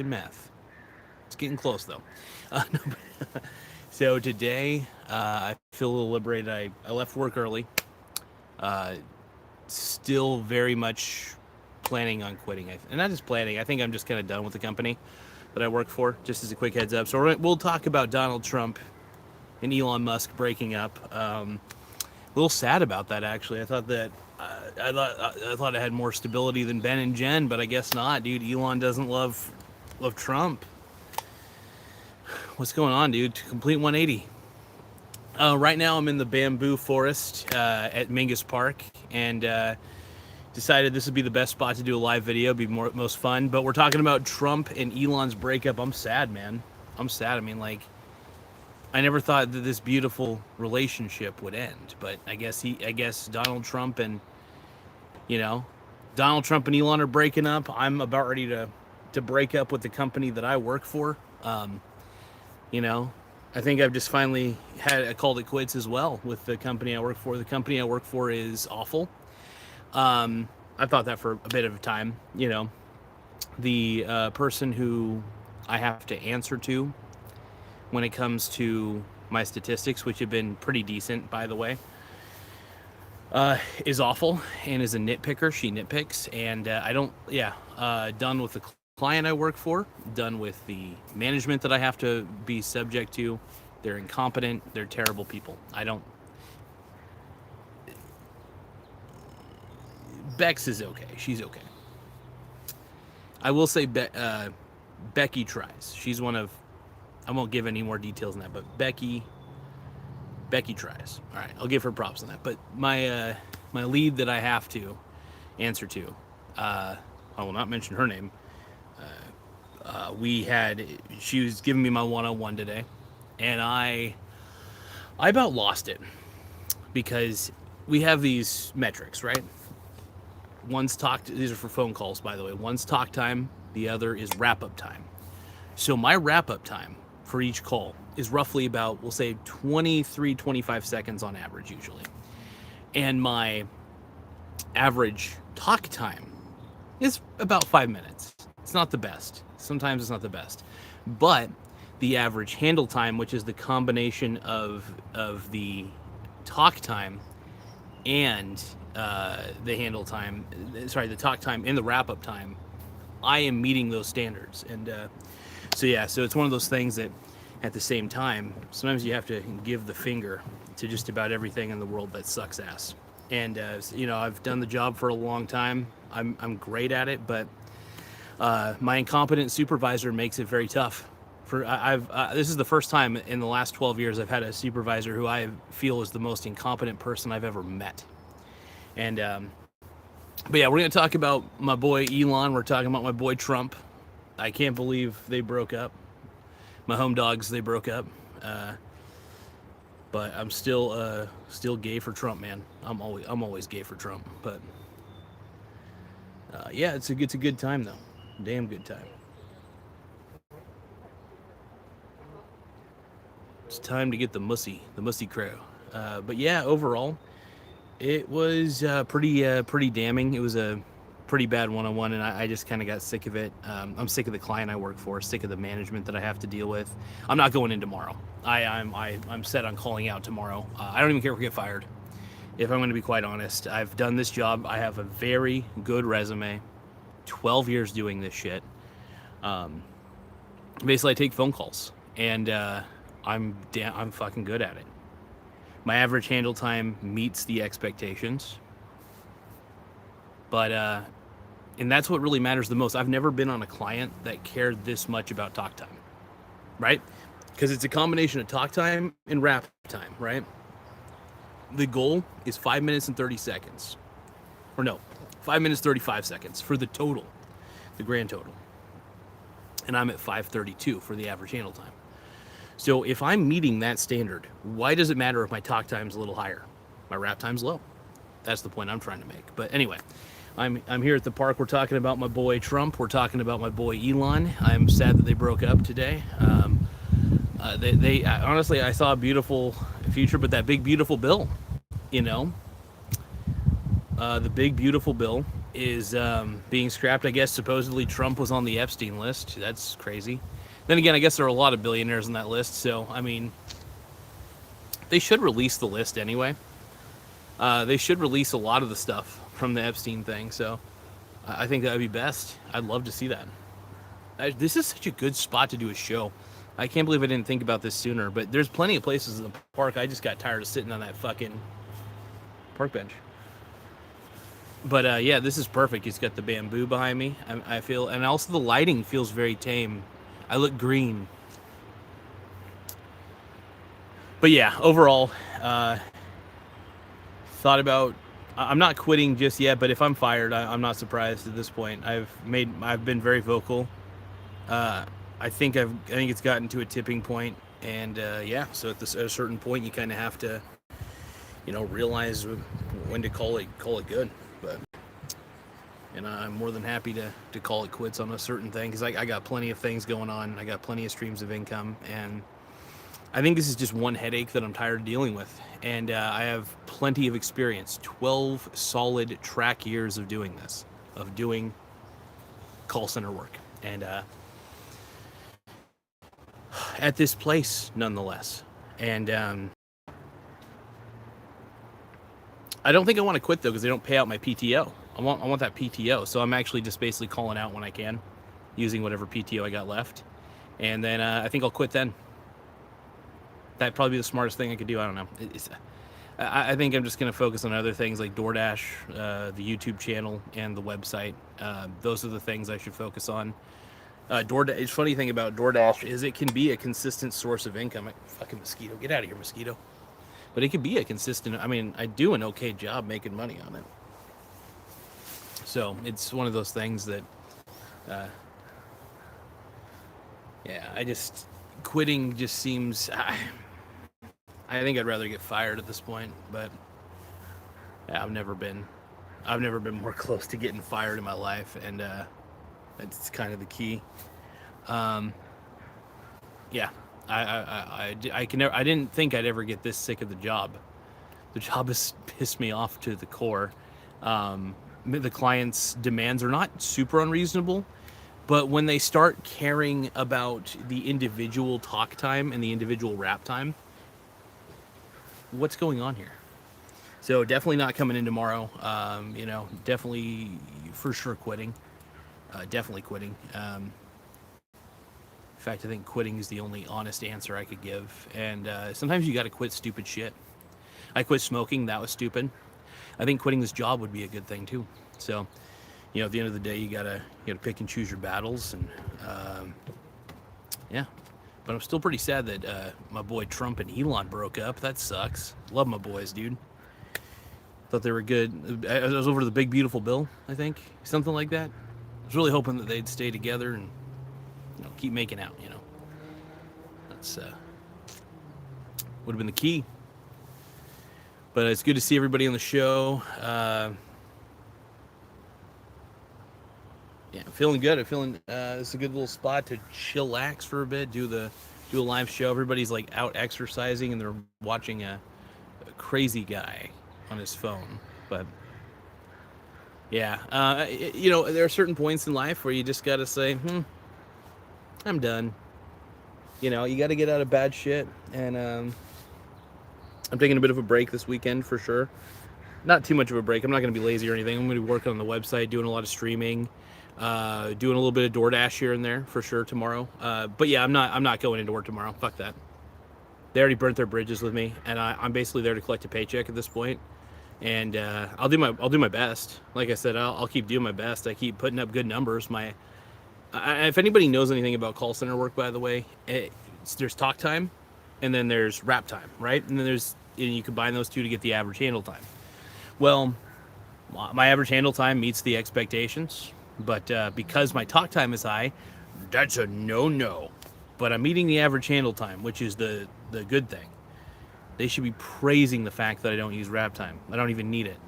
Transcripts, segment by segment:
fucking meth. It's getting close though. No, so today, I feel a little liberated. I left work early. Uh, Still very much planning on quitting. And not just planning. I think I'm just kind of done with the company that I work for. Just as a quick heads up. So we'll talk about Donald Trump and Elon Musk breaking up. A little sad about that, actually. I thought that I thought it had more stability than Ben and Jen, but I guess not, dude. Elon doesn't love Trump. What's going on, dude? Complete 180. Right now, I'm in the bamboo forest at Mingus Park, and decided this would be the best spot to do a live video, be most fun. But we're talking about Trump and Elon's breakup. I'm sad, man. I'm sad. I mean, like, I never thought that this beautiful relationship would end, but I guess Donald Trump and Donald Trump and Elon are breaking up. I'm about ready to break up with the company that I work for. I think I've just finally called it quits as well with the company I work for. The company I work for is awful. I thought that for a bit of time. The person who I have to answer to when it comes to my statistics, which have been pretty decent, by the way, is awful and is a nitpicker. She nitpicks, and done with the client I work for, done with the management that I have to be subject to. They're incompetent. They're terrible people. Bex is okay. She's okay. I will say Becky tries. She's one of, I won't give any more details on that, but Becky tries. All right, I'll give her props on that. But my lead that I have to answer to, I will not mention her name. She was giving me my one-on-one today, and I about lost it because we have these metrics, right? These are for phone calls, by the way. One's talk time, the other is wrap-up time. So my wrap-up time for each call is roughly about, we'll say 25 seconds on average usually. And my average talk time is about 5 minutes. It's not the best. Sometimes it's not the best. But the average handle time, which is the combination of the talk time and the handle time, the talk time and the wrap-up time, I am meeting those standards. And so it's one of those things that at the same time, sometimes you have to give the finger to just about everything in the world that sucks ass. And I've done the job for a long time. I'm great at it, but my incompetent supervisor makes it very tough. This is the first time in the last 12 years I've had a supervisor who I feel is the most incompetent person I've ever met. And but yeah, we're gonna talk about my boy Elon. We're talking about my boy Trump. I can't believe they broke up. My home dogs, they broke up. But I'm still gay for Trump, man. I'm always gay for Trump. But it's a good time though. Damn good time. It's time to get the mussy crow. But yeah, overall, it was pretty damning. It was a pretty bad one-on-one, and I just kind of got sick of it. I'm sick of the client I work for, sick of the management that I have to deal with. I'm not going in tomorrow. I'm set on calling out tomorrow. I don't even care if we get fired. If I'm going to be quite honest, I've done this job. I have a very good resume. 12 years doing this shit. Basically, I take phone calls, and I'm fucking good at it. My average handle time meets the expectations. But and that's what really matters the most. I've never been on a client that cared this much about talk time, right? Because it's a combination of talk time and wrap time, right? The goal is 5 minutes and 30 seconds. Or no, 5 minutes, 35 seconds for the total, the grand total. And I'm at 5:32 for the average handle time. So if I'm meeting that standard, why does it matter if my talk time's a little higher? My wrap time's low. That's the point I'm trying to make. But anyway, I'm here at the park. We're talking about my boy Trump. We're talking about my boy Elon. I'm sad that they broke up today. They honestly, I saw a beautiful future, but that big beautiful bill, the big beautiful bill is being scrapped. I guess supposedly Trump was on the Epstein list. That's crazy. Then again, I guess there are a lot of billionaires on that list. So I mean, they should release the list anyway. They should release a lot of the stuff from the Epstein thing. So I think that would be best. I'd love to see that. This is such a good spot to do a show. I can't believe I didn't think about this sooner. But there's plenty of places in the park. I just got tired of sitting on that fucking park bench. But yeah, this is perfect. It's got the bamboo behind me. I feel, and also the lighting feels very tame. I look green. But yeah, overall, thought about. I'm not quitting just yet, but if I'm fired, I'm not surprised at this point. I've been very vocal. I think it's gotten to a tipping point, and yeah. So at a certain point, you kind of have to, realize when to call it good. But and I'm more than happy to call it quits on a certain thing, because I got plenty of things going on. I got plenty of streams of income, and I think this is just one headache that I'm tired of dealing with. And I have plenty of experience, 12 solid track years of doing this, of doing call center work. And at this place, nonetheless. And I don't think I want to quit, though, because they don't pay out my PTO. I want that PTO. So I'm actually just basically calling out when I can, using whatever PTO I got left. And then I think I'll quit then. That'd probably be the smartest thing I could do. I don't know. I think I'm just going to focus on other things like DoorDash, the YouTube channel, and the website. Those are the things I should focus on. DoorDash. It's funny thing about DoorDash is it can be a consistent source of income. Fucking mosquito, get out of here, mosquito. But it could be a consistent. I mean, I do an okay job making money on it. So it's one of those things that, yeah, quitting just seems. I think I'd rather get fired at this point, but yeah, I've never been more close to getting fired in my life, and that's kind of the key. Yeah, I didn't think I'd ever get this sick of the job. The job has pissed me off to the core. The client's demands are not super unreasonable, but when they start caring about the individual talk time and the individual rap time, what's going on here? So definitely not coming in tomorrow. Definitely for sure quitting. Definitely quitting. In fact, I think quitting is the only honest answer I could give. And sometimes you got to quit stupid shit. I quit smoking. That was stupid. I think quitting this job would be a good thing too. So, at the end of the day, you gotta pick and choose your battles. And yeah. But I'm still pretty sad that my boy Trump and Elon broke up. That sucks. Love my boys, dude. Thought they were good. I was over to the Big Beautiful Bill, I think. Something like that. I was really hoping that they'd stay together and keep making out, That's would have been the key. But it's good to see everybody on the show. Yeah, I'm feeling good. I'm feeling it's a good little spot to chillax for a bit, do a live show. Everybody's like out exercising and they're watching a crazy guy on his phone. But yeah, there are certain points in life where you just gotta say, I'm done. You got to get out of bad shit. And I'm taking a bit of a break this weekend for sure. Not too much of a break. I'm not going to be lazy or anything. I'm going to be working on the website, doing a lot of streaming. Doing a little bit of DoorDash here and there for sure tomorrow. But yeah, I'm not going into work tomorrow. Fuck that. They already burnt their bridges with me, and I'm basically there to collect a paycheck at this point. And I'll do my best. Like I said, I'll keep doing my best. I keep putting up good numbers. If anybody knows anything about call center work, by the way, there's talk time, and then there's rap time, right? And then you combine those two to get the average handle time. Well, my average handle time meets the expectations. But because my talk time is high, that's a no-no. But I'm meeting the average handle time, which is the good thing. They should be praising the fact that I don't use rap time. I don't even need it.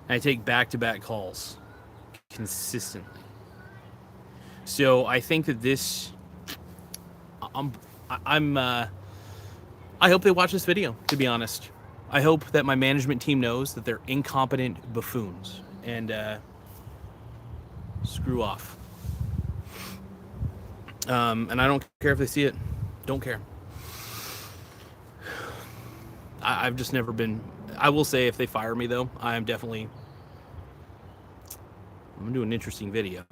And I take back-to-back calls consistently. So I think that I hope they watch this video, to be honest. I hope that my management team knows that they're incompetent buffoons. and screw off. And I don't care if they see it. Don't care. I've just never been. I will say, if they fire me, though, I'm definitely. I'm gonna do an interesting video.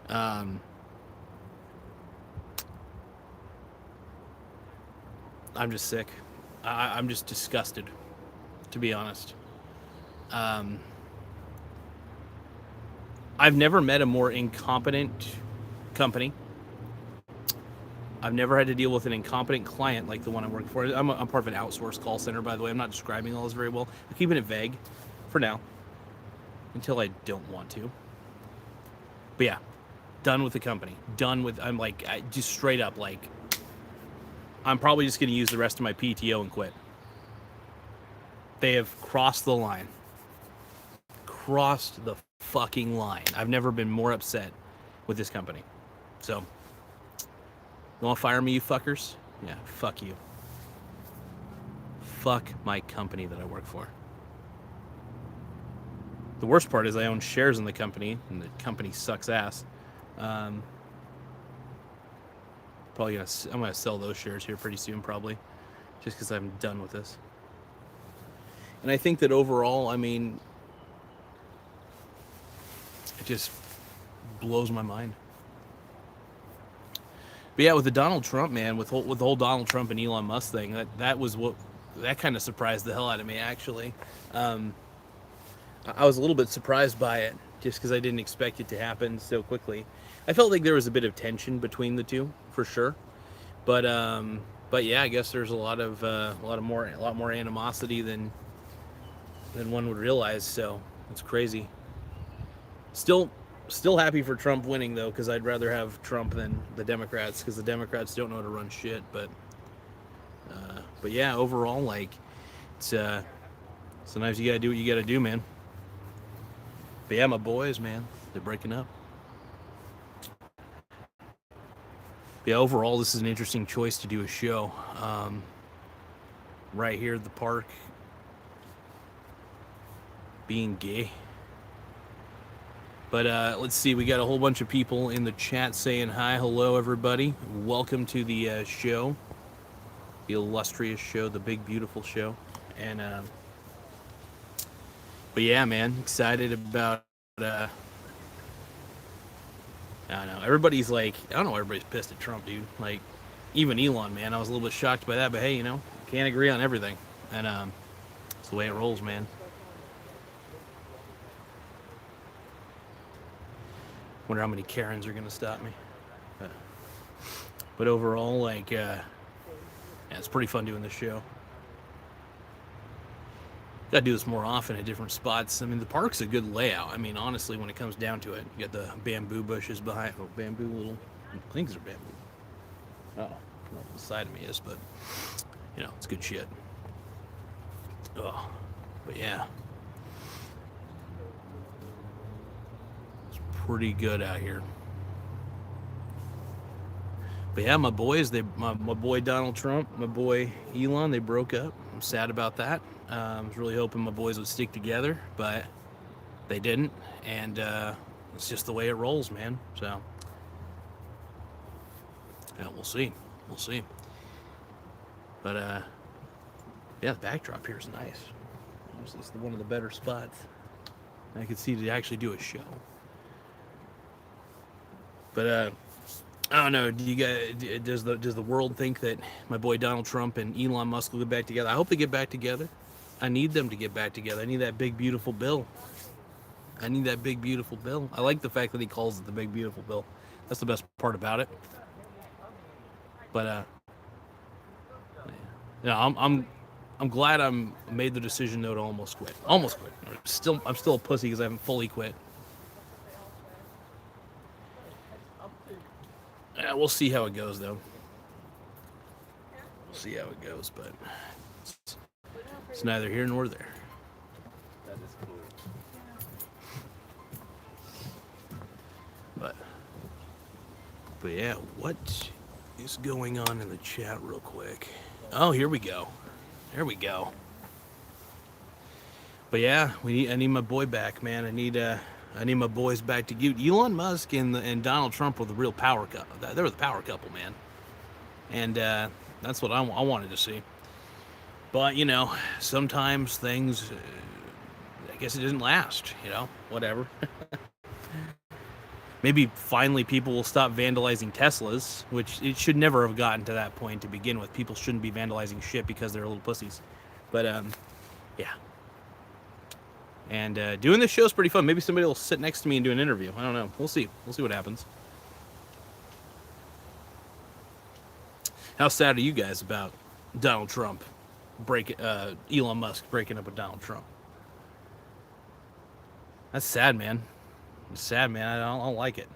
Um, I'm just sick. I'm just disgusted, to be honest. Um, I've never met a more incompetent company. I've never had to deal with an incompetent client like the one I'm working for. I'm part of an outsourced call center, by the way. I'm not describing all this very well. I'm keeping it vague for now until I don't want to. But yeah, done with the company. Done with, I'm like, just straight up, like, I'm probably just going to use the rest of my PTO and quit. They have crossed the line. Crossed the fucking line. I've never been more upset with this company. So, you want to fire me, you fuckers? Yeah, fuck you. Fuck my company that I work for. The worst part is I own shares in the company, and the company sucks ass. I'm gonna sell those shares here pretty soon, probably, just because I'm done with this. And I think that overall, I mean, it just blows my mind. But yeah, with the Donald Trump, man, with the whole Donald Trump and Elon Musk thing, that kind of surprised the hell out of me, actually. I was a little bit surprised by it, just because I didn't expect it to happen so quickly. I felt like there was a bit of tension between the two, for sure. But yeah, I guess there's a lot more animosity than one would realize. So it's crazy. Still happy for Trump winning, though, because I'd rather have Trump than the Democrats, because the Democrats don't know how to run shit. But yeah, overall, like, sometimes you gotta do what you gotta do, man. But yeah, my boys, man, they're breaking up. But yeah, overall, this is an interesting choice to do a show. Right here at the park, being gay. But let's see, we got a whole bunch of people in the chat saying hi, hello, everybody. Welcome to the show, the illustrious show, the big, beautiful show. And but yeah, man, excited about. I don't know. Everybody's like, I don't know. Everybody's pissed at Trump, dude. Like, even Elon, man. I was a little bit shocked by that, but hey, can't agree on everything, and it's the way it rolls, man. Wonder how many Karens are gonna stop me. But overall, like, yeah, it's pretty fun doing this show. Gotta do this more often at different spots. I mean, the park's a good layout. I mean, honestly, when it comes down to it, you got the bamboo bushes behind. Oh, bamboo little. I think these are bamboo. Oh, well, the side of me is, but it's good shit. Oh, but yeah, it's pretty good out here. But yeah, my boys, my boy Donald Trump, my boy Elon, they broke up. I'm sad about that. I was really hoping my boys would stick together, but they didn't, and it's just the way it rolls, man. So yeah, we'll see. But yeah, the backdrop here is nice. This is one of the better spots I could see to actually do a show. But I don't know. Do you guys? Does the world think that my boy Donald Trump and Elon Musk will get back together? I hope they get back together. I need them to get back together. I need that big beautiful bill. I like the fact that he calls it the big beautiful bill. That's the best part about it. But I'm glad I made the decision though to almost quit. I'm still a pussy because I haven't fully quit. Yeah, we'll see how it goes, though. But it's neither here nor there. That is cool. But yeah, what is going on in the chat real quick? Oh, here we go. But yeah, I need my boy back, man. I need my boys back to get Elon Musk and Donald Trump were the real power couple. They were the power couple, man. And that's what I wanted to see. But you know, sometimes things, I guess it didn't last. You know, whatever. Maybe finally people will stop vandalizing Teslas, which it should never have gotten to that point to begin with. People shouldn't be vandalizing shit because they're little pussies. But yeah. And doing this show is pretty fun. Maybe somebody will sit next to me and do an interview. I don't know. We'll see. We'll see what happens. How sad are you guys about Donald Trump Elon Musk breaking up with Donald Trump? That's sad, man. It's sad, man. I don't like it.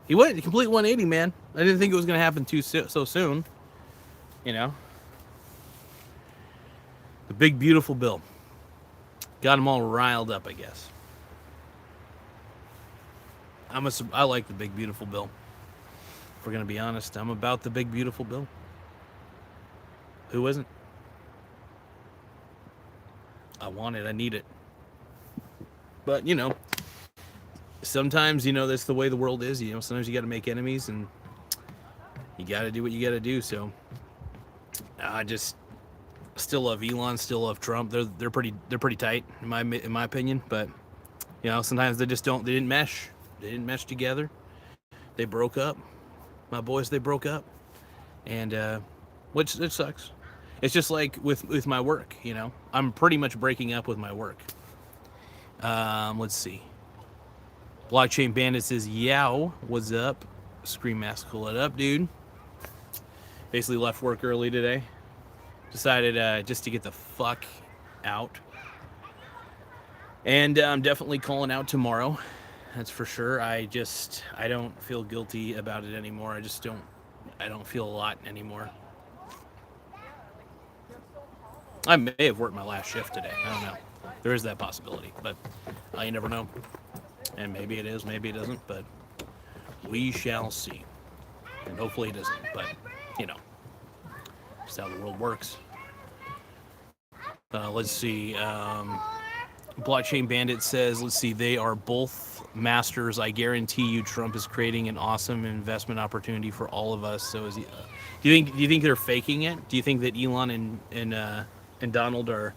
He went complete 180, man. I didn't think it was going to happen so soon. You know, the big beautiful bill got them all riled up, I guess. I like the big beautiful bill. If we're going to be honest, I'm about the big beautiful bill. Who isn't? I want it. I need it. But, you know, sometimes, you know, that's the way the world is. You know, sometimes you got to make enemies and you got to do what you got to do. So I just still love Elon, still love Trump. They're pretty tight in my opinion. But, you know, sometimes they didn't mesh. They didn't mesh together. They broke up. My boys, they broke up. And, which it sucks. It's just like with my work, you know, I'm pretty much breaking up with my work. Let's see. Blockchain Bandit says, yow, what's up? Scream Mask, cool it up, dude. Basically left work early today. Decided just to get the fuck out. And I'm definitely calling out tomorrow. That's for sure. I don't feel guilty about it anymore. I don't feel a lot anymore. I may have worked my last shift today. I don't know. There is that possibility, but you never know. And maybe it is, maybe it doesn't, but we shall see. And hopefully it isn't, but, you know, that's how the world works. Let's see. Blockchain Bandit says, let's see, they are both masters. I guarantee you Trump is creating an awesome investment opportunity for all of us. So do you think they're faking it? Do you think that Elon and Donald are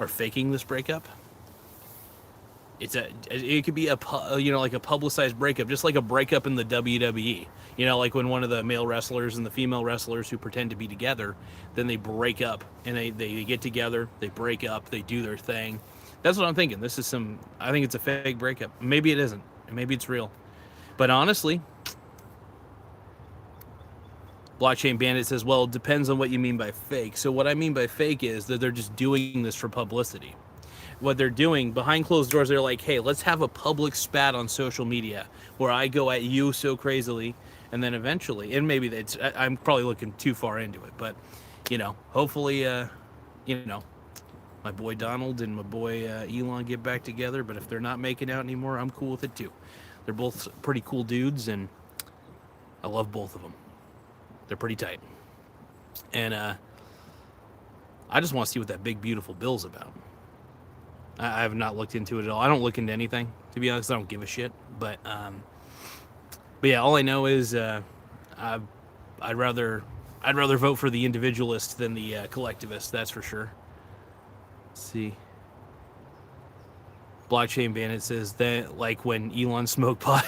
faking this breakup? It could be like a publicized breakup, just like a breakup in the WWE. You know, like when one of the male wrestlers and the female wrestlers who pretend to be together, then they break up and they get together, they break up, they do their thing. That's what I'm thinking. I think it's a fake breakup. Maybe it isn't. Maybe it's real. But honestly, Blockchain Bandit says, well, it depends on what you mean by fake. So what I mean by fake is that they're just doing this for publicity. What they're doing behind closed doors, they're like, hey, let's have a public spat on social media where I go at you so crazily, and then eventually, and maybe I'm probably looking too far into it, but, you know, hopefully, you know, my boy Donald and my boy Elon get back together, but if they're not making out anymore, I'm cool with it too. They're both pretty cool dudes, and I love both of them. They're pretty tight. And I just want to see what that big, beautiful bill's about. I have not looked into it at all. I don't look into anything, to be honest. I don't give a shit. But yeah, all I know is I'd rather vote for the individualist than the collectivist. That's for sure. Let's see. Blockchain Bandit says that, like when Elon smoked pot,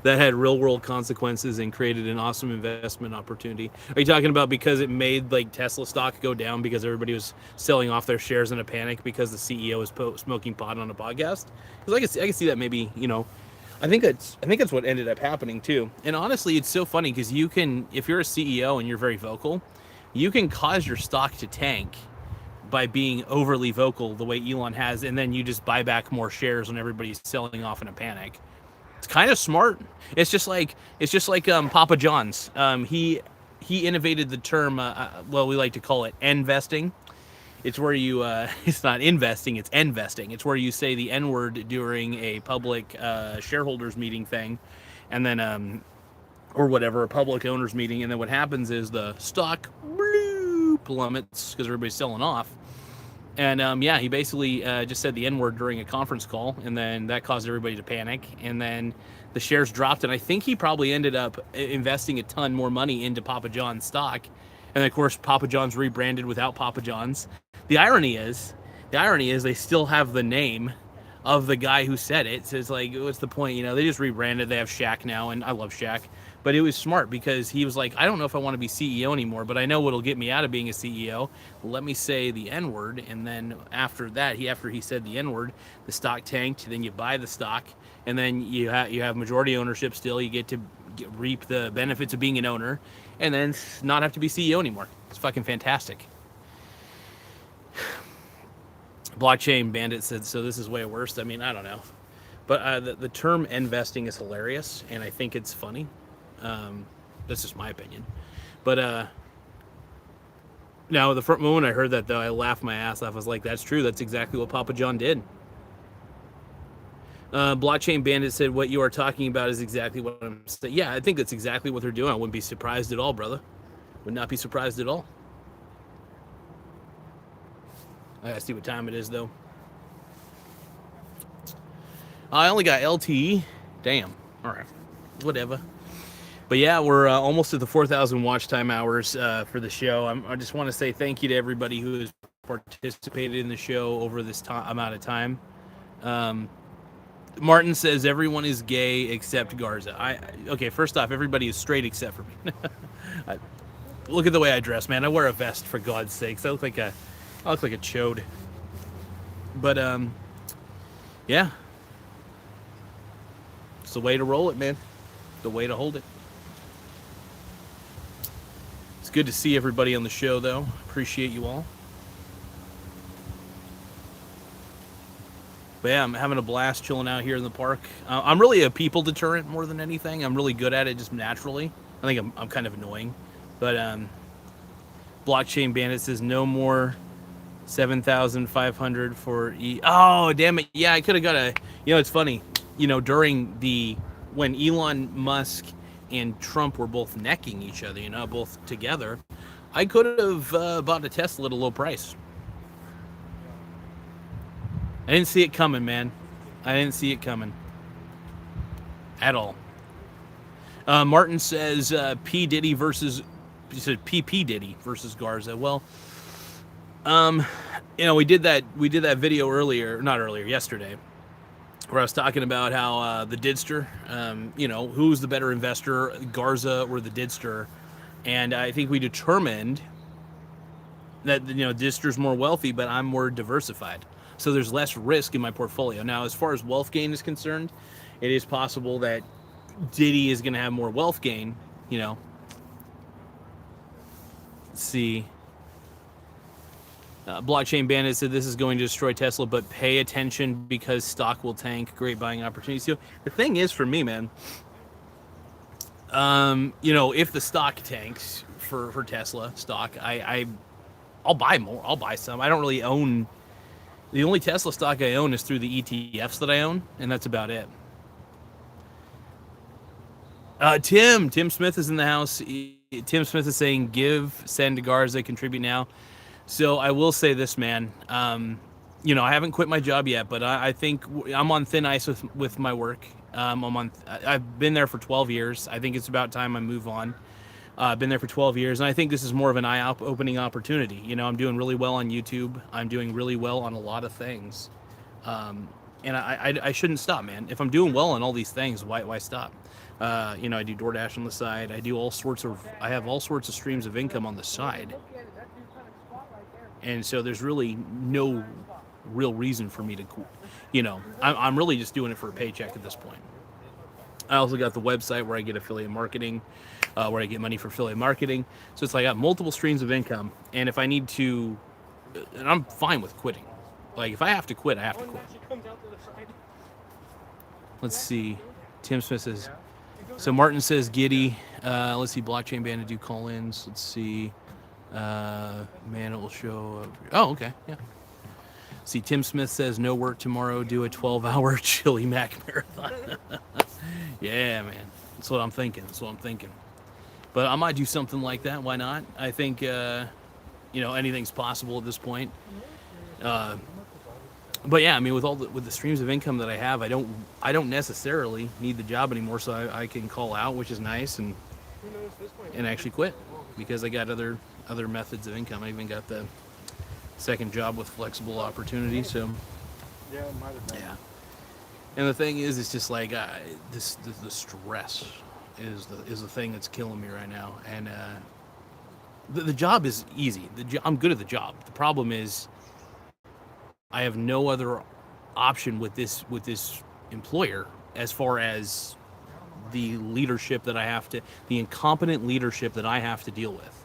that had real world consequences and created an awesome investment opportunity. Are you talking about because it made like Tesla stock go down because everybody was selling off their shares in a panic because the CEO was smoking pot on a podcast? Because I can see that maybe, you know, I think that's what ended up happening too. And honestly, it's so funny because you can, if you're a CEO and you're very vocal, you can cause your stock to tank by being overly vocal the way Elon has, and then you just buy back more shares when everybody's selling off in a panic. It's kind of smart. It's just like Papa John's. He innovated the term. Well, we like to call it investing. It's where you. It's not investing. It's investing. It's where you say the N word during a public shareholders meeting thing, and then or whatever, a public owners meeting, and then what happens is the stock plummets because everybody's selling off. And yeah, he basically just said the N-word during a conference call, and then that caused everybody to panic. And then the shares dropped, and I think he probably ended up investing a ton more money into Papa John's stock. And of course, Papa John's rebranded without Papa John's. The irony is, they still have the name of the guy who said it. So it's like, what's the point? You know, they just rebranded. They have Shaq now, and I love Shaq. But it was smart because he was like, I don't know if I want to be CEO anymore, but I know what'll get me out of being a CEO. Let me say the N-word, and then after that, after he said the N-word, the stock tanked. Then you buy the stock, and then you have majority ownership still. You get to reap the benefits of being an owner, and then not have to be CEO anymore. It's fucking fantastic. Blockchain Bandit said, so this is way worse. I mean, I don't know. But the term investing is hilarious, and I think it's funny. That's just my opinion. But now, the first moment I heard that, though, I laughed my ass off. I was like, that's true. That's exactly what Papa John did. Blockchain Bandit said, what you are talking about is exactly what I'm saying. Yeah, I think that's exactly what they're doing. I wouldn't be surprised at all, brother. Would not be surprised at all. I gotta see what time it is, though. I only got LTE. Damn. All right. Whatever. But yeah, we're almost at the 4,000 watch time hours for the show. I just want to say thank you to everybody who has participated in the show over this amount of time. Martin says everyone is gay except Garza. Okay, first off, everybody is straight except for me. Look at the way I dress, man. I wear a vest, for God's sakes. I look like a chode. But yeah, it's the way to roll it, man. The way to hold it. It's good to see everybody on the show, though. Appreciate you all. But yeah, I'm having a blast chilling out here in the park. I'm really a people deterrent more than anything. I'm really good at it just naturally. I think I'm kind of annoying. But Blockchain Bandit says no more 7,500 for Oh, damn it. Yeah, I could have got a... You know, it's funny. You know, when Elon Musk and Trump were both necking each other, you know, both together, I could have bought a Tesla at a low price. I didn't see it coming, man. I didn't see it coming. At all. Martin says P. Diddy versus... He said P. Diddy versus Garza. Well, you know, we did that video yesterday, where I was talking about how the Didster, you know, who's the better investor, Garza or the Didster, and I think we determined that, you know, Didster's more wealthy, but I'm more diversified, so there's less risk in my portfolio. Now, as far as wealth gain is concerned, it is possible that Diddy is going to have more wealth gain, you know. Let's see. Blockchain Bandit said this is going to destroy Tesla, but pay attention because stock will tank. Great buying opportunity. So the thing is, for me, man, you know, if the stock tanks for Tesla stock, I'll buy more. I'll buy some. I don't really own. The only Tesla stock I own is through the ETFs that I own, and that's about it. Tim Smith is in the house. Tim Smith is saying, send to Garza, contribute now. So I will say this, man. You know, I haven't quit my job yet, but I think I'm on thin ice with my work. I've been there for 12 years. I think it's about time I move on. I've been there for 12 years, and I think this is more of an eye-opening opportunity. You know, I'm doing really well on YouTube. I'm doing really well on a lot of things. And I shouldn't stop, man. If I'm doing well on all these things, why stop? You know, I do DoorDash on the side. I have all sorts of streams of income on the side. And so there's really no real reason for me to, you know, I'm really just doing it for a paycheck at this point. I also got the website where I get affiliate marketing, where I get money for affiliate marketing. So it's like I got multiple streams of income. And if I need to, and I'm fine with quitting. Like, if I have to quit, I have to quit. Let's see. Tim Smith says, so Martin says Giddy. Let's see, Blockchain Bandit do call-ins. Let's see. Man, it will show. Oh, okay. Yeah. See, Tim Smith says no work tomorrow. Do a 12-hour Chili Mac marathon. Yeah, man. That's what I'm thinking. But I might do something like that. Why not? I think, you know, anything's possible at this point. But yeah, I mean, with the streams of income that I have, I don't necessarily need the job anymore, so I can call out, which is nice, and actually quit because I got other methods of income. I even got the second job with flexible opportunity. So Yeah, it might have been. yeah, and the thing is, it's just like the stress is the thing that's killing me right now, and the job is easy. I'm good at the job. The problem is I have no other option with this employer as far as the leadership that I have to, the incompetent leadership that I have to deal with.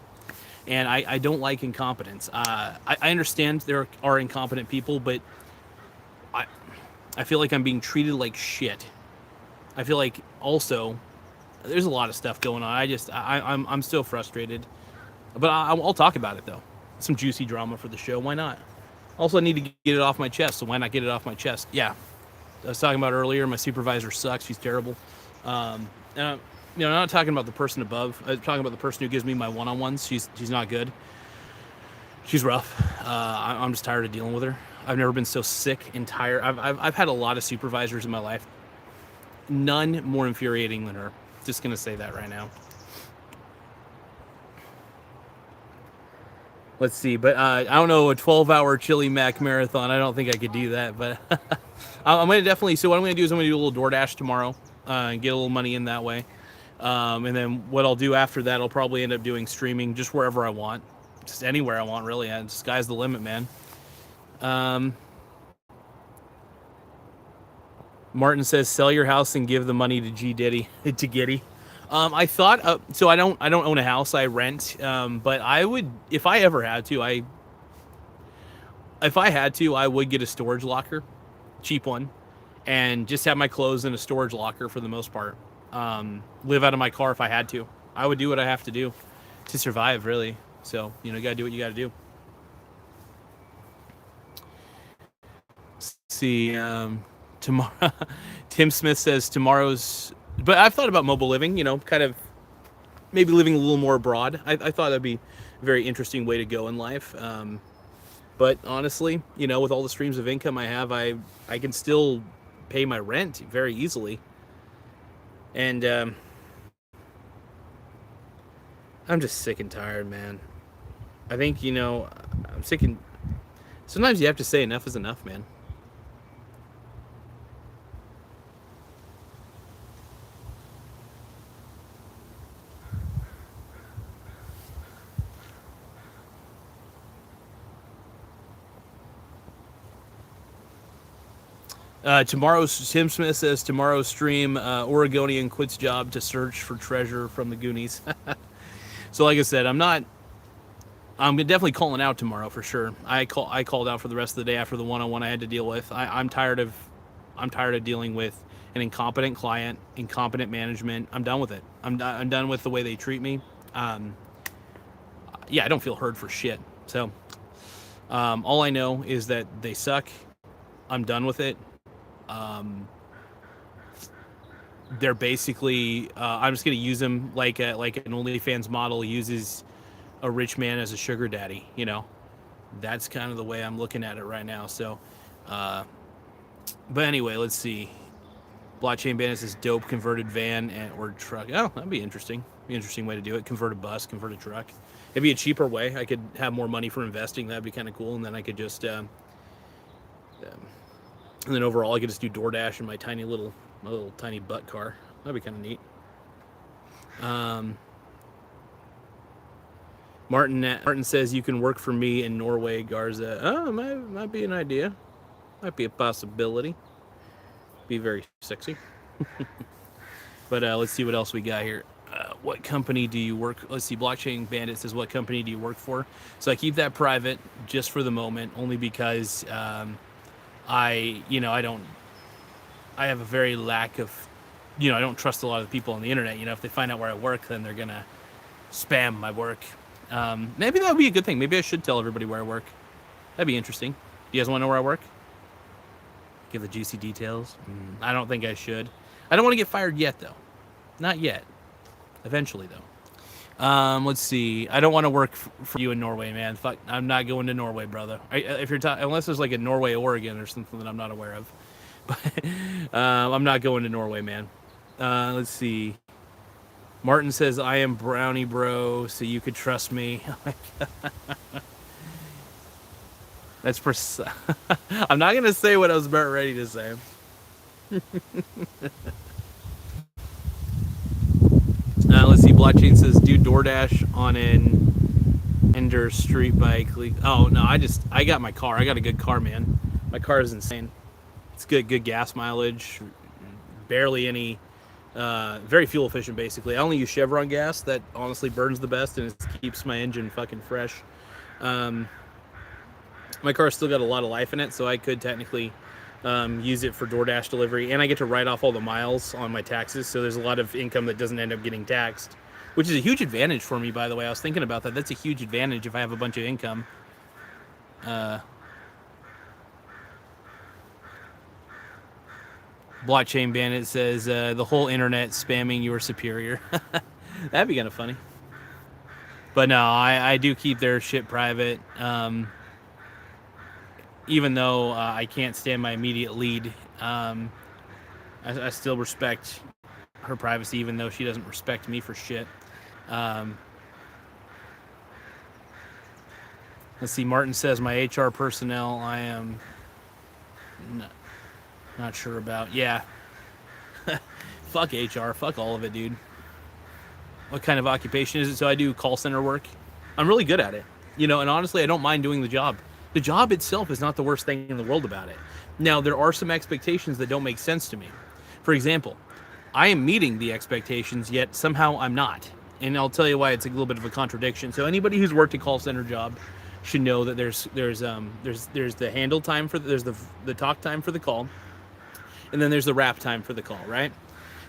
And I don't like incompetence. I understand there are incompetent people, but I, I feel like I'm being treated like shit. I feel like also there's a lot of stuff going on. I'm still frustrated, but I'll talk about it though. Some juicy drama for the show. Why not? Also, I need to get it off my chest, so why not get it off my chest? Yeah, I was talking about earlier. My supervisor sucks. She's terrible. And I'm not talking about the person above. I'm talking about the person who gives me my one-on-ones. She's not good. She's rough. I'm just tired of dealing with her. I've never been so sick and tired. I've had a lot of supervisors in my life. None more infuriating than her. Just gonna say that right now. Let's see, but I don't know, a 12-hour Chili Mac marathon. I don't think I could do that, but I'm gonna definitely. So what I'm gonna do is I'm gonna do a little DoorDash tomorrow, and get a little money in that way. And then what I'll do after that, I'll probably end up doing streaming just wherever I want, just anywhere I want, really. And sky's the limit, man. Martin says, "Sell your house and give the money to G Diddy to Giddy." I thought so. I don't own a house. I rent. But I would, if I ever had to, I would get a storage locker, cheap one, and just have my clothes in a storage locker for the most part. Live out of my car if I had to. I would do what I have to do to survive, really. So you gotta do what you gotta do. Let's see, tomorrow. Tim Smith says tomorrow's. But I've thought about mobile living. Kind of maybe living a little more abroad. I thought that'd be a very interesting way to go in life. But honestly, with all the streams of income I have, I can still pay my rent very easily. And I'm just sick and tired, man. I think, I'm sick and sometimes you have to say enough is enough, man. Tim Smith says tomorrow's stream, Oregonian quits job to search for treasure from the Goonies. So like I said, I'm definitely calling out tomorrow for sure. I called out for the rest of the day after the one-on-one I had to deal with. I'm tired of dealing with an incompetent client, incompetent management. I'm done with it. I'm done with the way they treat me. Yeah, I don't feel heard for shit. So all I know is that they suck. I'm done with it. They're basically I'm just gonna use them like an OnlyFans model uses a rich man as a sugar daddy. That's kind of the way I'm looking at it right now. So but anyway, let's see. Blockchain Bandit says dope converted van or truck. Oh, that'd be interesting. Interesting way to do it. Convert a bus, convert a truck. It'd be a cheaper way. I could have more money for investing. That'd be kind of cool. And then I could just and then overall, I could just do DoorDash in my little tiny butt car. That'd be kind of neat. Martin says you can work for me in Norway, Garza. Oh, might be an idea. Might be a possibility. Be very sexy. But let's see what else we got here. What company do you work? Let's see. Blockchain Bandit says, what company do you work for? So I keep that private just for the moment, only because I have a very lack of, I don't trust a lot of the people on the internet. If they find out where I work, then they're gonna spam my work. Maybe that would be a good thing. Maybe I should tell everybody where I work. That'd be interesting. Do you guys want to know where I work? Give the juicy details. I don't think I should. I don't want to get fired yet, though. Not yet. Eventually, though. Let's see. I don't want to work for you in Norway, man. Fuck, I'm not going to Norway, brother. If you're unless there's like a Norway, Oregon, or something that I'm not aware of. But I'm not going to Norway, man. Let's see. Martin says I am brownie bro, so you could trust me. That's I'm not gonna say what I was about ready to say. Let's see. Blockchain says do DoorDash on an Ender street bike. Oh no, I got my car. I got a good car, man. My car is insane. It's good gas mileage. Barely any. Very fuel efficient, basically. I only use Chevron gas. That honestly burns the best and it keeps my engine fucking fresh. My car's still got a lot of life in it, so I could technically use it for DoorDash delivery, and I get to write off all the miles on my taxes, so there's a lot of income that doesn't end up getting taxed, which is a huge advantage for me, by the way. I was thinking about that. That's a huge advantage if I have a bunch of income. Blockchain Bandit says the whole internet spamming your superior. That'd be kind of funny. But no, I do keep their shit private. Even though I can't stand my immediate lead, I still respect her privacy, even though she doesn't respect me for shit. Let's see. Martin says my HR personnel I am not sure about. Yeah. Fuck HR. Fuck all of it, dude. What kind of occupation is it? So I do call center work. I'm really good at it. And honestly, I don't mind doing the job. The job itself is not the worst thing in the world about it. Now, there are some expectations that don't make sense to me. For example, I am meeting the expectations, yet somehow I'm not. And I'll tell you why it's a little bit of a contradiction. So anybody who's worked a call center job should know that there's the handle time there's the talk time for the call, and then there's the wrap time for the call, right?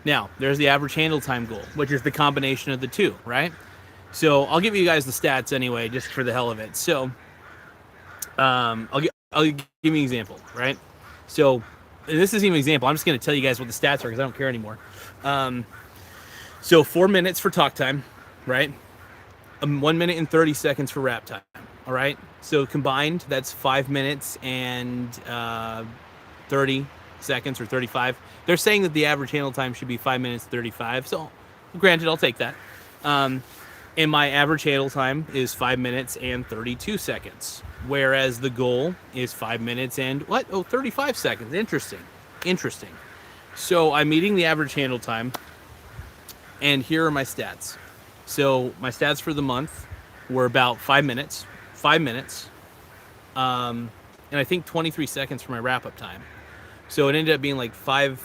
Now, there's the average handle time goal, which is the combination of the two, right? So I'll give you guys the stats anyway, just for the hell of it. So I'll give you an example, right? So this isn't even an example. I'm just going to tell you guys what the stats are because I don't care anymore. So 4 minutes for talk time, right? 1 minute and 30 seconds for wrap time, all right? So combined, that's 5 minutes and 30 seconds or 35. They're saying that the average handle time should be 5 minutes 35. So granted, I'll take that. And my average handle time is 5 minutes and 32 seconds. Whereas the goal is 5 minutes and 35 seconds. Interesting. So I'm meeting the average handle time, and here are my stats. So my stats for the month were about 5 minutes, and I think 23 seconds for my wrap-up time. So it ended up being like that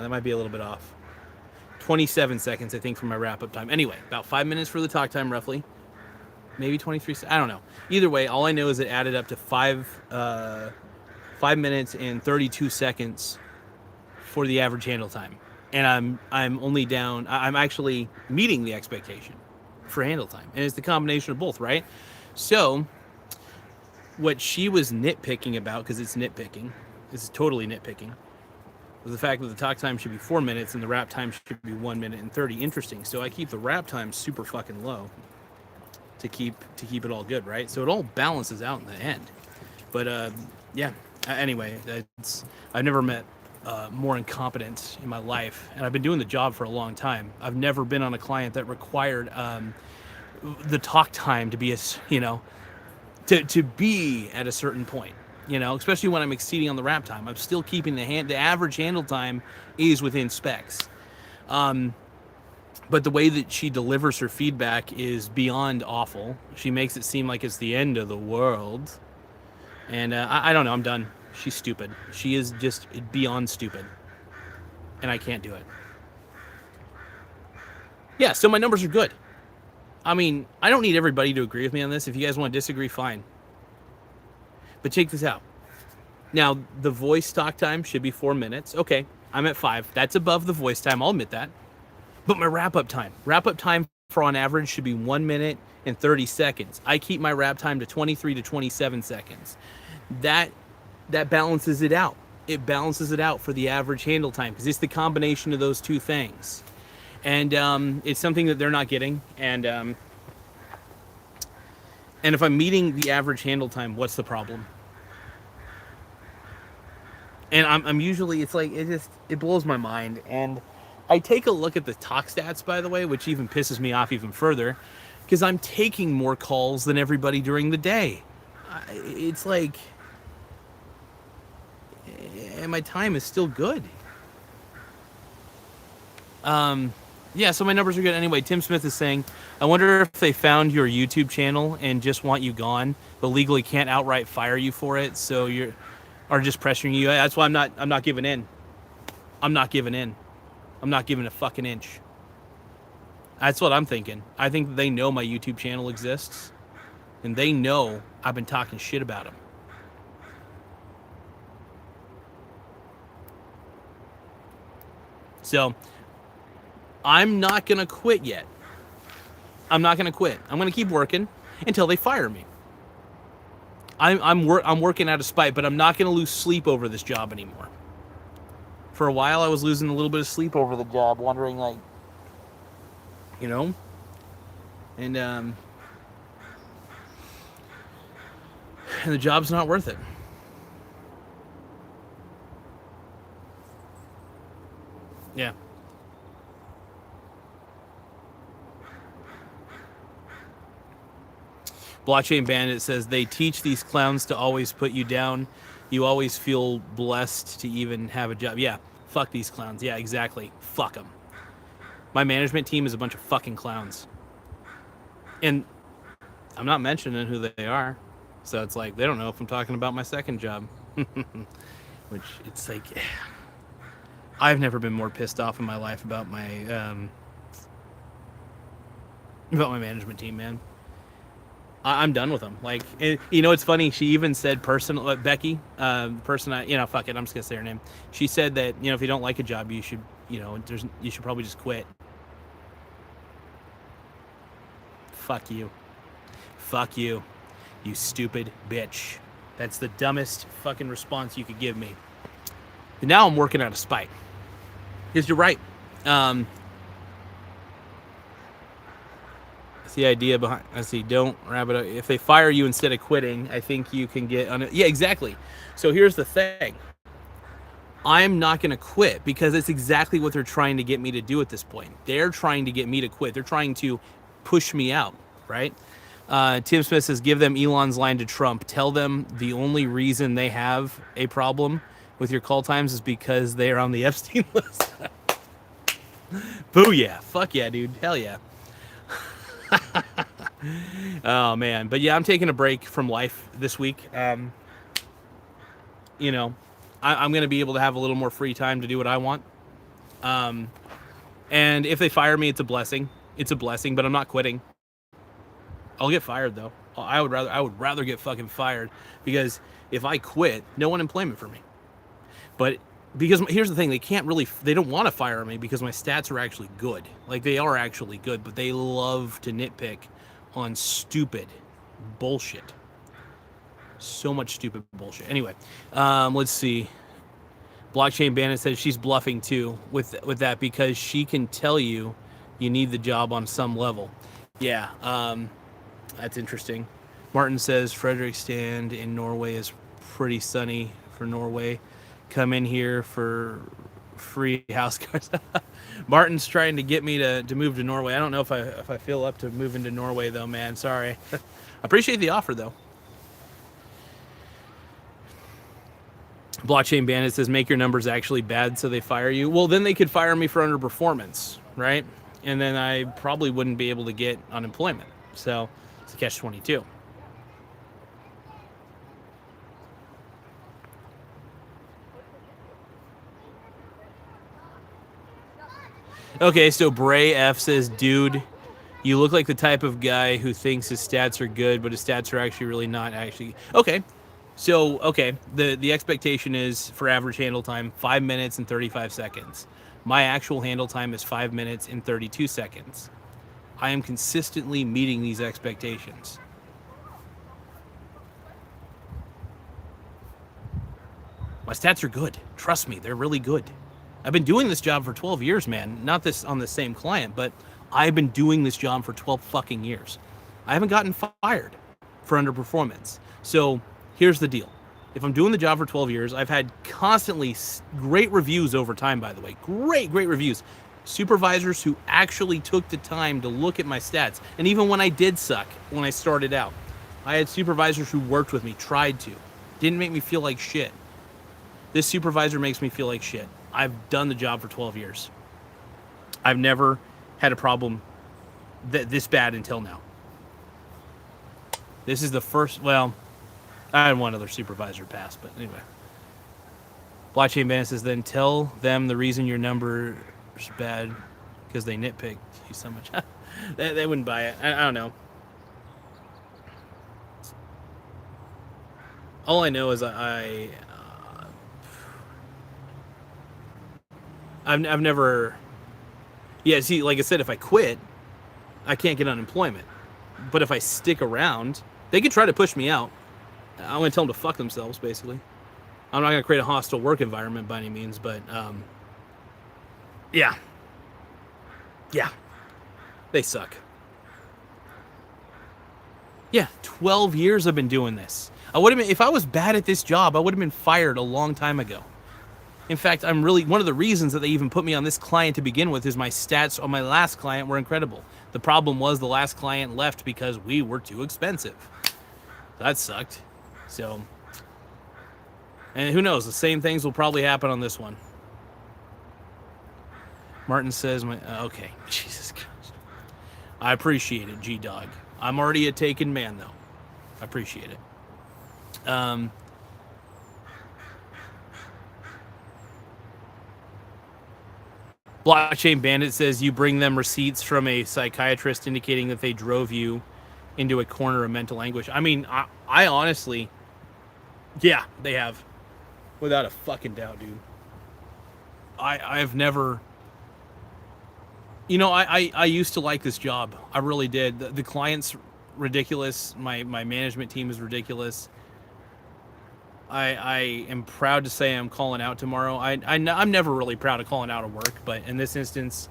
might be a little bit off. 27 seconds, I think, for my wrap-up time. Anyway, about 5 minutes for the talk time, roughly. Maybe 23. I don't know. Either way, all I know is it added up to 5 minutes and 32 seconds for the average handle time, and I'm actually meeting the expectation for handle time, and it's the combination of both, right? So what she was nitpicking about, because it's nitpicking, this is totally nitpicking, was the fact that the talk time should be 4 minutes and the wrap time should be 1 minute and 30. Interesting. So I keep the wrap time super fucking low to keep it all good, right? So it all balances out in the end. But yeah. Anyway, I've never met more incompetence in my life, and I've been doing the job for a long time. I've never been on a client that required the talk time to be to be at a certain point. Especially when I'm exceeding on the wrap time. I'm still keeping the average handle time is within specs. But the way that she delivers her feedback is beyond awful. She makes it seem like it's the end of the world. And I don't know, I'm done. She's stupid. She is just beyond stupid. And I can't do it. Yeah, so my numbers are good. I mean, I don't need everybody to agree with me on this. If you guys want to disagree, fine. But check this out. Now, the voice talk time should be 4 minutes. Okay, I'm at 5. That's above the voice time. I'll admit that. But my wrap-up time for on average should be 1 minute and 30 seconds. I keep my wrap time to 23 to 27 seconds. That balances it out. It balances it out for the average handle time because it's the combination of those two things. And it's something that they're not getting. And if I'm meeting the average handle time, what's the problem? And I'm usually, it's like, it blows my mind. And I take a look at the talk stats, by the way, which even pisses me off even further, because I'm taking more calls than everybody during the day. It's like, and my time is still good. Yeah, so my numbers are good. Anyway, Tim Smith is saying, I wonder if they found your YouTube channel and just want you gone, but legally can't outright fire you for it, so you're are just pressuring you. That's why I'm not giving in. I'm not giving in. I'm not giving a fucking inch. That's what I'm thinking. I think they know my YouTube channel exists, and they know I've been talking shit about them. So I'm not gonna quit yet. I'm not gonna quit. I'm gonna keep working until they fire me. I'm working out of spite, but I'm not gonna lose sleep over this job anymore. For a while, I was losing a little bit of sleep over the job, wondering, like, you know, and the job's not worth it. Yeah. Blockchain Bandit says they teach these clowns to always put you down. You always feel blessed to even have a job. Yeah, fuck these clowns. Yeah, exactly. Fuck them. My management team is a bunch of fucking clowns. And I'm not mentioning who they are. So it's like, they don't know if I'm talking about my second job. Which, it's like, I've never been more pissed off in my life about my management team, man. I'm done with them. Like, you know, it's funny. She even said Becky, person fuck it. I'm just gonna say her name. She said that, if you don't like a job, you should, you should probably just quit. Fuck you. Fuck you. You stupid bitch. That's the dumbest fucking response you could give me. And now I'm working out of spite. Because you're right. The idea behind, don't wrap it up. If they fire you instead of quitting, I think you can get on it. Yeah, exactly. So here's the thing. I'm not going to quit because it's exactly what they're trying to get me to do at this point. They're trying to get me to quit. They're trying to push me out, right? Tim Smith says, give them Elon's line to Trump. Tell them the only reason they have a problem with your call times is because they are on the Epstein list. Booyah. Fuck yeah, dude. Hell yeah. Oh man, but yeah, I'm taking a break from life this week. I'm gonna be able to have a little more free time to do what I want. And if they fire me, it's a blessing. It's a blessing, but I'm not quitting. I'll get fired though. I would rather get fucking fired, because if I quit, no unemployment for me. But because here's the thing, they don't want to fire me because my stats are actually good. Like, they are actually good, but they love to nitpick on stupid bullshit. So much stupid bullshit. Anyway, let's see. Blockchain Bandit says she's bluffing too with that, because she can tell you need the job on some level. Yeah, that's interesting. Martin says Fredrikstad in Norway is pretty sunny for Norway. Come in here for free house cars. Martin's trying to get me to move to Norway. I don't know if I feel up to moving to Norway though, man. Sorry. Appreciate the offer though. Blockchain Bandit says make your numbers actually bad so they fire you. Well, then they could fire me for underperformance, right? And then I probably wouldn't be able to get unemployment. So it's a catch-22. Okay, so Bray F says, dude, you look like the type of guy who thinks his stats are good, but his stats are actually really not actually. Okay, so, the expectation is for average handle time, 5 minutes and 35 seconds. My actual handle time is 5 minutes and 32 seconds. I am consistently meeting these expectations. My stats are good. Trust me, they're really good. I've been doing this job for 12 years, man. Not this on the same client, but I've been doing this job for 12 fucking years. I haven't gotten fired for underperformance. So here's the deal. If I'm doing the job for 12 years, I've had constantly great reviews over time, by the way. Great reviews. Supervisors who actually took the time to look at my stats. And even when I did suck, when I started out, I had supervisors who worked with me, tried to. Didn't make me feel like shit. This supervisor makes me feel like shit. I've done the job for 12 years. I've never had a problem this bad until now. This is the first, well, I had one other supervisor pass, but anyway. Blockchain Bandit says, then tell them the reason your number's bad because they nitpick you so much. they wouldn't buy it. I don't know. All I know is I've never, yeah, see, like I said, if I quit, I can't get unemployment. But if I stick around, they could try to push me out. I'm going to tell them to fuck themselves, basically. I'm not going to create a hostile work environment by any means, but yeah. They suck. Yeah, 12 years I've been doing this. I would have been, if I was bad at this job, I would have been fired a long time ago. In fact, I'm really, one of the reasons that they even put me on this client to begin with is my stats on my last client were incredible. The problem was the last client left because we were too expensive. That sucked. So, and who knows, the same things will probably happen on this one. Martin says, okay, Jesus Christ. I appreciate it, G-Dog. I'm already a taken man, though. I appreciate it. Blockchain Bandit says you bring them receipts from a psychiatrist indicating that they drove you into a corner of mental anguish. I mean, I honestly, yeah, they have. Without a fucking doubt, dude. I've never, you know, I used to like this job. I really did. The client's ridiculous. My management team is ridiculous. I am proud to say I'm calling out tomorrow. I'm never really proud of calling out of work, but in this instance,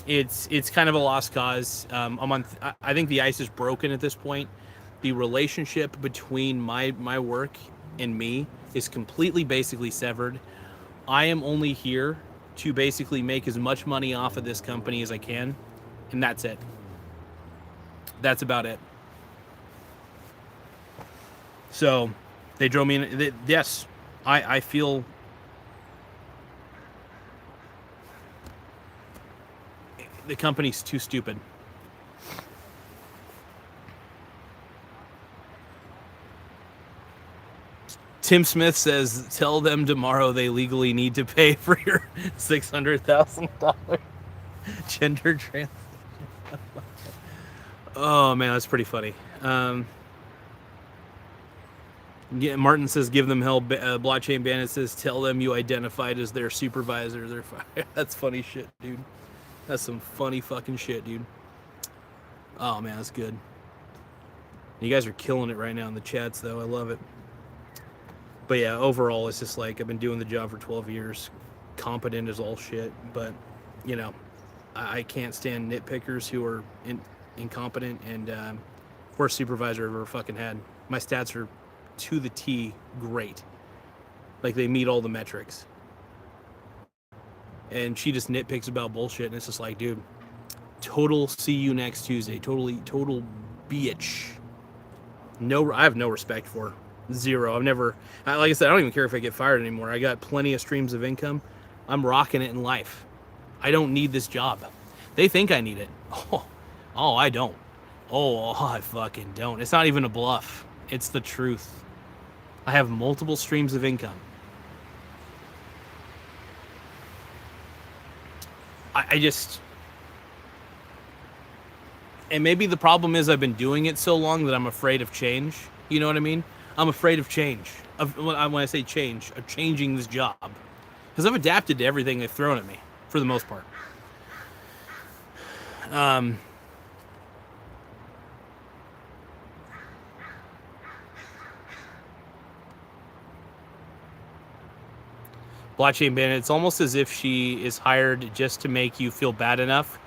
it's kind of a lost cause. I think the ice is broken at this point. The relationship between my work and me is completely basically severed. I am only here to basically make as much money off of this company as I can, and that's it. That's about it. So they drove me in. Yes, I feel the company's too stupid. Tim Smith says, tell them tomorrow they legally need to pay for your $600,000 gender transition. Oh, man, that's pretty funny. Yeah, Martin says, give them hell. Blockchain Bandit says, tell them you identified as their supervisor. They're fired. That's funny shit, dude. That's some funny fucking shit, dude. Oh, man, that's good. You guys are killing it right now in the chats, though. I love it. But yeah, overall, it's just like I've been doing the job for 12 years. Competent as all shit. But, you know, I can't stand nitpickers who are incompetent. And worst supervisor I've ever fucking had. My stats are to the T great. Like, they meet all the metrics. And she just nitpicks about bullshit. And it's just like, dude, total see you next Tuesday. Total bitch. No, I have no respect for her. Zero. I've never, like I said, I don't even care if I get fired anymore. I got plenty of streams of income. I'm rocking it in life. I don't need this job. They think I need it. Oh, I don't. Oh, I fucking don't. It's not even a bluff. It's the truth. I have multiple streams of income. I just, and maybe the problem is I've been doing it so long that I'm afraid of change. You know what I mean? I'm afraid of change. When I say change, of changing this job. Because I've adapted to everything they've thrown at me, for the most part. Blockchain Bandit, it's almost as if she is hired just to make you feel bad enough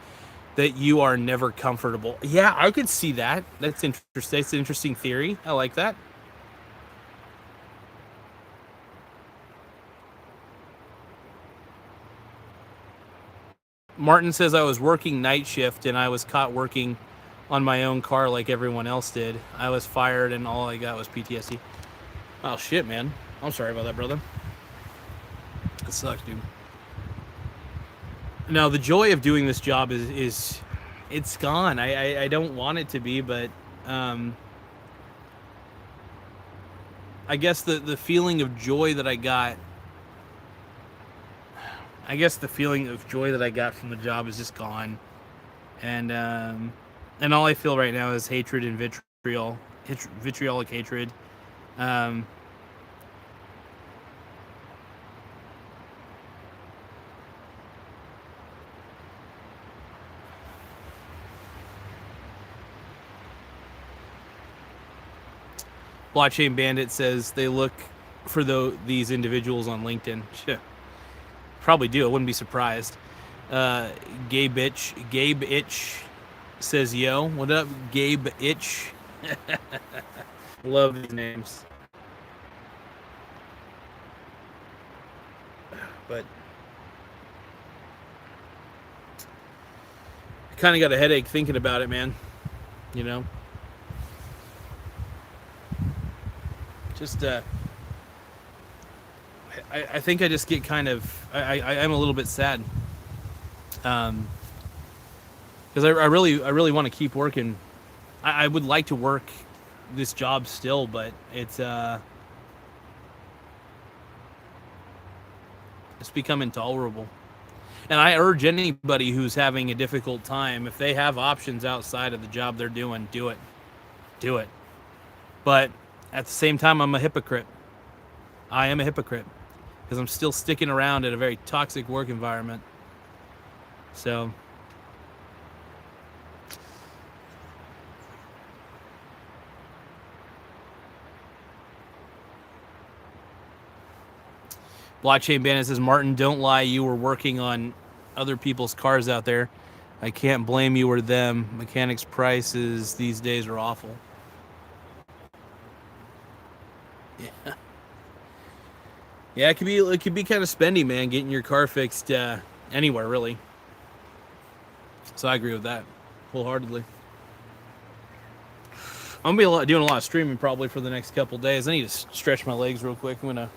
that you are never comfortable. Yeah, I could see that. That's interesting. That's an interesting theory. I like that. Martin says I was working night shift and I was caught working on my own car like everyone else did. I was fired and all I got was PTSD. Oh shit, man. I'm sorry about that, brother. It sucks, dude. Now the joy of doing this job is it's gone. I don't want it to be, but I guess the feeling of joy that I got from the job is just gone. And all I feel right now is hatred and vitriolic hatred. Blockchain Bandit says they look for these individuals on LinkedIn. Probably do. I wouldn't be surprised. Gabe Itch says, yo, what up, Gabe Itch? Love these names. But I kind of got a headache thinking about it, man. You know? Just, I think I just get kind of, I'm a little bit sad. Because I really want to keep working. I would like to work this job still, but it's become intolerable. And I urge anybody who's having a difficult time, if they have options outside of the job they're doing, do it. Do it. But at the same time, I'm a hypocrite. I am a hypocrite because I'm still sticking around at a very toxic work environment. So Blockchain Bandit says, Martin, don't lie. You were working on other people's cars out there. I can't blame you or them. Mechanics prices these days are awful. Yeah. Yeah, it could be kind of spendy, man, getting your car fixed anywhere, really. So I agree with that wholeheartedly. I'm gonna be doing a lot of streaming probably for the next couple days. I need to stretch my legs real quick. I'm gonna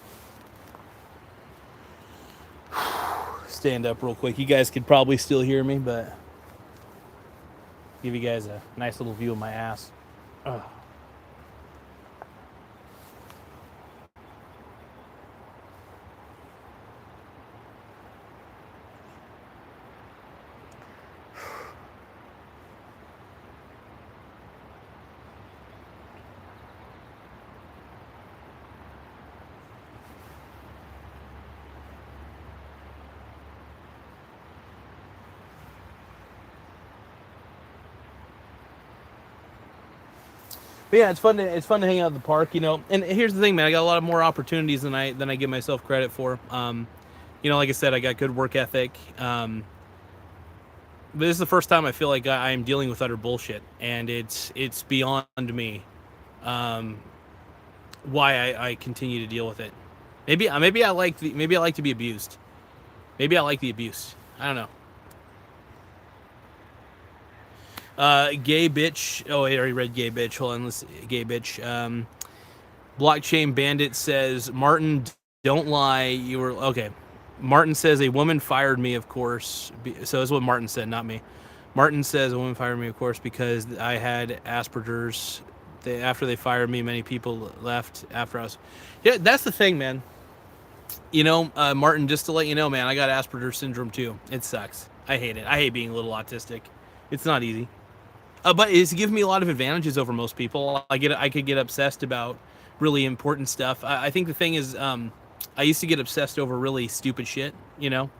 stand up real quick. You guys could probably still hear me, but give you guys a nice little view of my ass. Ugh. But yeah, it's fun to hang out at the park, you know. And here's the thing, man. I got a lot of more opportunities than I give myself credit for. You know, like I said, I got good work ethic. But this is the first time I feel like I am dealing with utter bullshit, and it's beyond me. Why I continue to deal with it. Maybe I like to be abused. Maybe I like the abuse. I don't know. Gay bitch. Oh, I already read gay bitch. Hold on, let's see. Gay bitch. Blockchain Bandit says, Martin, don't lie. You were okay. Martin says a woman fired me, of course. So that's what Martin said, not me. Martin says a woman fired me, of course, because I had Asperger's. After they fired me, many people left after us. Yeah, that's the thing, man. You know, Martin, just to let you know, man, I got Asperger's syndrome too. It sucks. I hate it. I hate being a little autistic. It's not easy. But it's given me a lot of advantages over most people. I could get obsessed about really important stuff. I think the thing is, I used to get obsessed over really stupid shit, you know?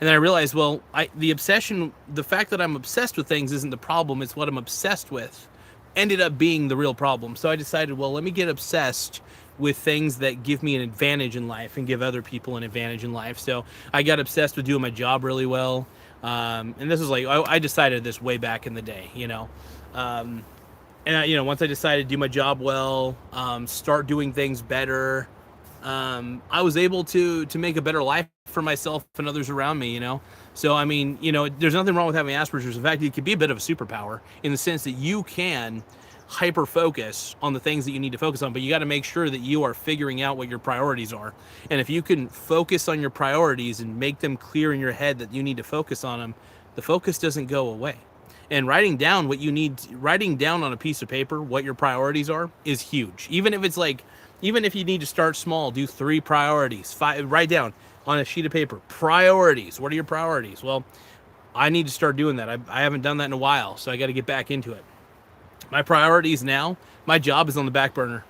And then I realized, well, the fact that I'm obsessed with things isn't the problem. It's what I'm obsessed with ended up being the real problem. So I decided, well, let me get obsessed with things that give me an advantage in life and give other people an advantage in life. So I got obsessed with doing my job really well. And this is like, I decided this way back in the day, you know. And once I decided to do my job well, start doing things better, I was able to make a better life for myself and others around me, you know. So I mean, there's nothing wrong with having Asperger's. In fact, it could be a bit of a superpower in the sense that you can hyper focus on the things that you need to focus on, but you got to make sure that you are figuring out what your priorities are. And if you can focus on your priorities and make them clear in your head that you need to focus on them, the focus doesn't go away. And writing down on a piece of paper what your priorities are is huge. Even if you need to start small, do 3 priorities. Write down on a sheet of paper priorities. What are your priorities? Well, I need to start doing that. I haven't done that in a while, so I got to get back into it. My priorities now, my job is on the back burner.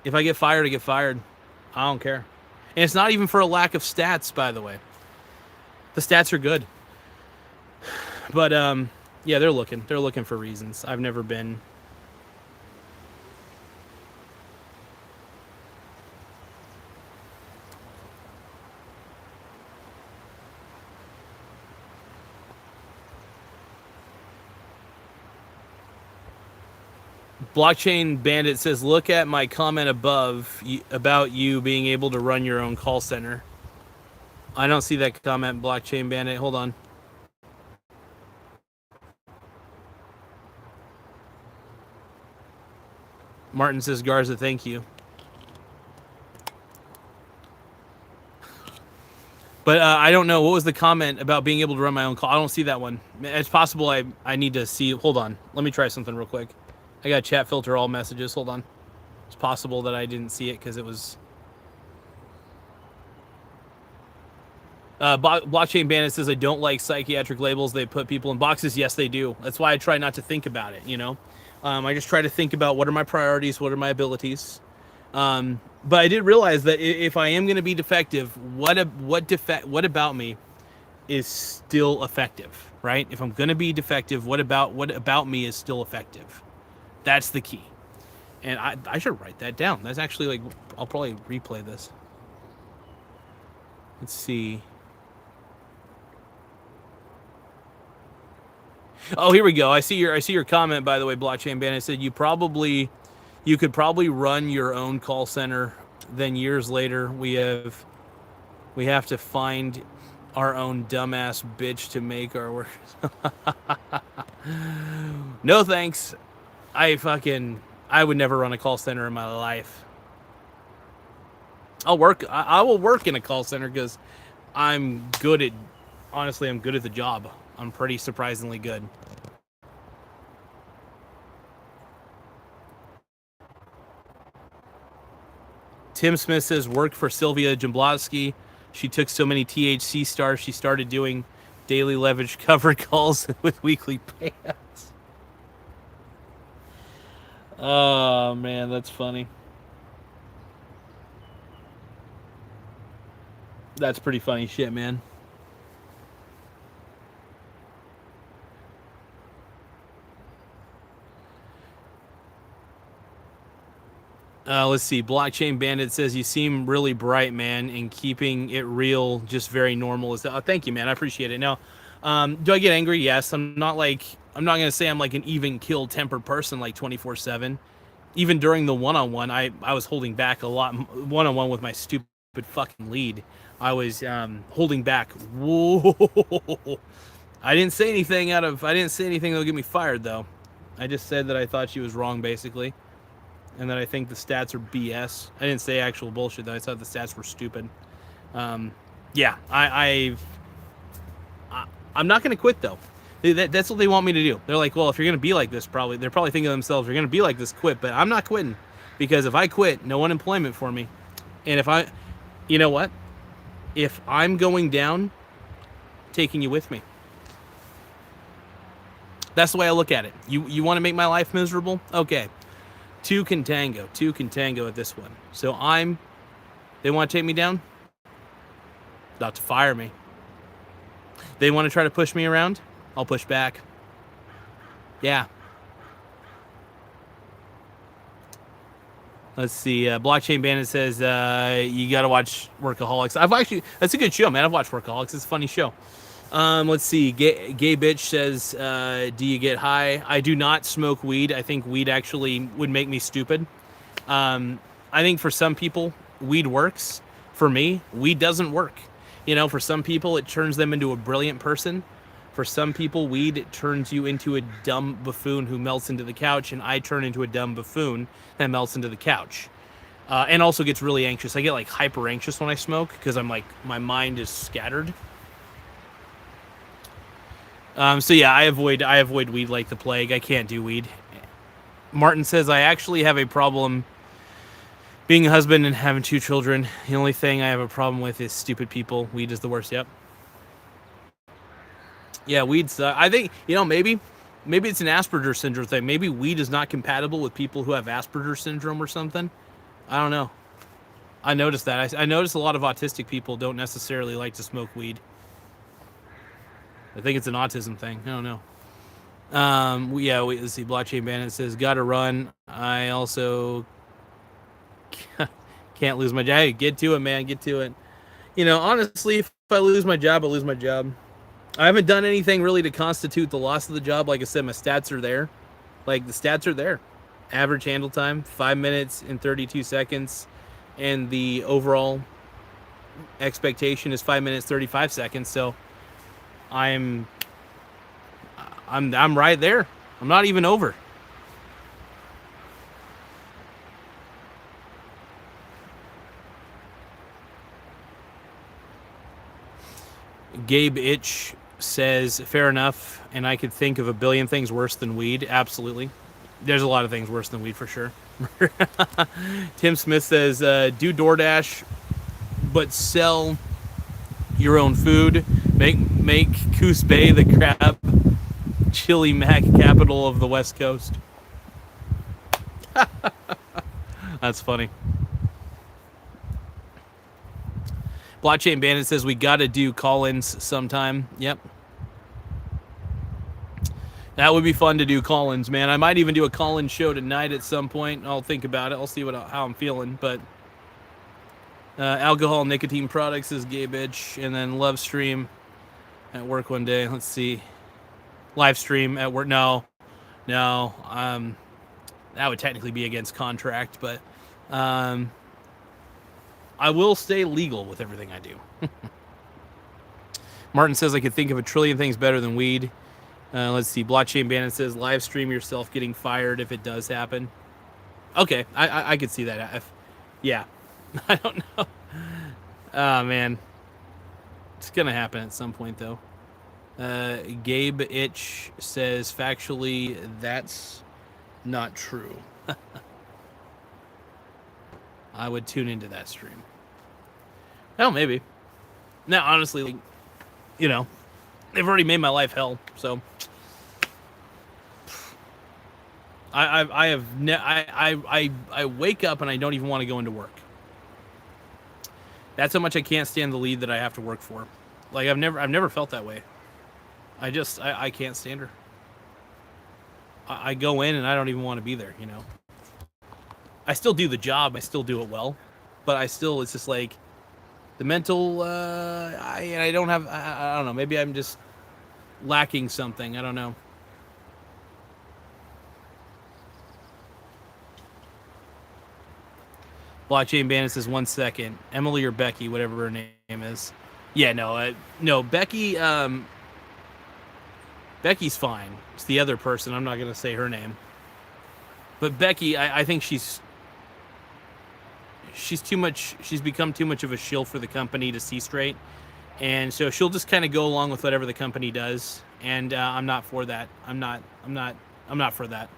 If I get fired, I get fired. I don't care. And it's not even for a lack of stats, by the way. The stats are good. But yeah, they're looking for reasons. I've never been. Blockchain Bandit says, look at my comment above about you being able to run your own call center. I don't see that comment, Blockchain Bandit. Hold on. Martin says, Garza, thank you. But I don't know. What was the comment about being able to run my own call? I don't see that one. It's possible I need to see. Hold on. Let me try something real quick. I got to chat filter all messages. Hold on. It's possible that I didn't see it because it was... Blockchain Bandit says, I don't like psychiatric labels. They put people in boxes. Yes, they do. That's why I try not to think about it, you know? I just try to think about what are my priorities, what are my abilities. But I did realize that if I am going to be defective, what about me is still effective, right? If I'm going to be defective, what about me is still effective? That's the key. And I should write that down. That's actually like, I'll probably replay this. Let's see. Oh, here we go. I see your comment, by the way, Blockchain Bandit. Said you could probably run your own call center. Then years later, we have to find our own dumbass bitch to make our work. No thanks. I would never run a call center in my life. I will work in a call center because I'm good at the job. I'm pretty surprisingly good. Tim Smith says, worked for Sylvia Jablonski. She took so many THC stars, she started doing daily leverage covered calls with weekly payouts. Oh, man, that's funny. That's pretty funny shit, man. Let's see. Blockchain Bandit says, you seem really bright, man, and keeping it real, just very normal. Thank you, man. I appreciate it. Now, do I get angry? Yes. I'm not going to say I'm like an even kill tempered person like 24/7. Even during the one-on-one, I was holding back a lot. One-on-one with my stupid fucking lead, I was holding back. Whoa. I didn't say anything that'll get me fired, though. I just said that I thought she was wrong, basically. And that I think the stats are BS. I didn't say actual bullshit, though. I thought the stats were stupid. Yeah, I'm not going to quit, though. That's what they want me to do. They're like, well, if you're going to be like this, they're probably thinking to themselves, you're going to be like this, quit. But I'm not quitting. Because if I quit, no unemployment for me. And you know what? If I'm going down, taking you with me. That's the way I look at it. You want to make my life miserable? Okay. Two can tango at this one. So they want to take me down? Not to fire me. They want to try to push me around? I'll push back. Yeah. Let's see. Blockchain Bandit says you got to watch Workaholics. That's a good show, man. I've watched Workaholics. It's a funny show. Let's see. Gay bitch says, do you get high? I do not smoke weed. I think weed actually would make me stupid. I think for some people, weed works. For me, weed doesn't work. You know, for some people, it turns them into a brilliant person. For some people, weed it turns you into a dumb buffoon who melts into the couch, and I turn into a dumb buffoon that melts into the couch. And also gets really anxious. I get like hyper anxious when I smoke because I'm like, my mind is scattered. So yeah, I avoid weed like the plague. I can't do weed. Martin says, I actually have a problem being a husband and having 2 children. The only thing I have a problem with is stupid people. Weed is the worst. Yep. Yeah, weed's. I think, you know, maybe it's an Asperger syndrome thing. Maybe weed is not compatible with people who have Asperger syndrome or something. I don't know. I noticed that. I noticed a lot of autistic people don't necessarily like to smoke weed. I think it's an autism thing. I don't know. Yeah, let's see. Blockchain Bandit says, gotta run. I also can't lose my job. Hey, get to it, man. Get to it. You know, honestly, if I lose my job, I lose my job. I haven't done anything really to constitute the loss of the job. Like I said, my stats are there. Like, the stats are there. Average handle time, 5 minutes and 32 seconds. And the overall expectation is 5 minutes, 35 seconds. So I'm right there. I'm not even over. Gabe Itch says, fair enough, and I could think of a billion things worse than weed. Absolutely. There's a lot of things worse than weed for sure. Tim Smith says, do DoorDash, but sell your own food. Make Coos Bay the crab chili mac capital of the West Coast. That's funny. Blockchain Bandit says we got to do call-ins sometime. Yep. That would be fun to do call-ins, man. I might even do a call-in show tonight at some point. I'll think about it. I'll see how I'm feeling. But alcohol, nicotine products is gay bitch. And then love stream at work one day. Let's see. Live stream at work. No. That would technically be against contract, but I will stay legal with everything I do. Martin says I could think of a trillion things better than weed. Let's see. Blockchain Bandit says live stream yourself getting fired if it does happen. Okay, I could see that. Yeah. I don't know. Oh, man. It's going to happen at some point, though. Gabe Itch says, factually, that's not true. I would tune into that stream. Oh, maybe. Now, honestly, like, you know, they've already made my life hell, so I wake up and I don't even want to go into work. That's how much I can't stand the lead that I have to work for. Like, I've never felt that way. I can't stand her. I go in and I don't even want to be there, you know. I still do the job. I still do it well, but it's just like the mental, I don't have, I don't know. Maybe I'm just lacking something. I don't know. Blockchain Bandit says 1 second. Emily or Becky, whatever her name is. Yeah, no, Becky, Becky's fine. It's the other person. I'm not going to say her name. But Becky, I think she's too much. She's become too much of a shill for the company to see straight. And so she'll just kind of go along with whatever the company does. And I'm not for that. I'm not for that.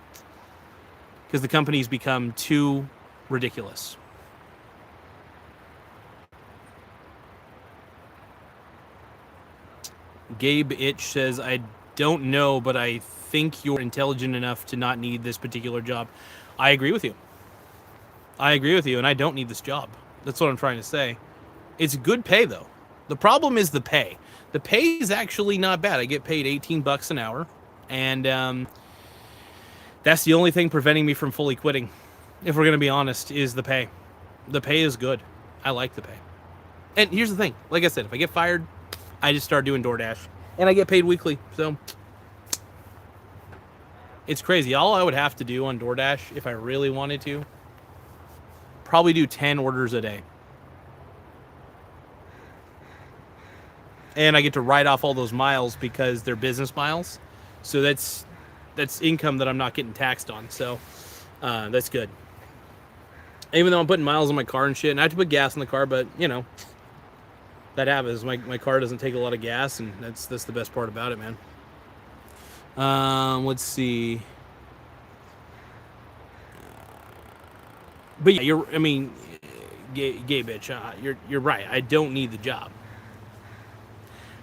Because the company's become too ridiculous. Gabe Itch says, I don't know, but I think you're intelligent enough to not need this particular job. I agree with you. And I don't need this job. That's what I'm trying to say. It's good pay, though. The problem is the pay. The pay is actually not bad. I get paid $18 an hour, and that's the only thing preventing me from fully quitting. if we're gonna be honest, is the pay. The pay is good. I like the pay. And here's the thing. Like I said, if I get fired, I just start doing DoorDash, and I get paid weekly. So it's crazy. All I would have to do on DoorDash, if I really wanted to, probably do 10 orders a day. And I get to write off all those miles because they're business miles. So that's income that I'm not getting taxed on. So that's good. Even though I'm putting miles on my car and shit, and I have to put gas in the car, but you know, that happens. My car doesn't take a lot of gas, and that's the best part about it, man. Let's see. But yeah, gay bitch, you're right. I don't need the job.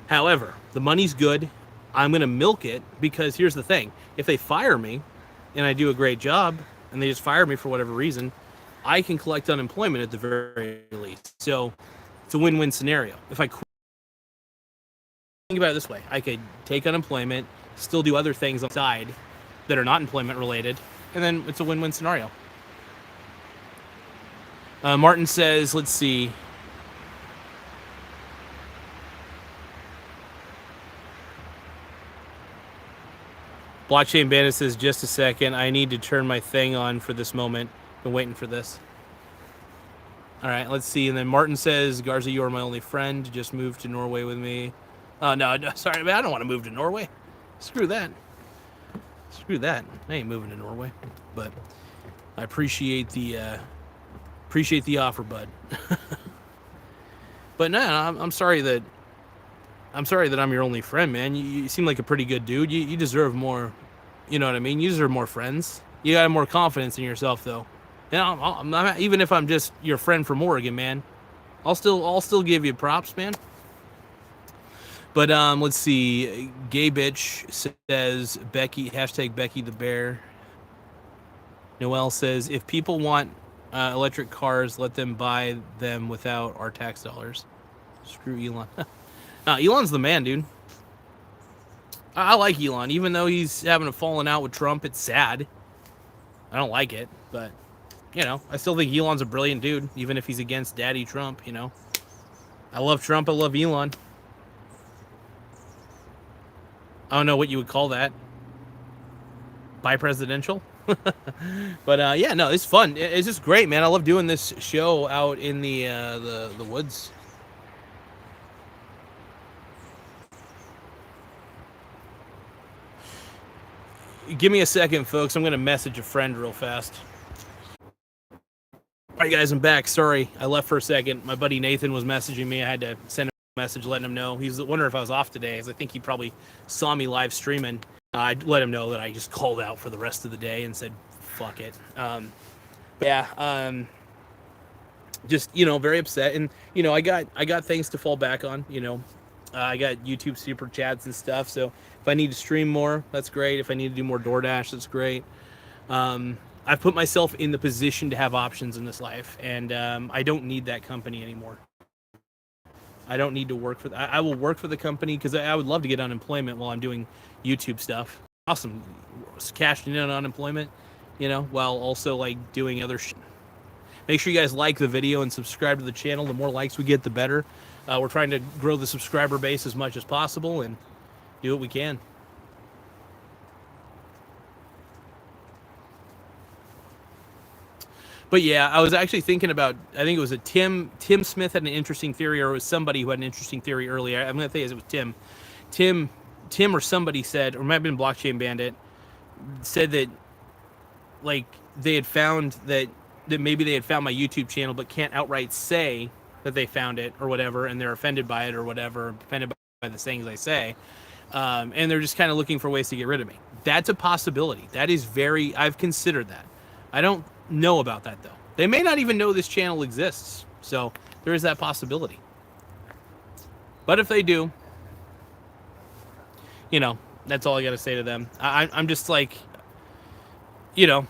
However, the money's good. I'm gonna milk it because here's the thing: if they fire me, and I do a great job, and they just fire me for whatever reason, I can collect unemployment at the very least. So it's a win-win scenario. If I quit, think about it this way: I could take unemployment, still do other things on the side that are not employment related, and then it's a win-win scenario. Martin says, let's see. Blockchain Bandit says, just a second. I need to turn my thing on for this moment. Been waiting for this. All right, let's see. And then Martin says, Garza, you are my only friend. Just moved to Norway with me. No, sorry, man. I don't want to move to Norway. Screw that. I ain't moving to Norway. But I appreciate the offer, bud. But no, I'm sorry that I'm your only friend, man. You seem like a pretty good dude. You deserve more. You know what I mean? You deserve more friends. You got more confidence in yourself, though. And I'm not, even if I'm just your friend from Oregon, man, I'll still give you props, man. But let's see. Gay bitch says Becky #Becky the Bear. Noel says if people want electric cars, let them buy them without our tax dollars. Screw Elon. Elon's the man, dude. I like Elon, even though he's having a falling out with Trump. It's sad. I don't like it, but you know, I still think Elon's a brilliant dude, even if he's against Daddy Trump. You know, I love Trump. I love Elon. I don't know what you would call that. Bi-presidential. But yeah, no, it's fun. It's just great, man. I love doing this show out in the woods. Give me a second, folks. I'm going to message a friend real fast. All right, guys, I'm back. Sorry, I left for a second. My buddy Nathan was messaging me. I had to send him a message letting him know. He's wondering if I was off today, as I think he probably saw me live streaming. I let him know that I just called out for the rest of the day and said, fuck it. Just, you know, very upset. And, you know, I got things to fall back on, you know. I got YouTube super chats and stuff. So if I need to stream more, that's great. If I need to do more DoorDash, that's great. I've put myself in the position to have options in this life, and I don't need that company anymore. I don't need to work for I will work for the company because I would love to get unemployment while I'm doing YouTube stuff. Awesome. Cashing in on unemployment, you know, while also like doing other shit. Make sure you guys like the video and subscribe to the channel. The more likes we get, the better. We're trying to grow the subscriber base as much as possible and do what we can. But yeah, I was actually thinking about, I think it was Tim Smith had an interesting theory, or it was somebody who had an interesting theory earlier. I'm going to think it was Tim or somebody said, or it might have been Blockchain Bandit, said that like they had found that maybe they had found my YouTube channel but can't outright say that they found it or whatever, and they're offended by it or whatever, offended by the things I say, and they're just kind of looking for ways to get rid of me. That's a possibility. That is I've considered that. I don't know about that though. They may not even know this channel exists, so there is that possibility. But if they do, you know, that's all I got to say to them. I'm just like, you know,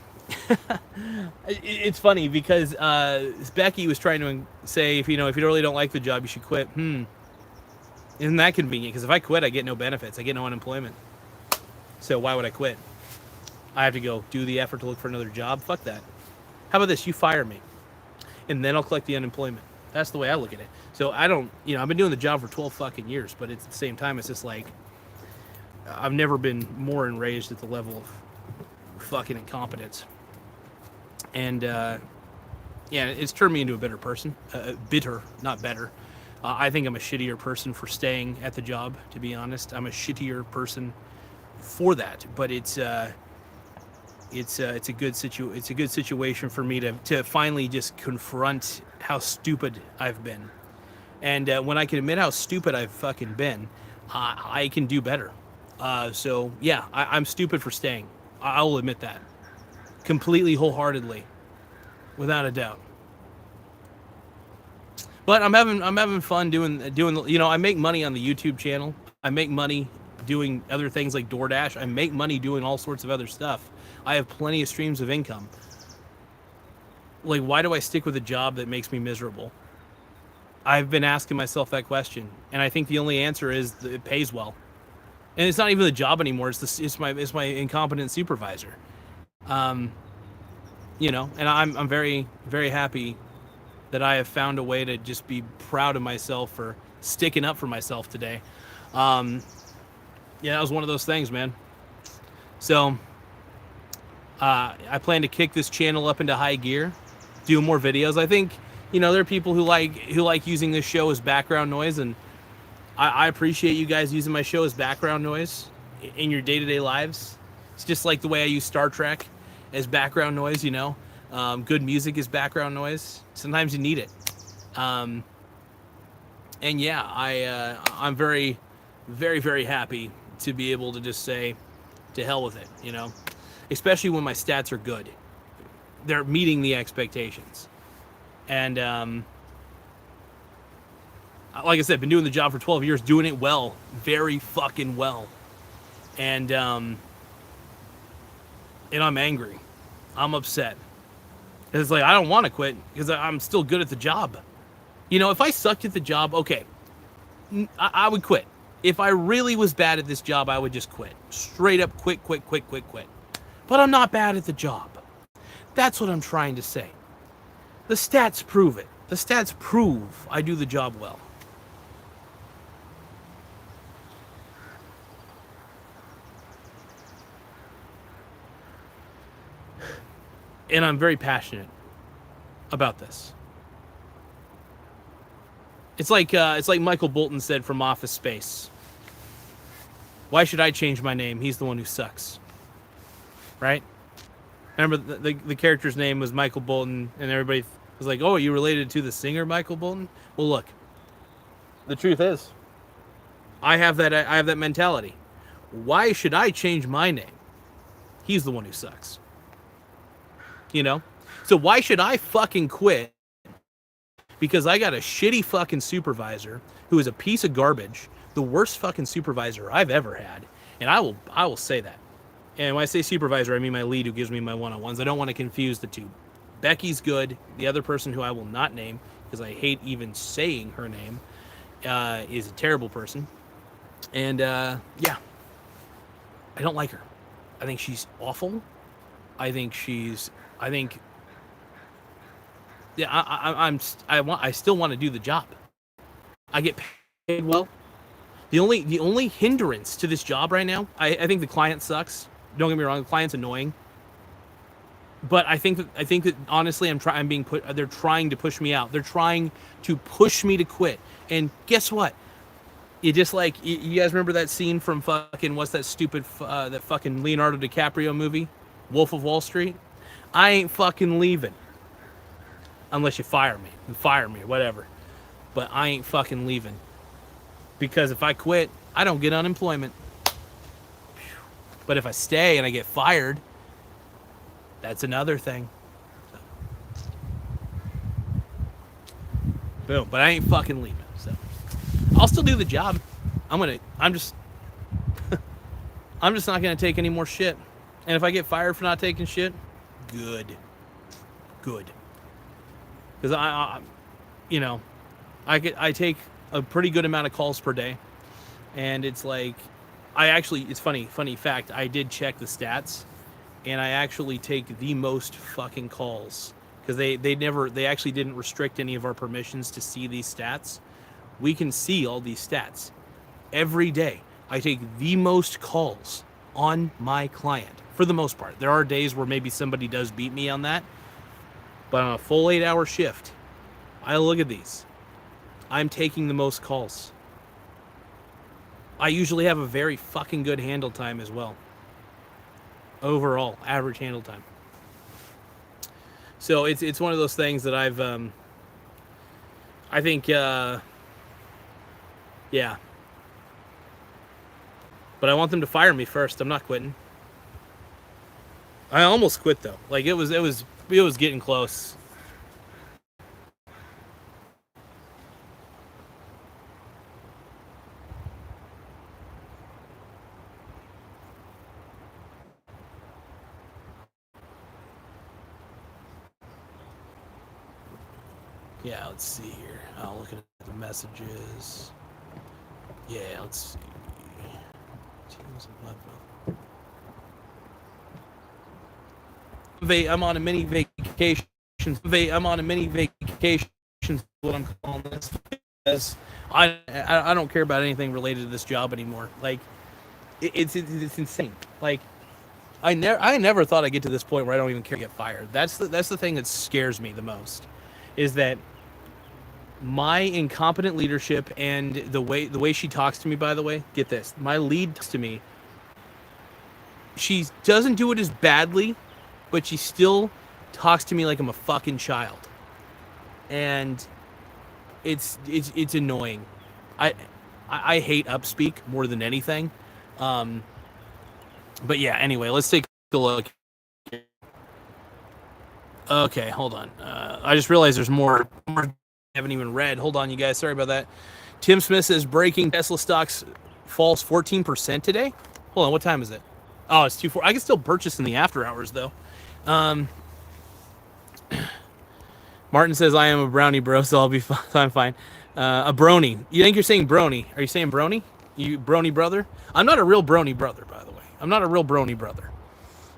it's funny because Becky was trying to say, if you really don't like the job, you should quit. Isn't that convenient? Because if I quit, I get no benefits. I get no unemployment. So why would I quit? I have to go do the effort to look for another job. Fuck that. How about this? You fire me, and then I'll collect the unemployment. That's the way I look at it. So I don't, I've been doing the job for 12 fucking years, but at the same time, it's just like I've never been more enraged at the level of fucking incompetence. And yeah, it's turned me into a bitter person. Bitter, not better. I think I'm a shittier person for staying at the job. To be honest, I'm a shittier person for that. But it's a good situation for me to finally just confront how stupid I've been. And when I can admit how stupid I've fucking been, I can do better. So yeah, I'm stupid for staying. I'll admit that completely, wholeheartedly, without a doubt. But I'm having fun doing. I make money on the YouTube channel. I make money doing other things like DoorDash. I make money doing all sorts of other stuff. I have plenty of streams of income. Like, why do I stick with a job that makes me miserable? I've been asking myself that question, and I think the only answer is that it pays well. And it's not even the job anymore. It's my incompetent supervisor. And I'm very, very happy that I have found a way to just be proud of myself for sticking up for myself today. Yeah, that was one of those things, man. So I plan to kick this channel up into high gear, do more videos. I think, there are people who like using this show as background noise, and I appreciate you guys using my show as background noise in your day-to-day lives. It's just like the way I use Star Trek as background noise, good music is background noise. Sometimes you need it. And yeah, I'm very, very, very happy to be able to just say, to hell with it, especially when my stats are good. They're meeting the expectations. And like I said, been doing the job for 12 years, doing it well, very fucking well. And I'm angry. I'm upset. It's like, I don't want to quit because I'm still good at the job. If I sucked at the job, okay, I would quit. If I really was bad at this job, I would just quit. Straight up quit. But I'm not bad at the job. That's what I'm trying to say. The stats prove it. The stats prove I do the job well. And I'm very passionate about this. It's like Michael Bolton said from Office Space. Why should I change my name? He's the one who sucks. Right? Remember the character's name was Michael Bolton, and everybody was like, "Oh, are you related to the singer Michael Bolton?" Well, look. The truth is, I have that mentality. Why should I change my name? He's the one who sucks. So why should I fucking quit because I got a shitty fucking supervisor who is a piece of garbage, the worst fucking supervisor I've ever had, and I will say that. And when I say supervisor, I mean my lead who gives me my one-on-ones. I don't want to confuse the two. Becky's good. The other person who I will not name because I hate even saying her name is a terrible person. And yeah, I don't like her. I think she's awful. I still want to do the job. I get paid well. The only hindrance to this job right now, I think the client sucks. Don't get me wrong, the client's annoying. But I think that honestly, they're trying to push me out. They're trying to push me to quit. And guess what? You just like, you guys remember that scene from fucking, what's that stupid, that fucking Leonardo DiCaprio movie? Wolf of Wall Street? I ain't fucking leaving. Unless you fire me, whatever. But I ain't fucking leaving. Because if I quit, I don't get unemployment. But if I stay and I get fired, that's another thing. Boom. But I ain't fucking leaving. So I'll still do the job. I'm just not gonna take any more shit. And if I get fired for not taking shit, good. Because I take a pretty good amount of calls per day, and it's like, it's funny fact, I did check the stats, and I actually take the most fucking calls because they actually didn't restrict any of our permissions to see these stats. We can see all these stats every day. I take the most calls on my client for the most part. There are days where maybe somebody does beat me on that, but on a full 8-hour shift, I look at these. I'm taking the most calls. I usually have a very fucking good handle time as well. Overall, average handle time. So it's one of those things that I think, yeah. But I want them to fire me first. I'm not quitting. I almost quit though. Like it was getting close. Yeah, let's see here. I'll look at the messages. Yeah, let's see. I'm on a mini vacation. I'm on a mini vacation. What I'm calling this. Because I don't care about anything related to this job anymore. Like, it's insane. Like, I never thought I'd get to this point where I don't even care to get fired. That's the thing that scares me the most, is that my incompetent leadership and the way she talks to me. By the way, get this: my lead talks to me. She doesn't do it as badly, but she still talks to me like I'm a fucking child, and it's annoying. I hate upspeak more than anything. But yeah, anyway, let's take a look. Okay, hold on. I just realized there's more I haven't even read. Hold on, you guys. Sorry about that. Tim Smith says breaking Tesla stocks falls 14% today. Hold on, what time is it? Oh, it's 2:04. I can still purchase in the after hours though. Martin says I am a brownie bro, so I'll be fine. I'm fine. A brony. You think you're saying brony? Are you saying brony? You brony brother? I'm not a real brony brother, by the way. I'm not a real brony brother.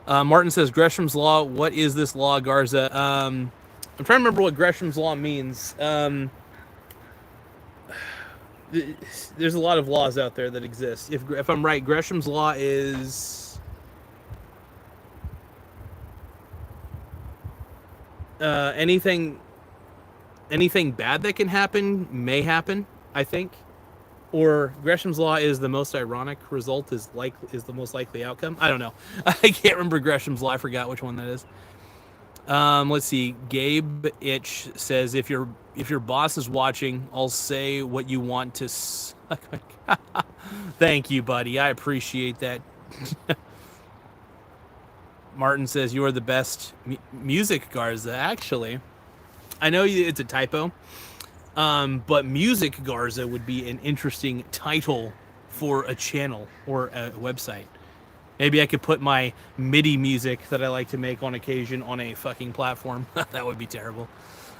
Martin says Gresham's law. What is this law, Garza? I'm trying to remember what Gresham's law means. There's a lot of laws out there that exist. If I'm right, Gresham's law is anything bad that can happen may happen, I think. Or Gresham's law is the most ironic result is the most likely outcome. I don't know. I can't remember Gresham's law. I forgot which one that is. Let's see. Gabe Itch says if your boss is watching, I'll say what you want to suck. Thank you, buddy. I appreciate that. Martin says you are the best music, Garza. Actually, I know it's a typo. But Music Garza would be an interesting title for a channel or a website. Maybe I could put my MIDI music that I like to make on occasion on a fucking platform. That would be terrible.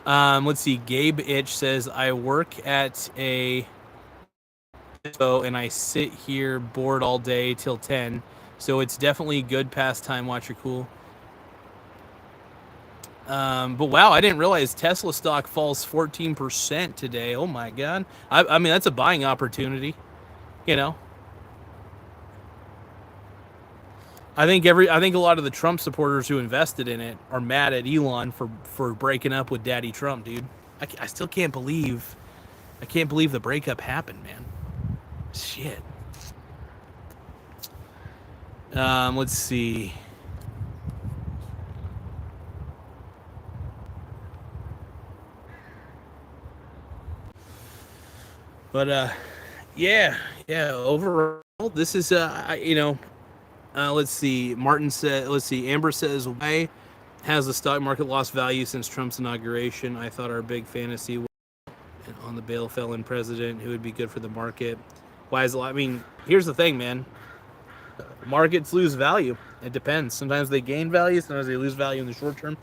Let's see. Gabe Itch says, I work at a and I sit here bored all day till 10. So it's definitely good pastime. Watch your cool. But wow, I didn't realize Tesla stock falls 14% today. Oh my God. I mean, that's a buying opportunity, you know. I think a lot of the Trump supporters who invested in it are mad at Elon for breaking up with Daddy Trump, dude. I still can't believe the breakup happened, man. Shit. Let's see. But yeah. Overall, this is let's see. Amber says, why has the stock market lost value since Trump's inauguration? I thought our big fantasy was on the bail felon president who would be good for the market. Why is it? I mean, here's the thing, man. Markets lose value. It depends. Sometimes they gain value. Sometimes they lose value in the short term.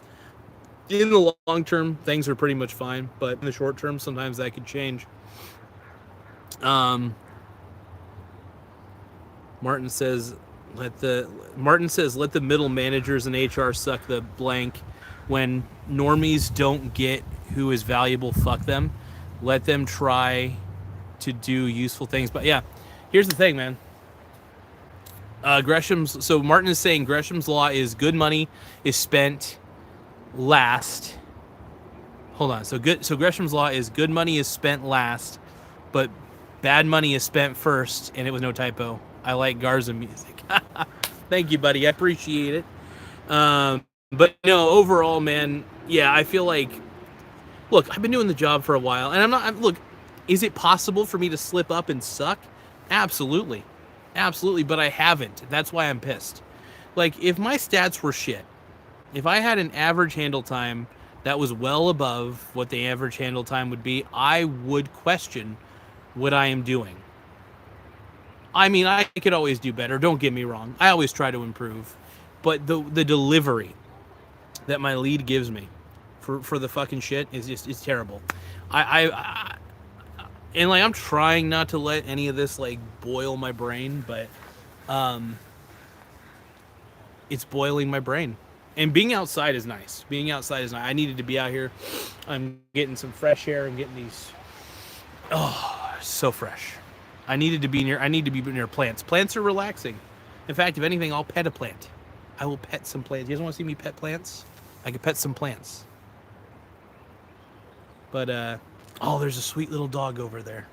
In the long term, things are pretty much fine. But in the short term, sometimes that could change. Martin says let the middle managers in HR suck the blank. when normies don't get who is valuable, fuck them. Let them try to do useful things. But yeah, here's the thing, man. So Martin is saying Gresham's law is good money is spent last. Hold on. So Gresham's law is good money is spent last, but bad money is spent first, and it was no typo. I like Garza music. Thank you, buddy. I appreciate it. But no, overall, man, yeah, I feel like, look, I've been doing the job for a while, and look, is it possible for me to slip up and suck? Absolutely. Absolutely, but I haven't. That's why I'm pissed. Like, if my stats were shit, if I had an average handle time that was well above what the average handle time would be, I would question what I am doing. I mean, I could always do better. Don't get me wrong. I always try to improve. But the delivery that my lead gives me for the fucking shit is terrible. And like, I'm trying not to let any of this like boil my brain, but it's boiling my brain. And being outside is nice. I needed to be out here. I'm getting some fresh air. I'm getting these. Oh, so fresh. I need to be near plants. Plants are relaxing. In fact, if anything, I'll pet a plant. I will pet some plants. You guys want to see me pet plants? I could pet some plants. But oh, there's a sweet little dog over there.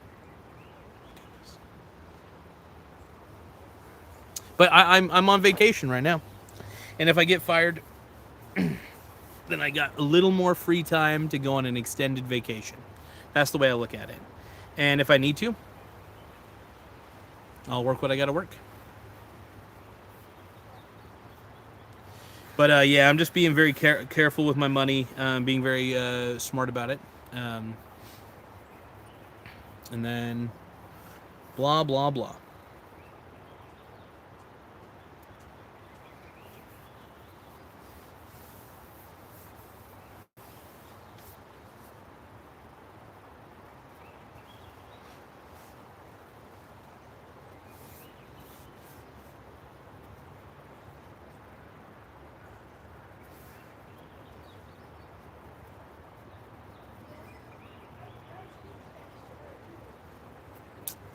But I'm on vacation right now, and if I get fired, then I got a little more free time to go on an extended vacation. That's the way I look at it. And if I need to, I'll work what I got to work. But yeah, I'm just being very careful with my money, being very smart about it. And then blah, blah, blah.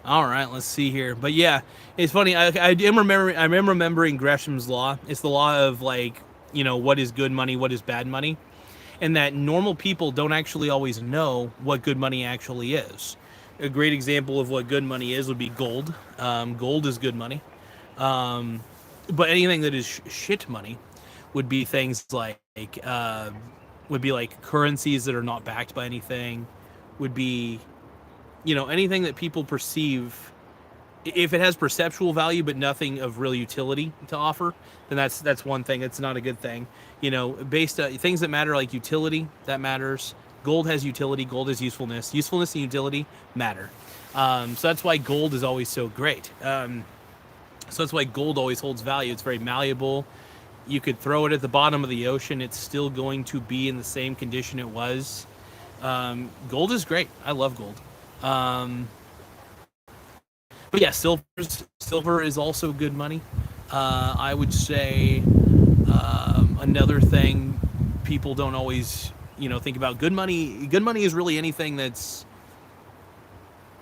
All right, let's see here. But yeah, it's funny. I am remembering Gresham's law. It's the law of, like, you know, what is good money, what is bad money, and that normal people don't actually always know what good money actually is. A great example of what good money is would be gold. Gold is good money. But anything that is shit money would be things like currencies that are not backed by anything. Would be, you know, anything that people perceive, if it has perceptual value but nothing of real utility to offer, then that's one thing. It's not a good thing. You know, things that matter, like utility, that matters. Gold has utility. Gold has usefulness. Usefulness and utility matter. So that's why gold is always so great. So that's why gold always holds value. It's very malleable. You could throw it at the bottom of the ocean. It's still going to be in the same condition it was. Gold is great. I love gold. But yeah, silver is also good money. I would say another thing people don't always, you know, think about. Good money is really anything that's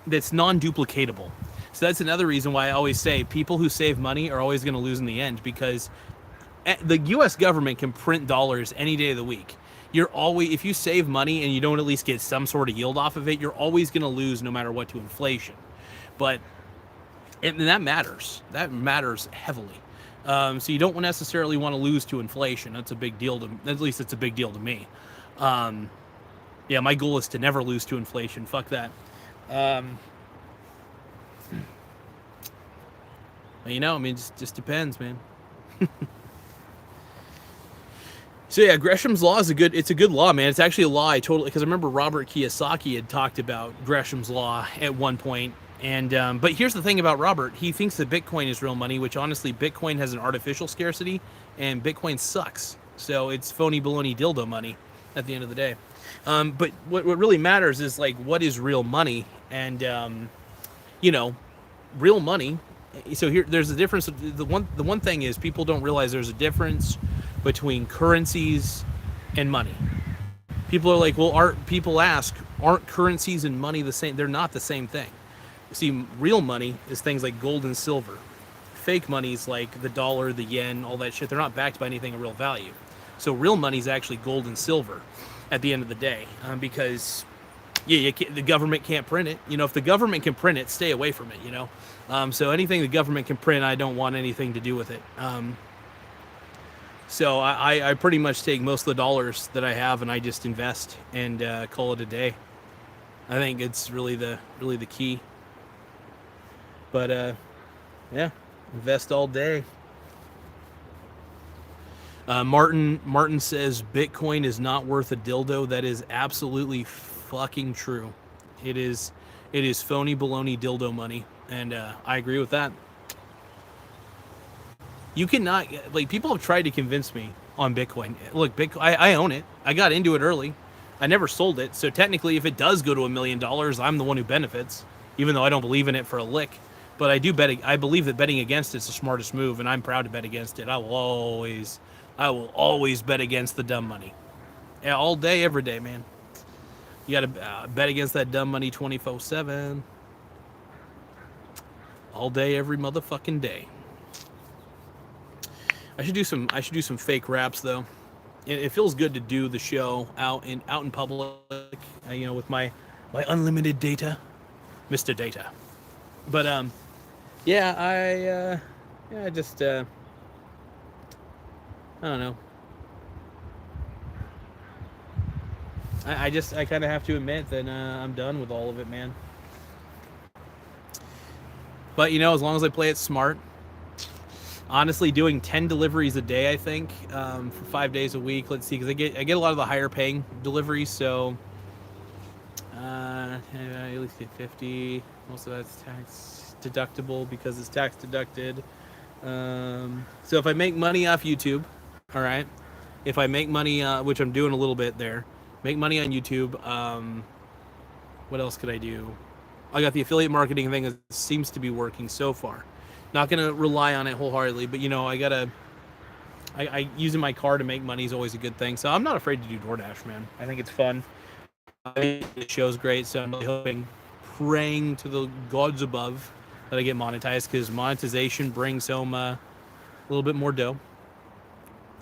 non-duplicatable. So that's another reason why I always say people who save money are always going to lose in the end, because the U.S. government can print dollars any day of the week. If you save money and you don't at least get some sort of yield off of it, you're always going to lose no matter what to inflation. And that matters. That matters heavily. So you don't necessarily want to lose to inflation. That's a big deal at least it's a big deal to me. Yeah, my goal is to never lose to inflation. Fuck that. You know, I mean, it just depends, man. So yeah, Gresham's law is it's a good law, man. It's actually a law because I remember Robert Kiyosaki had talked about Gresham's law at one point. And but here's the thing about Robert. He thinks that Bitcoin is real money, which honestly, Bitcoin has an artificial scarcity, and Bitcoin sucks. So it's phony baloney dildo money at the end of the day. But what really matters is, like, what is real money? And you know, real money. So there's a difference. The one thing is, people don't realize there's a difference between currencies and money. People are like, well, people ask, aren't currencies and money the same? They're not the same thing. You see, real money is things like gold and silver. Fake money is like the dollar, the yen, all that shit. They're not backed by anything of real value. So real money is actually gold and silver at the end of the day, because the government can't print it. If the government can print it, stay away from it. So anything the government can print, I don't want anything to do with it. So I pretty much take most of the dollars that I have and I just invest and call it a day. I think it's really the key. But yeah, invest all day. Martin says Bitcoin is not worth a dildo. That is absolutely fucking true. It is phony baloney dildo money, and I agree with that. You cannot, like, people have tried to convince me on Bitcoin. Look, Bitcoin, I own it. I got into it early. I never sold it. So technically, if it does go to $1 million, I'm the one who benefits, even though I don't believe in it for a lick. But I believe that betting against it's the smartest move, and I'm proud to bet against it. I will always bet against the dumb money. Yeah, all day, every day, man. You got to bet against that dumb money 24/7. All day, every motherfucking day. I should do some fake raps though. It feels good to do the show out in public, with my unlimited data, Mr. Data. But yeah, I just I don't know. I kind of have to admit that I'm done with all of it, man. But as long as I play it smart. Honestly, doing 10 deliveries a day, I think, for 5 days a week. Let's see, because I get a lot of the higher paying deliveries, so at least get 50. Most of that's tax deductible because it's tax deducted. So if I make money off YouTube, all right. If I make money, which I'm doing a little bit there, make money on YouTube. What else could I do? I got the affiliate marketing thing that seems to be working so far. Not gonna rely on it wholeheartedly, but I using my car to make money is always a good thing. So I'm not afraid to do DoorDash, man. I think it's fun. The show's great, so I'm really praying to the gods above that I get monetized, because monetization brings home a little bit more dough,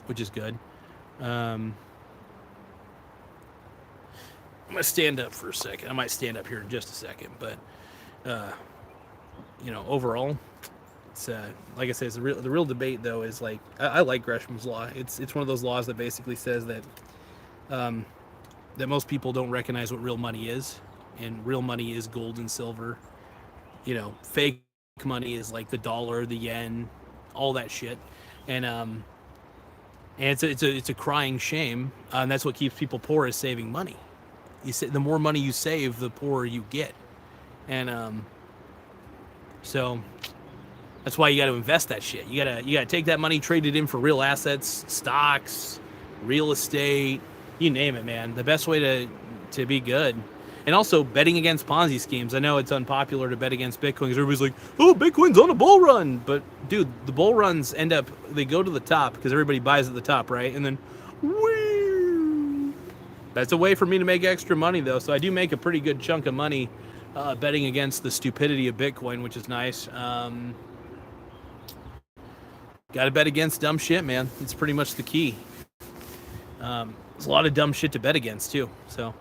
which is good. I'm gonna stand up for a second. I might stand up here in just a second, but overall. Like I said, the real debate though is like I like Gresham's law. It's one of those laws that basically says that that most people don't recognize what real money is, and real money is gold and silver. Fake money is like the dollar, the yen, all that shit, and it's a crying shame, and that's what keeps people poor, is saving money. The more money you save, the poorer you get, and so. That's why you got to invest that shit. You gotta take that money, trade it in for real assets, stocks, real estate, you name it, man. The best way to be good. And also betting against Ponzi schemes. I know it's unpopular to bet against Bitcoin because everybody's like, oh, Bitcoin's on a bull run. But dude, the bull runs they go to the top because everybody buys at the top, right? And then, whee! That's a way for me to make extra money though. So I do make a pretty good chunk of money betting against the stupidity of Bitcoin, which is nice. Got to bet against dumb shit, man. It's pretty much the key. There's a lot of dumb shit to bet against too. So,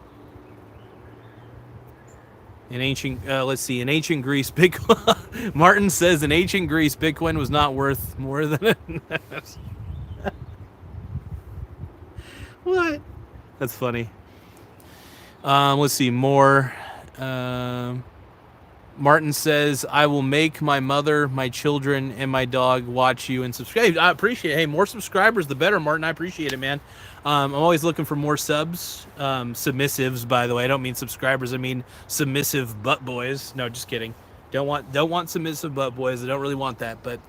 in ancient Greece, Bitcoin. Martin says in ancient Greece, Bitcoin was not worth more than What? That's funny. Let's see more. Martin says, I will make my mother, my children, and my dog watch you and subscribe. I appreciate it. Hey, more subscribers, the better, Martin. I appreciate it, man. I'm always looking for more subs. Submissives, by the way. I don't mean subscribers. I mean submissive butt boys. No, just kidding. Don't want submissive butt boys. I don't really want that. But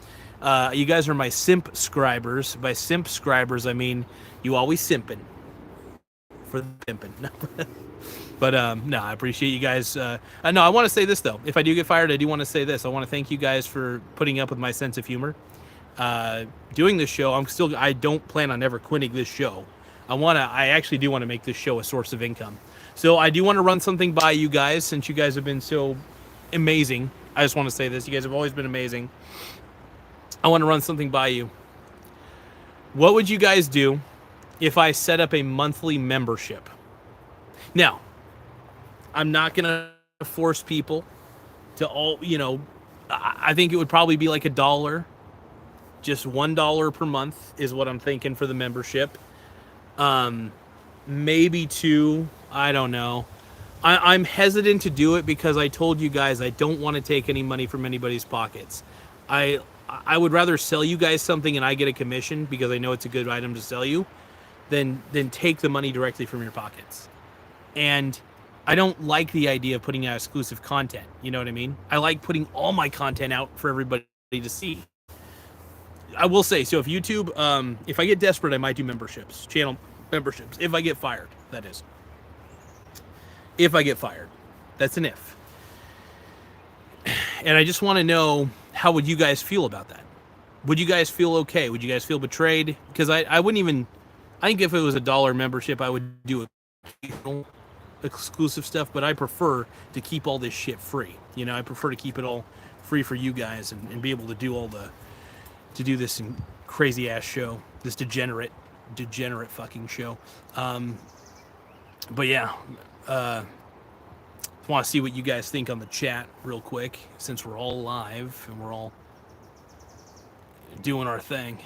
you guys are my simp scribers. By simp scribers, I mean you always simping for the pimping. But no, I appreciate you guys. No, I want to say this though. If I do get fired, I do want to say this. I want to thank you guys for putting up with my sense of humor. Doing this show, I don't plan on ever quitting this show. I actually do want to make this show a source of income. So I do want to run something by you guys, since you guys have been so amazing. I just want to say this. You guys have always been amazing. I want to run something by you. What would you guys do if I set up a monthly membership? Now, I'm not going to force people to all, I think it would probably be like $1. Just $1 per month is what I'm thinking for the membership. Maybe $2. I don't know. I'm hesitant to do it because I told you guys I don't want to take any money from anybody's pockets. I would rather sell you guys something and I get a commission because I know it's a good item to sell you than take the money directly from your pockets. And I don't like the idea of putting out exclusive content. You know what I mean? I like putting all my content out for everybody to see. I will say, so if YouTube, if I get desperate, I might do memberships, channel memberships. If I get fired, that is. If I get fired. That's an if. And I just want to know, how would you guys feel about that? Would you guys feel okay? Would you guys feel betrayed? Because I wouldn't even, I think if it was $1 membership, I would do exclusive stuff, but I prefer to keep all this shit free. I prefer to keep it all free for you guys and be able to do to do this crazy ass show, this degenerate fucking show. But yeah, want to see what you guys think on the chat real quick, since we're all live and we're all doing our thing.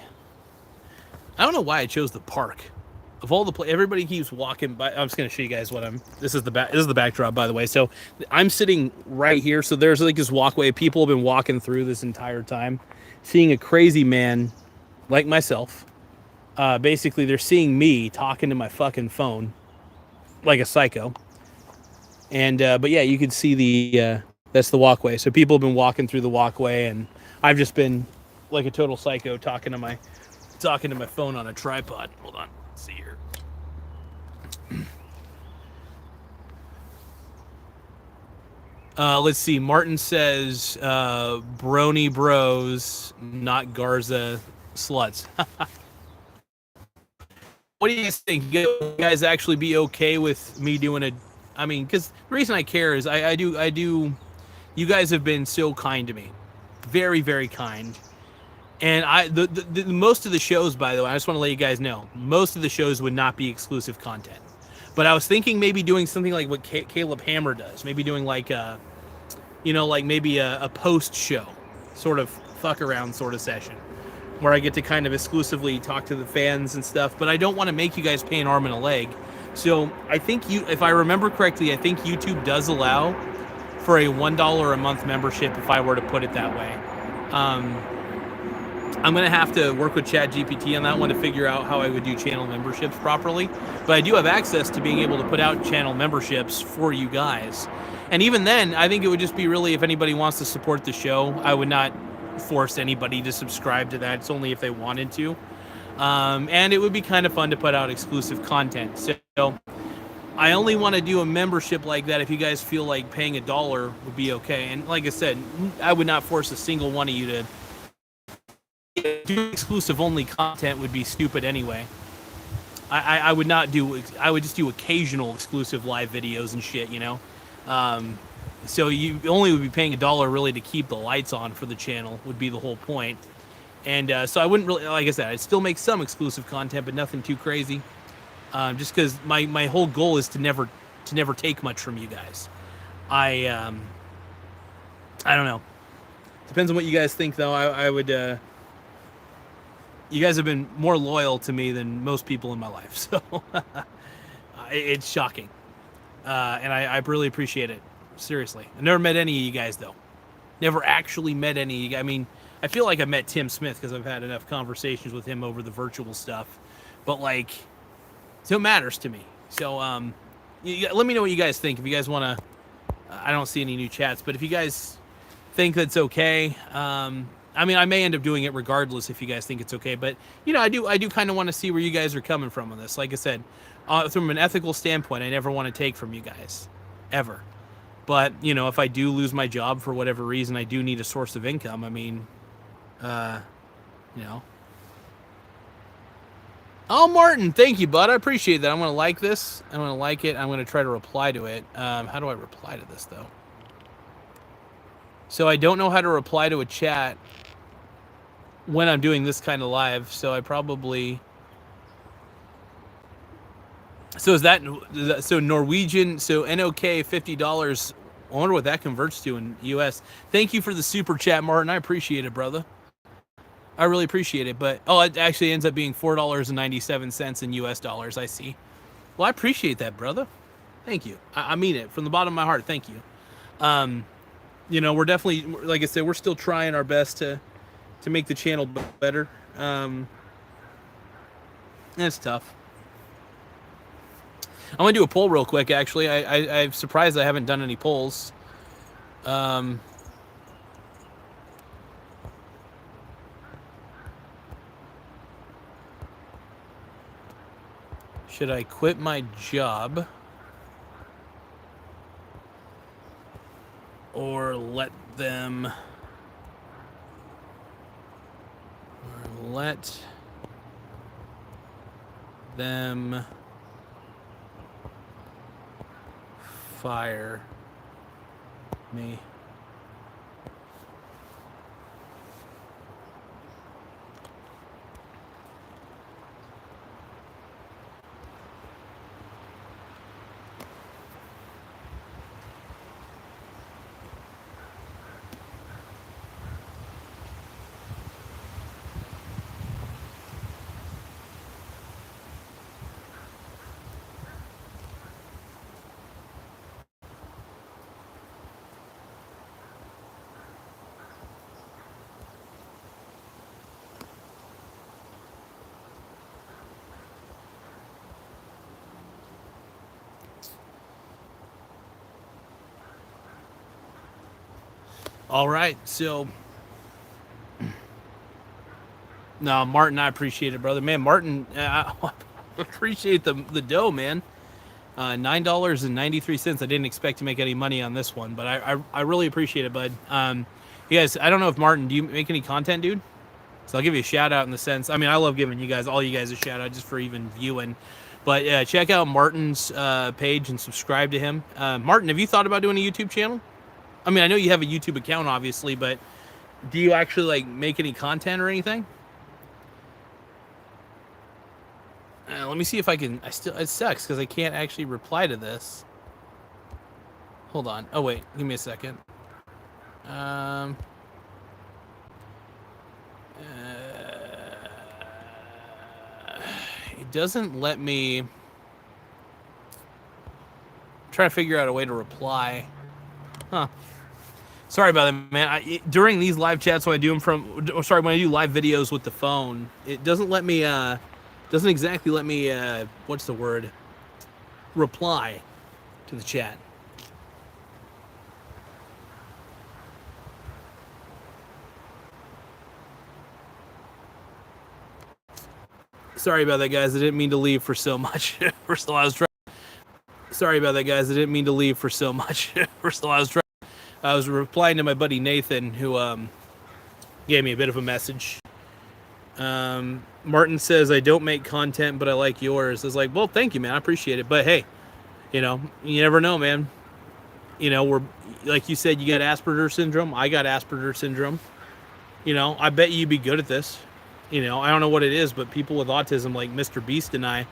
I don't know why I chose the park. Of all the everybody keeps walking by. I'm just gonna show you guys what this is the backdrop, by the way. So I'm sitting right here. So there's like this walkway. People have been walking through this entire time, seeing a crazy man like myself. Basically, they're seeing me talking to my fucking phone like a psycho. And but yeah, you can see that's the walkway. So people have been walking through the walkway, and I've just been like a total psycho talking to my phone on a tripod. Hold on, let's see here. Let's see. Martin says, "Brony bros, not Garza sluts." What do you guys think? You guys actually be okay with me doing a? I mean, because the reason I care is I do. You guys have been so kind to me, very, very kind. And the most of the shows, by the way, I just want to let you guys know, most of the shows would not be exclusive content. But I was thinking maybe doing something like what Caleb Hammer does, maybe doing like maybe a post show, sort of fuck around sort of session, where I get to kind of exclusively talk to the fans and stuff. But I don't want to make you guys pay an arm and a leg. So I think if I remember correctly, I think YouTube does allow for a $1 a month membership, if I were to put it that way. I'm going to have to work with ChatGPT on that one to figure out how I would do channel memberships properly. But I do have access to being able to put out channel memberships for you guys. And even then, I think it would just be really, if anybody wants to support the show, I would not force anybody to subscribe to that. It's only if they wanted to. And it would be kind of fun to put out exclusive content. So I only want to do a membership like that if you guys feel like paying $1 would be okay. And like I said, I would not force a single one of you to do exclusive only content. Would be stupid anyway. I would not do, I would just do occasional exclusive live videos and shit, so you only would be paying $1 really to keep the lights on for the channel, would be the whole point. And so I wouldn't really, like I said, I'd still make some exclusive content, but nothing too crazy. Just because my whole goal is to never take much from you guys. I don't know. Depends on what you guys think, though. I would. You guys have been more loyal to me than most people in my life, so it's shocking, and I really appreciate it. Seriously, I never met any of you guys, though. Never actually met any of you guys. I mean, I feel like I met Tim Smith because I've had enough conversations with him over the virtual stuff, but like, so it matters to me. So let me know what you guys think. If you guys want to, I don't see any new chats, but if you guys think that's okay, I mean, I may end up doing it regardless if you guys think it's okay, but I do kind of want to see where you guys are coming from on this. Like I said, from an ethical standpoint, I never want to take from you guys, ever. But if I do lose my job for whatever reason, I do need a source of income. I mean, Oh, Martin, thank you, bud. I appreciate that. I'm going to like this. I'm going to like it. I'm going to try to reply to it. How do I reply to this, though? So I don't know how to reply to a chat when I'm doing this kind of live, so I probably... So is that... So Norwegian... So NOK, $50. I wonder what that converts to in US. Thank you for the super chat, Martin. I appreciate it, brother. I really appreciate it, but it actually ends up being $4.97 in US dollars. I see. Well, I appreciate that, brother. Thank you. I mean it from the bottom of my heart. Thank you. We're definitely, like I said, we're still trying our best to make the channel better. It's tough. I'm gonna do a poll real quick. Actually, I'm surprised I haven't done any polls. Should I quit my job or let them fire me? All right, so no, Martin, I appreciate it, brother. Man, Martin, I appreciate the dough, man. $9.93. I didn't expect to make any money on this one, but I really appreciate it, bud. You guys, I don't know if Martin, do you make any content, dude? So I'll give you a shout out in the sense. I mean, I love giving all you guys a shout out just for even viewing. But yeah, check out Martin's page and subscribe to him. Martin, have you thought about doing a YouTube channel? I mean, I know you have a YouTube account, obviously, but do you actually like make any content or anything? Let me see if I can. It sucks because I can't actually reply to this. Hold on. Oh wait, give me a second. It doesn't let me. I'm trying to figure out a way to reply. Huh. Sorry about that, man. During these live chats, when I do them when I do live videos with the phone, it doesn't let me. Doesn't exactly let me. What's the word? Reply to the chat. Sorry about that, guys. I didn't mean to leave for so much. First of all, Sorry about that, guys. I didn't mean to leave for so much. First of all, I was replying to my buddy Nathan, who gave me a bit of a message. Martin says, I don't make content, but I like yours. I was like, well, thank you, man. I appreciate it. But hey, you never know, man. We're, like you said, you got Asperger syndrome. I got Asperger syndrome. I bet you'd be good at this. I don't know what it is, but people with autism, like Mr. Beast and I,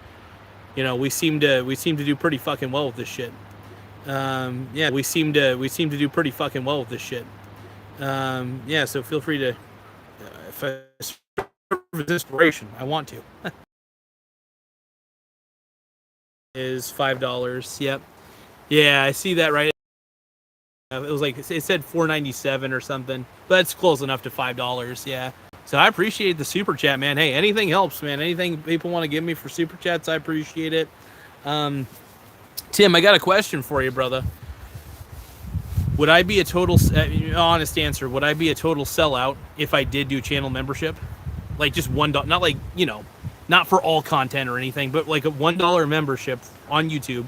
we seem to do pretty fucking well with this shit. Yeah, we seem to do pretty fucking well with this shit. Yeah, so feel free to, if I serve as inspiration, I want to. Is $5. Yep. Yeah, I see that right. It was like, it said $4.97 or something, but that's close enough to $5. Yeah. So I appreciate the super chat, man. Hey, anything helps, man. Anything people want to give me for super chats, I appreciate it. Tim, I got a question for you, brother. Would I be a total, honest answer, would I be a total sellout if I did do channel membership? Like just $1, not like, not for all content or anything, but like a $1 membership on YouTube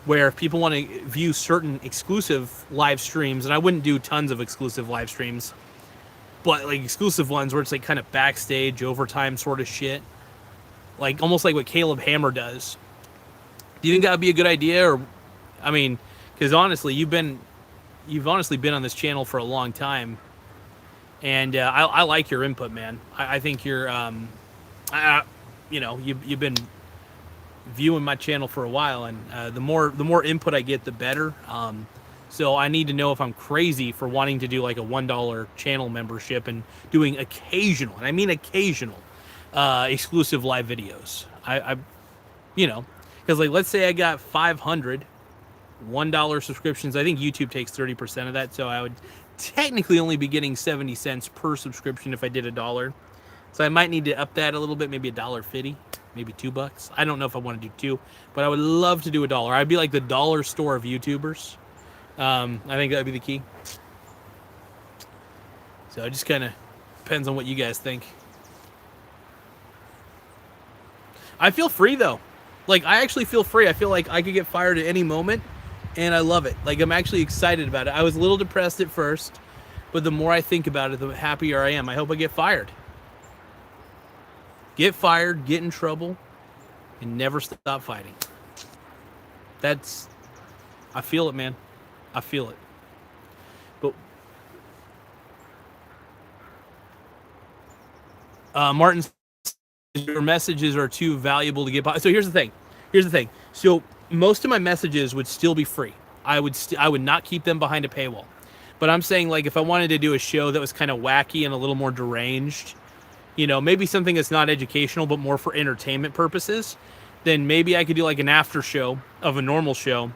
where if people want to view certain exclusive live streams, and I wouldn't do tons of exclusive live streams, but like exclusive ones where it's like kind of backstage, overtime sort of shit. like almost like what Caleb Hammer does. Do you think that would be a good idea? Or, I mean, because honestly, you've honestly been on this channel for a long time, and I like your input, man. I think you're, you know, you've been viewing my channel for a while, and the more input I get, the better. So I need to know if I'm crazy for wanting to do like a $1 channel membership and doing occasional, and I mean occasional, exclusive live videos. I you know, because like let's say I got 500 $1 subscriptions. I think YouTube takes 30% of that, so I would technically only be getting 70 cents per subscription if I did $1. So I might need to up that a little bit, maybe $1.50, maybe $2. I don't know if I want to do two, but I would love to do $1. I'd be like the dollar store of YouTubers. I think that'd be the key. So it just kind of depends on what you guys think. I feel free though. Like I actually feel free. I feel like I could get fired at any moment, and I love it. Like I'm actually excited about it. I was a little depressed at first, but the more I think about it, the happier I am. I hope I get fired. Get fired, get in trouble, and never stop fighting. I feel it, man. I feel it. But Martin, your messages are too valuable to get by. So here's the thing. So most of my messages would still be free. I would not keep them behind a paywall. But I'm saying, like, if I wanted to do a show that was kind of wacky and a little more deranged, you know, maybe something that's not educational but more for entertainment purposes, then maybe I could do like an after show of a normal show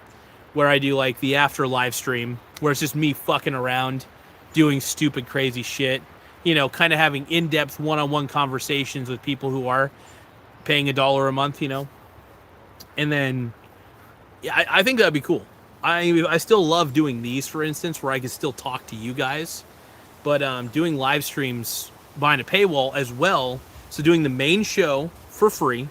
where I do like the after live stream where it's just me fucking around doing stupid crazy shit, you know, kind of having in-depth one-on-one conversations with people who are paying $1 a month, you know. And then yeah, I think that'd be cool. I still love doing these, for instance, where I could still talk to you guys, but doing live streams behind a paywall as well. So doing the main show for free,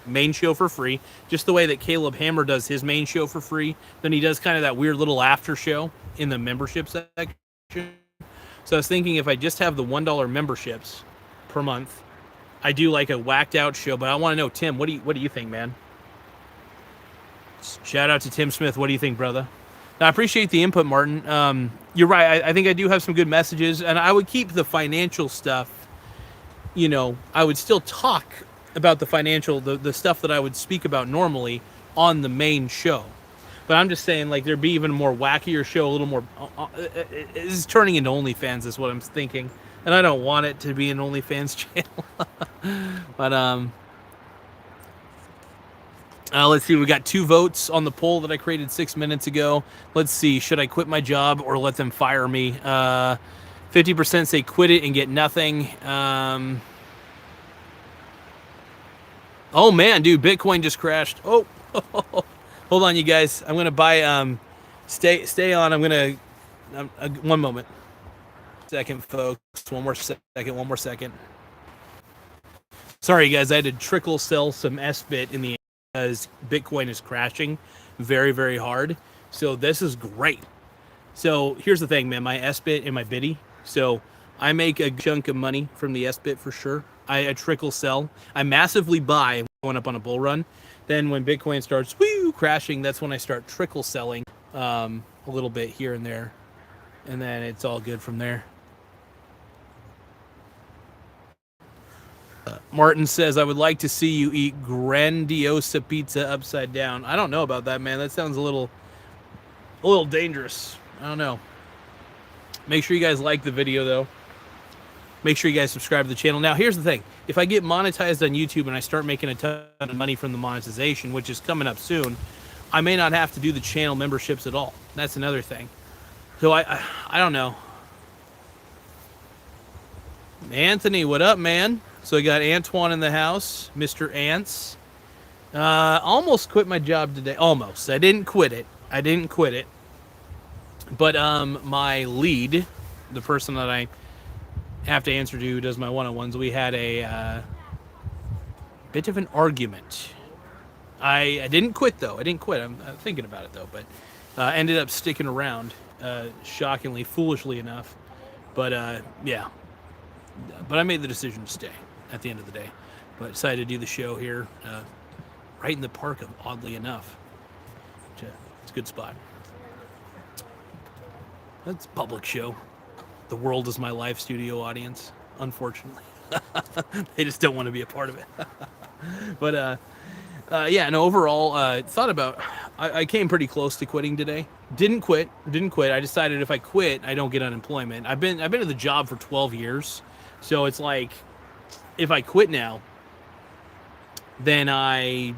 just the way that Caleb Hammer does his main show for free. Then he does kind of that weird little after show in the membership section. So I was thinking if I just have the $1 memberships per month, I do like a whacked out show. But I want to know, Tim, what do you think, man? Shout out to Tim Smith. What do you think, brother? Now, I appreciate the input, Martin. You're right. I think I do have some good messages, and I would keep the financial stuff. You know, I would still talk about the financial, the stuff that I would speak about normally on the main show. But I'm just saying, like, there'd be even a more wackier show, a little more. This is turning into OnlyFans, is what I'm thinking, and I don't want it to be an OnlyFans channel. But let's see. We got 2 votes on the poll that I created 6 minutes ago. Let's see. Should I quit my job or let them fire me? 50% say quit it and get nothing. Oh man, dude, Bitcoin just crashed. Oh, hold on, you guys. I'm gonna buy. Stay on. I'm gonna. 1 moment. Second, folks. One more second. Sorry, guys. I had to trickle sell some SBIT in the because Bitcoin is crashing very, very hard. So this is great. So here's the thing, man. My SBIT and my Biddy. So I make a chunk of money from the SBIT for sure. I trickle sell. I massively buy going up on a bull run. Then when Bitcoin starts crashing, that's when I start trickle selling a little bit here and there. And then it's all good from there. Martin says, I would like to see you eat Grandiosa pizza upside down. I don't know about that, man. That sounds a little dangerous. I don't know. Make sure you guys like the video, though. Make sure you guys subscribe to the channel. Now, here's the thing. If I get monetized on YouTube and I start making a ton of money from the monetization, which is coming up soon, I may not have to do the channel memberships at all. That's another thing. So I don't know. Anthony, what up, man? So I got Antoine in the house, Mr. Ants. Almost quit my job today. Almost. I didn't quit it. But my lead, the person that I have to answer to who does my one-on-ones, we had a bit of an argument. I didn't quit, though. I'm thinking about it, though. But ended up sticking around, shockingly, foolishly enough. But, yeah. But I made the decision to stay at the end of the day. but I decided to do the show here, right in the park, oddly enough. It's a good spot. That's a public show. The world is my live studio audience, unfortunately. They just don't want to be a part of it. But yeah, no, overall, thought about, I came pretty close to quitting today. Didn't quit. I decided if I quit, I don't get unemployment. I've been at the job for 12 years. So it's like, if I quit now, then but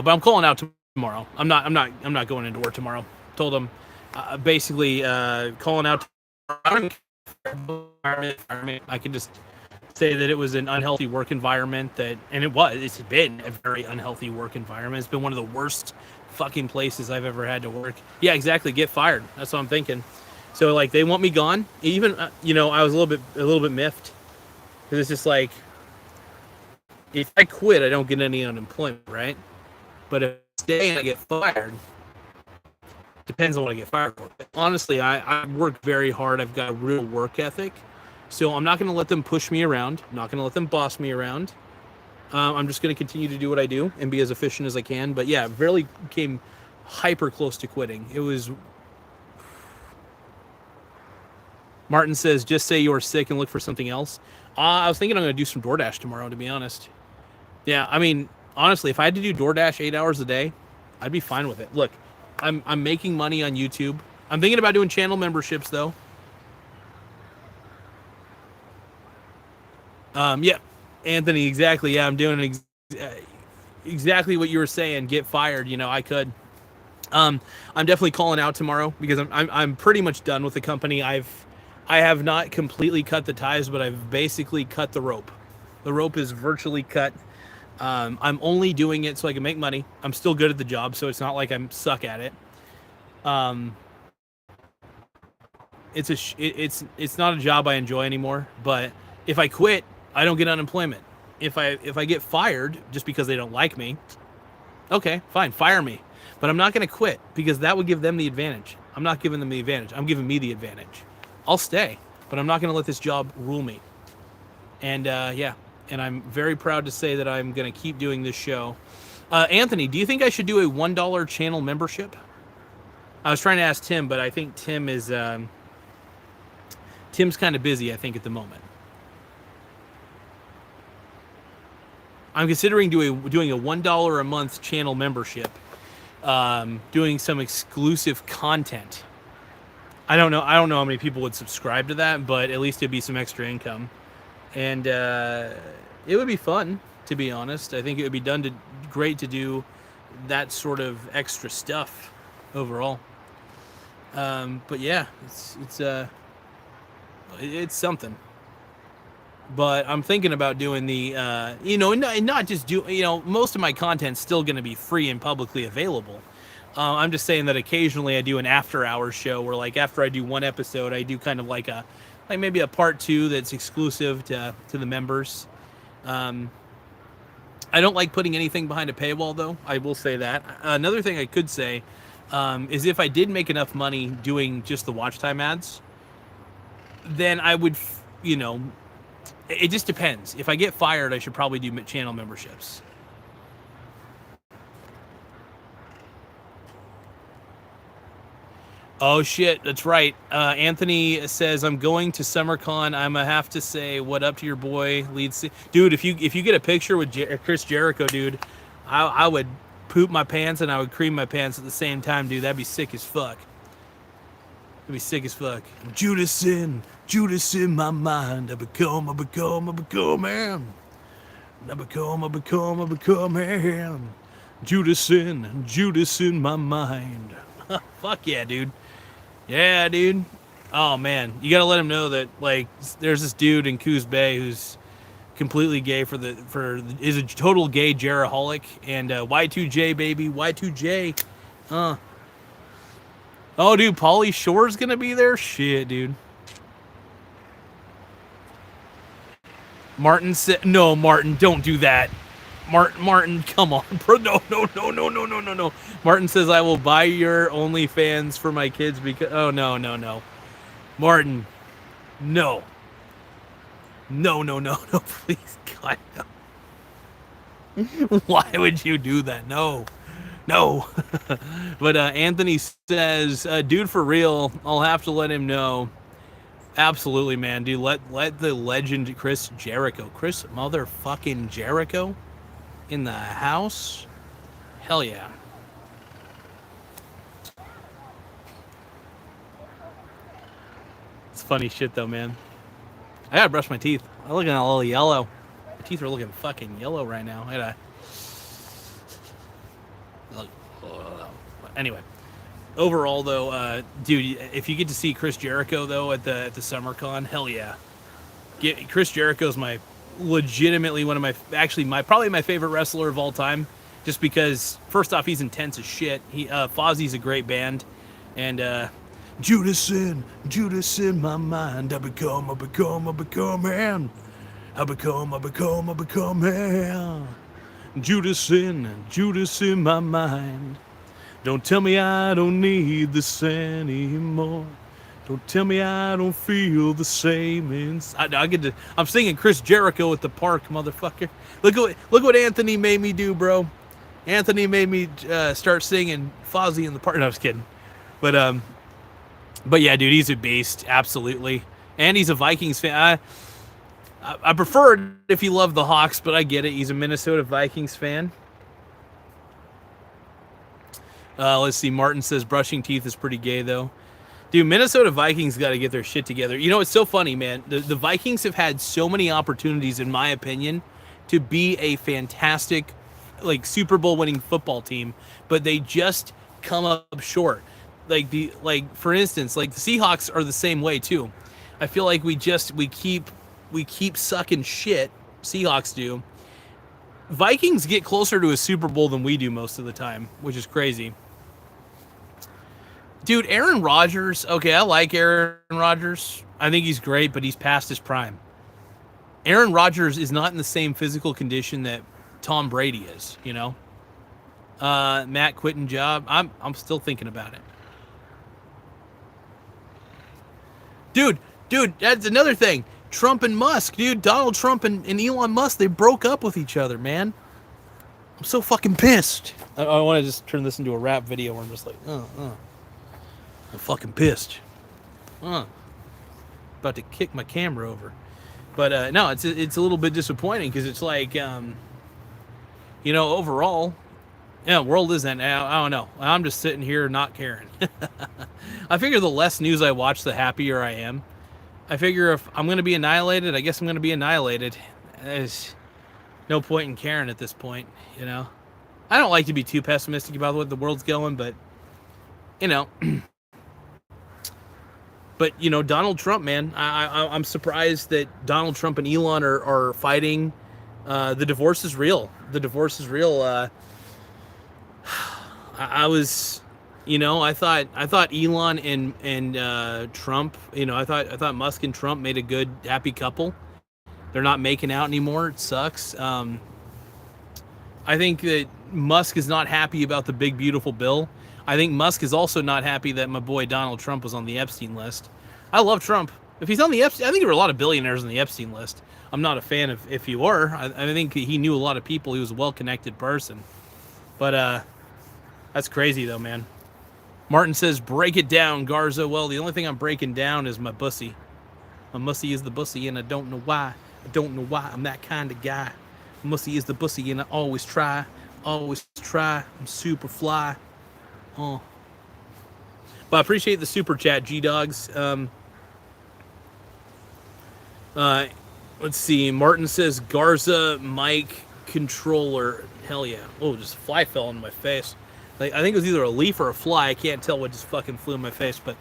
I'm calling out tomorrow. I'm not going into work tomorrow. Told them, basically, calling out. I can just say that it was an unhealthy work environment it's been a very unhealthy work environment. It's been one of the worst fucking places I've ever had to work. Yeah, exactly. Get fired. That's what I'm thinking. So like they want me gone. Even I was a little bit miffed because it's just like, if I quit, I don't get any unemployment, right? But if I stay and I get fired, depends on what I get fired for. Honestly, I work very hard. I've got a real work ethic. So I'm not going to let them push me around. I'm not going to let them boss me around. I'm just going to continue to do what I do and be as efficient as I can. But yeah, really came hyper close to quitting. It was... Martin says, just say you're sick and look for something else. I was thinking I'm going to do some DoorDash tomorrow, to be honest. Yeah, I mean, honestly, if I had to do DoorDash 8 hours a day, I'd be fine with it. Look, I'm making money on YouTube. I'm thinking about doing channel memberships, though. Yeah, Anthony, exactly. Yeah, I'm doing exactly what you were saying. Get fired. I could. I'm definitely calling out tomorrow because I'm pretty much done with the company. I have not completely cut the ties, but I've basically cut the rope. The rope is virtually cut. I'm only doing it so I can make money. I'm still good at the job, so it's not like I'm suck at it. It's not a job I enjoy anymore. But if I quit, I don't get unemployment. If I get fired just because they don't like me, okay, fine, fire me. But I'm not going to quit because that would give them the advantage. I'm not giving them the advantage. I'm giving me the advantage. I'll stay, but I'm not going to let this job rule me. And yeah, and I'm very proud to say that I'm going to keep doing this show. Anthony, do you think I should do a $1 channel membership? I was trying to ask Tim, but I think Tim's kind of busy, I think, at the moment. I'm considering doing a $1 a month channel membership, doing some exclusive content. I don't know how many people would subscribe to that, but at least it'd be some extra income, and it would be fun, to be honest. I think it would be great to do that sort of extra stuff overall. But yeah, it's something. But I'm thinking about doing the, not just most of my content's still going to be free and publicly available. I'm just saying that occasionally I do an after-hours show where, like, after I do one episode, I do kind of like maybe a part 2 that's exclusive to the members. I don't like putting anything behind a paywall, though. I will say that. Another thing I could say is if I did make enough money doing just the watch time ads, then I would, it just depends. If I get fired, I should probably do channel memberships. Oh shit, that's right. Anthony says, I'm going to SummerCon. I'm gonna have to say what up to your boy, dude. If you get a picture with Chris Jericho, dude, I would poop my pants and I would cream my pants at the same time, dude. That'd be sick as fuck. That'd be sick as fuck. Judas in my mind. I become man. I become man. Judas in my mind. Fuck yeah, dude. Yeah, dude. Oh man, you gotta let him know that, like, there's this dude in Coos Bay who's completely gay is a total gay Jeraholic, and Y2J baby, Y2J. Oh, dude, Pauly Shore's gonna be there. Shit, dude. Martin said, "No, Martin, don't do that." Martin, come on, bro. No. Martin says, I will buy your OnlyFans for my kids because... Oh, no. Martin, no. No, no, no, no, please, God, no. Why would you do that? No, no. But Anthony says, dude, for real, I'll have to let him know. Absolutely, man, dude. Let the legend Chris motherfucking Jericho in the house. Hell yeah. It's funny shit though, man. I gotta brush my teeth. I'm looking a little yellow. My teeth are looking fucking yellow right now. I gotta. Anyway, overall though, dude, if you get to see Chris Jericho though at the SummerCon, hell yeah. Chris Jericho's legitimately one of my probably my favorite wrestler of all time, just because first off he's intense as shit. Fozzie's a great band, and Judas in my mind. I become man. I become man. Judas in my mind. Don't tell me I don't need this anymore. Don't tell me I don't feel the same inside. I'm singing Chris Jericho at the park, motherfucker. Look what Anthony made me do, bro. Anthony made me start singing Fozzy in the park. No, I was kidding. But yeah, dude, he's a beast, absolutely. And he's a Vikings fan. I prefer it if he loved the Hawks, but I get it. He's a Minnesota Vikings fan. Let's see. Martin says brushing teeth is pretty gay, though. Dude, Minnesota Vikings got to get their shit together. You know, it's so funny, man. The Vikings have had so many opportunities, in my opinion, to be a fantastic, Super Bowl winning football team, but they just come up short. For instance, the Seahawks are the same way too. I feel like we keep sucking shit. Seahawks do. Vikings get closer to a Super Bowl than we do most of the time, which is crazy. Dude, Aaron Rodgers, okay, I like Aaron Rodgers. I think he's great, but he's past his prime. Aaron Rodgers is not in the same physical condition that Tom Brady is, you know? Matt quitting job. I'm still thinking about it. Dude, that's another thing. Trump and Musk, dude. Donald Trump and Elon Musk, they broke up with each other, man. I'm so fucking pissed. I want to just turn this into a rap video where I'm just like, I'm fucking pissed. About to kick my camera over. But no, it's a little bit disappointing because it's overall, world isn't. I don't know. I'm just sitting here not caring. I figure the less news I watch, the happier I am. I figure if I'm going to be annihilated, I guess I'm going to be annihilated. There's no point in caring at this point, you know. I don't like to be too pessimistic about what the world's going, but, But, Donald Trump, man, I'm surprised that Donald Trump and Elon are fighting. The divorce is real. The divorce is real. I thought Elon and Trump, I thought Musk and Trump made a good, happy couple. They're not making out anymore. It sucks. I think that Musk is not happy about the big, beautiful bill. I think Musk is also not happy that my boy Donald Trump was on the Epstein list. I love Trump. If he's on the Epstein, I think there were a lot of billionaires on the Epstein list. I'm not a fan of if you were. I think he knew a lot of people. He was a well-connected person. But that's crazy though, man. Martin says, break it down, Garza. Well, the only thing I'm breaking down is my bussy. My mussy is the bussy, and I don't know why. I don't know why I'm that kind of guy. Mussy is the bussy, and I always try. Always try. I'm super fly. Oh. But I appreciate the super chat, G-Dogs. Let's see. Martin says, Garza mic controller. Hell yeah. Oh, just a fly fell on my face. I think it was either a leaf or a fly. I can't tell what just fucking flew in my face. But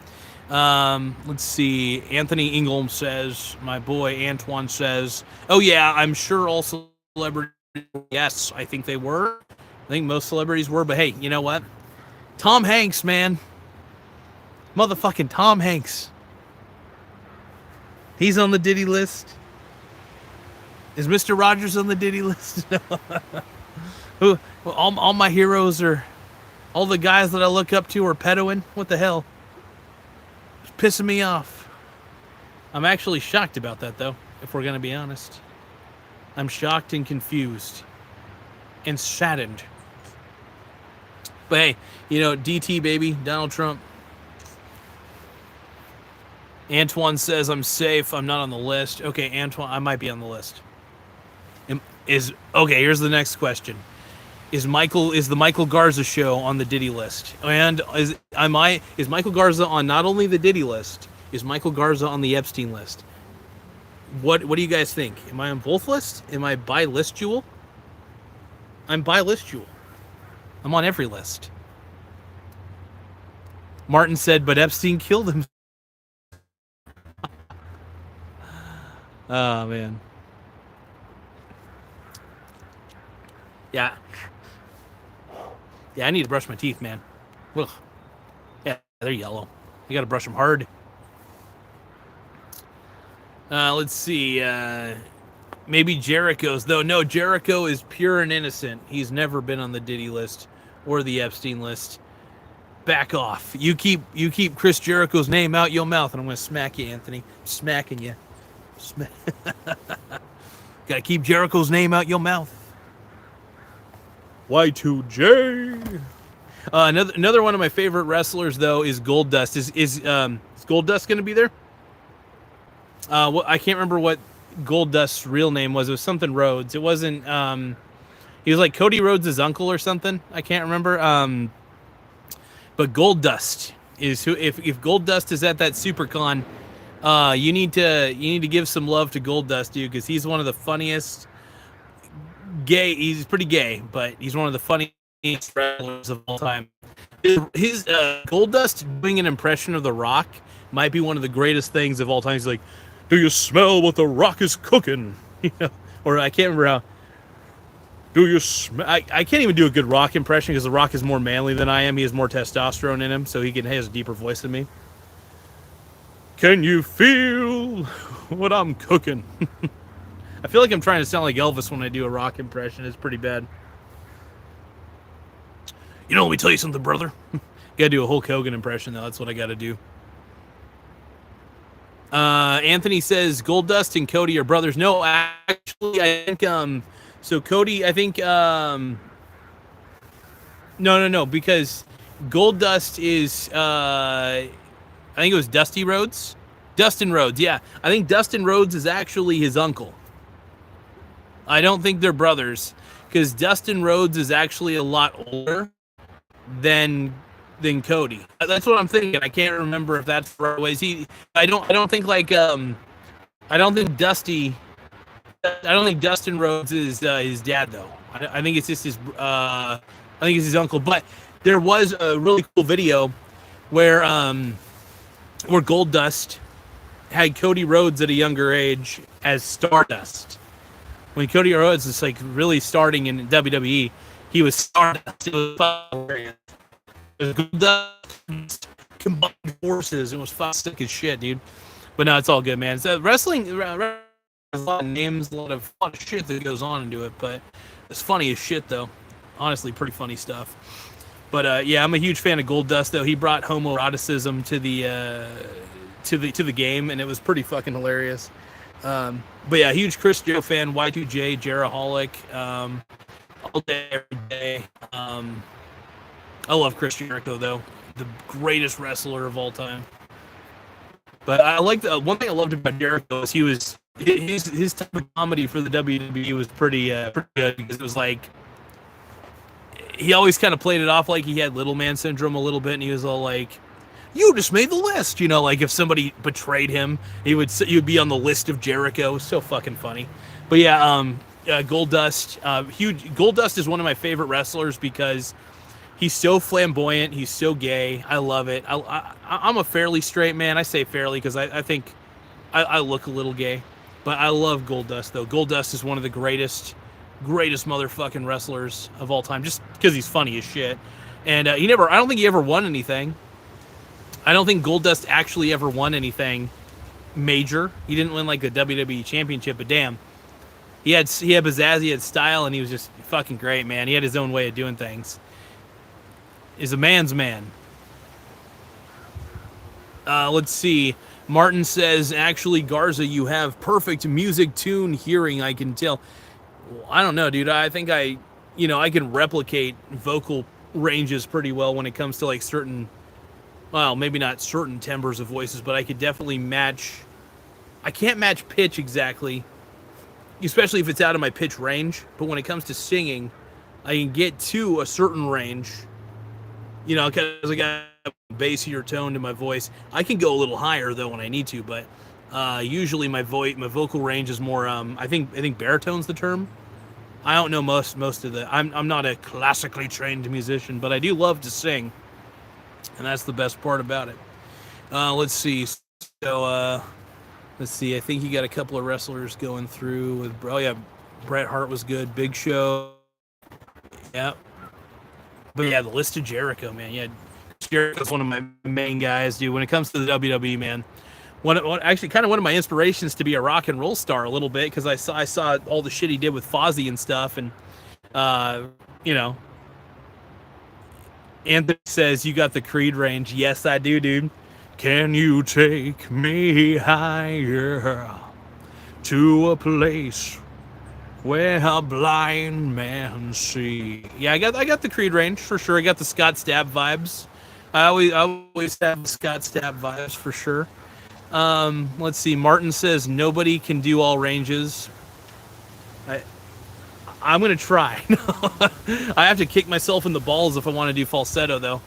let's see. Anthony Ingram says, my boy Antoine says, oh yeah, I'm sure all celebrities. Yes, I think they were. I think most celebrities were. But hey, you know what? Tom Hanks, man. Motherfucking Tom Hanks. He's on the Diddy list. Is Mr. Rogers on the Diddy list? Who? All my heroes are... All the guys that I look up to are pedoing? What the hell? It's pissing me off. I'm actually shocked about that, though. if we're gonna be honest. I'm shocked and confused and saddened. But hey, DT baby, Donald Trump. Antoine says I'm safe. I'm not on the list. Okay, Antoine, I might be on the list. Okay? Here's the next question: Is the Michael Garza show on the Diddy list? And is Michael Garza on not only the Diddy list? Is Michael Garza on the Epstein list? What do you guys think? Am I on both lists? Am I by list jewel? I'm by list jewel. I'm on every list. Martin said, but Epstein killed him. Oh, man. Yeah. Yeah, I need to brush my teeth, man. Ugh. Yeah, they're yellow. You gotta brush them hard. Let's see. Maybe Jericho's, though. No, Jericho is pure and innocent. He's never been on the Diddy list or the Epstein list. Back off. You keep Chris Jericho's name out your mouth, and I'm gonna smack you, Anthony. I'm smacking you. Gotta keep Jericho's name out your mouth. Y2J. Another one of my favorite wrestlers, though, is Goldust. Is Goldust gonna be there? I can't remember what Goldust's real name was. It was something Rhodes. It wasn't. He was like Cody Rhodes' uncle or something. I can't remember. But Goldust is who. If Goldust is at that SuperCon, you need to give some love to Goldust, dude, because he's one of the funniest. He's pretty gay, but he's one of the funniest wrestlers of all time. His Goldust doing an impression of The Rock might be one of the greatest things of all time. He's like, "Do you smell what The Rock is cooking?" Or I can't remember how. Do you smell? I can't even do a good Rock impression because The Rock is more manly than I am. He has more testosterone in him, so he has a deeper voice than me. Can you feel what I'm cooking? I feel like I'm trying to sound like Elvis when I do a Rock impression. It's pretty bad. Let me tell you something, brother. Gotta do a Hulk Hogan impression, though. That's what I gotta do. Anthony says Goldust and Cody are brothers. No, actually, I think so Cody, I think no, because Goldust is I think it was Dusty Rhodes. Dustin Rhodes, yeah. I think Dustin Rhodes is actually his uncle. I don't think they're brothers, because Dustin Rhodes is actually a lot older than Cody. That's what I'm thinking. I can't remember if that's the right ways. I don't think Dustin Rhodes is his dad, though. I think it's just I think it's his uncle. But there was a really cool video where Goldust had Cody Rhodes at a younger age as Stardust. When Cody Rhodes is like really starting in WWE, he was Stardust. It was hilarious. It was Goldust combined forces. It was sick as shit, dude. But no, it's all good, man. So wrestling, there's a lot of names, a lot of shit that goes on into it, but it's funny as shit, though. Honestly, pretty funny stuff. But yeah, I'm a huge fan of Goldust, though. He brought homoeroticism to the game, and it was pretty fucking hilarious. But yeah, huge Chris Jericho fan, Y2J, Jeraholic, all day, every day. I love Chris Jericho, though, the greatest wrestler of all time. But I like one thing I loved about Jericho is his type of comedy for the WWE was pretty good, because it was like he always kind of played it off like he had little man syndrome a little bit, and he was all like, "You just made the list," like if somebody betrayed him, he would be on the list of Jericho. It was so fucking funny. But yeah, Goldust, huge. Goldust is one of my favorite wrestlers because he's so flamboyant. He's so gay. I love it. I'm a fairly straight man. I say fairly because I think I look a little gay. But I love Goldust, though. Goldust is one of the greatest motherfucking wrestlers of all time, just because he's funny as shit. And I don't think he ever won anything. I don't think Goldust actually ever won anything major. He didn't win like a WWE championship, but damn. He had pizzazz, he had style, and he was just fucking great, man. He had his own way of doing things. Is a man's man. Let's see. Martin says, actually, Garza, you have perfect music tune hearing, I can tell. Well, I don't know, dude. I think I can replicate vocal ranges pretty well when it comes to like certain, well, maybe not certain timbres of voices, but I could definitely match. I can't match pitch exactly, especially if it's out of my pitch range. But when it comes to singing, I can get to a certain range, because I got a bassier tone to my voice. I can go a little higher though when I need to, but usually my vocal range is more. I think baritone's the term. I don't know most of the. I'm not a classically trained musician, but I do love to sing, and that's the best part about it. Let's see. So let's see. I think you got a couple of wrestlers going through with. Oh yeah, Bret Hart was good. Big Show. Yeah. But yeah, the list of Jericho, man. Yeah, Jericho's one of my main guys, dude. When it comes to the WWE, man, actually kind of one of my inspirations to be a rock and roll star a little bit, because I saw all the shit he did with Fozzy and stuff, and you know, Anthony says you got the Creed range. Yes, I do, dude. Can you take me higher to a place where a blind man see? Yeah, I got the Creed range for sure. I got the Scott Stapp vibes. I always have Scott Stapp vibes for sure. Let's see. Martin says nobody can do all ranges. I'm gonna try. I have to kick myself in the balls if I want to do falsetto, though.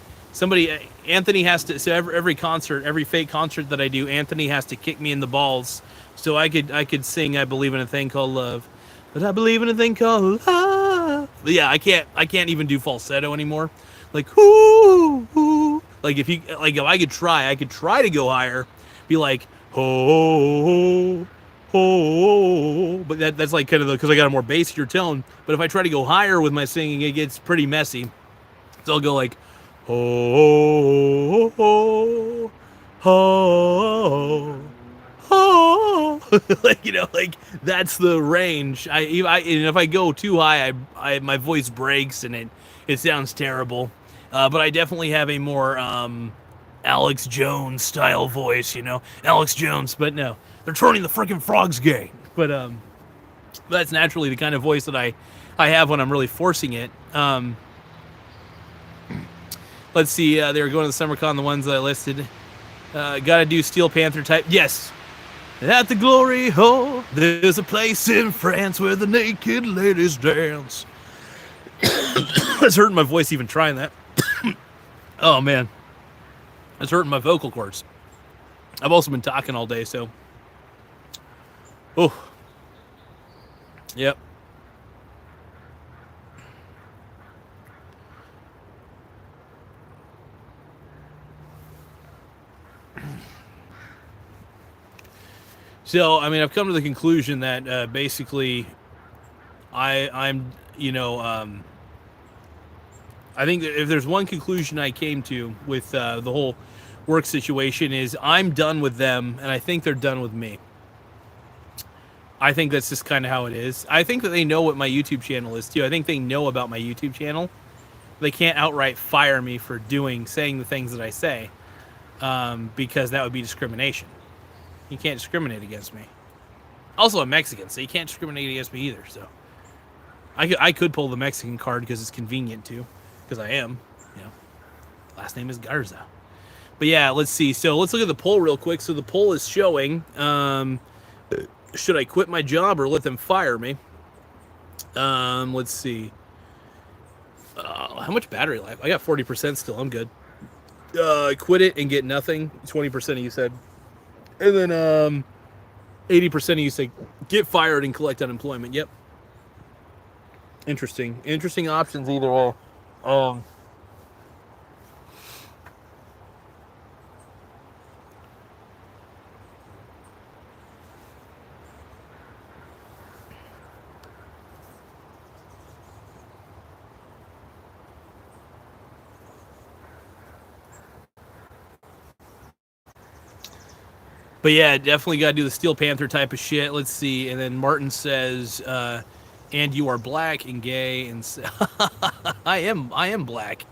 Anthony has to. So every fake concert that I do, Anthony has to kick me in the balls so I could sing "I Believe in a Thing Called Love." But I believe in a thing called love. But yeah, I can't even do falsetto anymore. Like ooh, ooh. Like if I could try to go higher, be like ho. Oh, but that's like kind of because I got a more bassier tone. But if I try to go higher with my singing, it gets pretty messy. So I'll go like, oh, oh, oh, oh, like that's the range. And if I go too high, my voice breaks and it sounds terrible. But I definitely have a more Alex Jones style voice, Alex Jones. But no, they're turning the freaking frogs gay. But that's naturally the kind of voice that I have when I'm really forcing it. Let's see. They were going to the SummerCon, the ones that I listed. Gotta do Steel Panther type. Yes. At the Glory Hole, there's a place in France where the naked ladies dance. It's hurting my voice even trying that. Oh, man. It's hurting my vocal cords. I've also been talking all day, so. Oh. Yep. So, I mean, I've come to the conclusion that basically I'm I think that if there's one conclusion I came to with the whole work situation is I'm done with them, and I think they're done with me. I think that's just kind of how it is. I think that they know what my YouTube channel is, too. I think they know about my YouTube channel. They can't outright fire me for saying the things that I say, because that would be discrimination. You can't discriminate against me. Also, I'm Mexican, so you can't discriminate against me either. So I could pull the Mexican card because it's convenient, too. Because I am, last name is Garza. But yeah, let's see. So let's look at the poll real quick. So the poll is showing, should I quit my job or let them fire me? Let's see. How much battery life? I got 40% still. I'm good. Quit it and get nothing. 20% of you said. And then 80% of you say get fired and collect unemployment. Yep. Interesting options either way. But yeah, definitely got to do the Steel Panther type of shit. Let's see. And then Martin says, and you are black and gay. And I am black.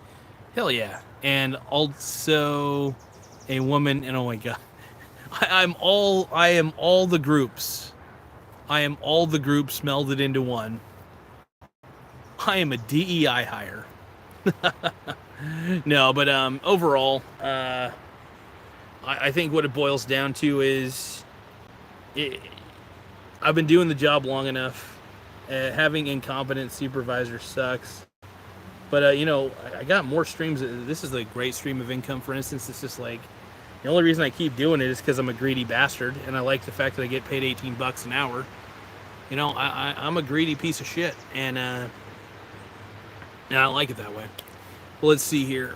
Hell yeah. And also a woman. And oh my God. I am all the groups. I am all the groups melded into one. I am a DEI hire. No, but overall, I think what it boils down to is I've been doing the job long enough. Having incompetent supervisors sucks. But, you know, I got more streams. This is a great stream of income, for instance. It's just like, the only reason I keep doing it is because I'm a greedy bastard, and I like the fact that I get paid $18 an hour. You know, I'm a greedy piece of shit, and I don't like it that way. Well, let's see here.